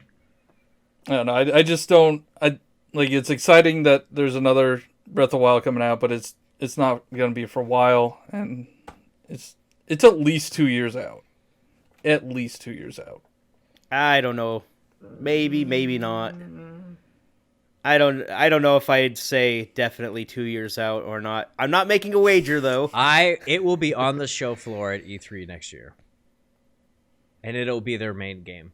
I don't know. I just don't. It's exciting that there's another Breath of the Wild coming out, but it's not going to be for a while, and it's at least 2 years out. At least 2 years out. I don't know. Maybe not. I don't know if I'd say definitely 2 years out or not. I'm not making a wager though. It will be on the show floor at E3 next year. And it'll be their main game.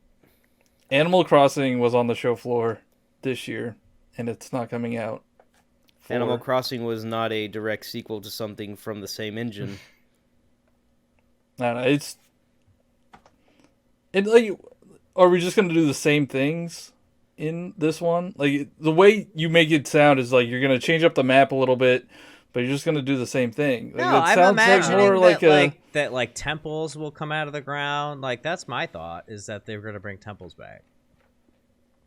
Animal Crossing was on the show floor this year, and it's not coming out. Animal Crossing was not a direct sequel to something from the same engine. No, are we just going to do the same things in this one? Like, the way you make it sound is like you're going to change up the map a little bit, but you're just going to do the same thing. Like, no, I'm imagining that temples will come out of the ground. Like, that's my thought, is that they're going to bring temples back.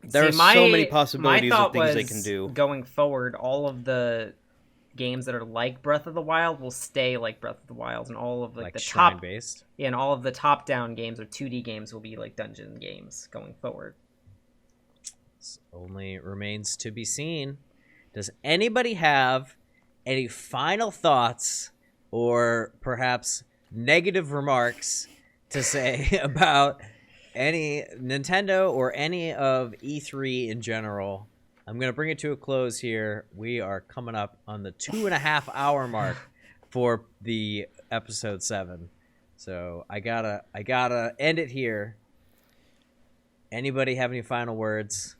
There are so many possibilities of things they can do. Going forward, all of the games that are like Breath of the Wild will stay like Breath of the Wild, and all of the top based. Yeah, and all of the top-down games or 2D games will be like dungeon games going forward. This only remains to be seen. Does anybody have any final thoughts or perhaps negative remarks to say about any Nintendo or any of E3 in general? I'm going to bring it to a close here. We are coming up on the 2.5 hour mark for the episode 7. So I gotta end it here. Anybody have any final words?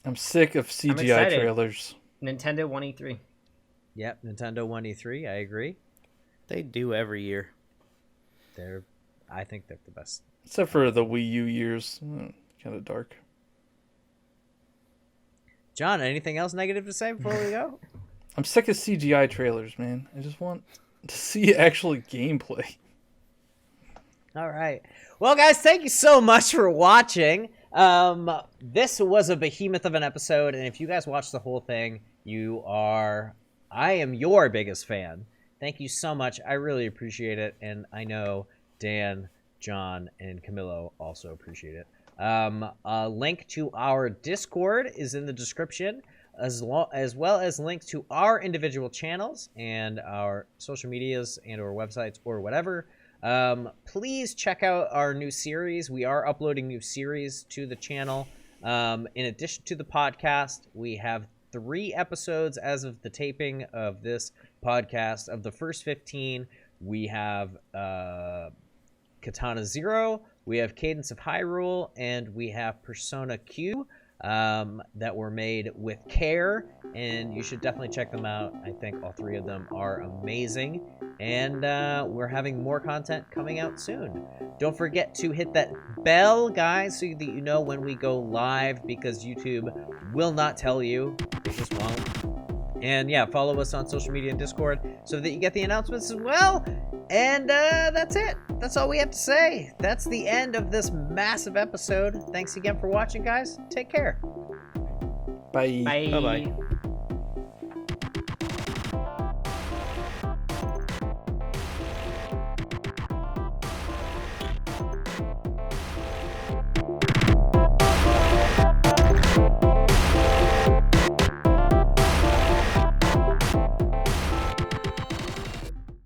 I'm sick of CGI trailers. Nintendo 1E3. Yep, Nintendo 1E3. I agree. They do every year. I think they're the best. Except for the Wii U years. Kind of dark. John, anything else negative to say before we go? I'm sick of CGI trailers, man. I just want to see actual gameplay. All right. Well, guys, thank you so much for watching. This was a behemoth of an episode, and if you guys watched the whole thing, I am your biggest fan. Thank you so much. I really appreciate it, and I know Dan, John, and Camilo also appreciate it. A link to our Discord is in the description. as well as links to our individual channels and our social medias and or websites or whatever. Please check out our new series. We are uploading new series to the channel. In addition to the podcast, we have 3 episodes as of the taping of this podcast. Of the first 15, we have Katana Zero, we have Cadence of Hyrule, and we have Persona Q that were made with care, and you should definitely check them out. I think all 3 of them are amazing, and we're having more content coming out soon. Don't forget to hit that bell, guys, so that you know when we go live, because YouTube will not tell you. They just won't. And yeah, follow us on social media and Discord so that you get the announcements as well. And that's it. That's all we have to say. That's the end of this massive episode. Thanks again for watching, guys. Take care. Bye. Bye. Bye-bye.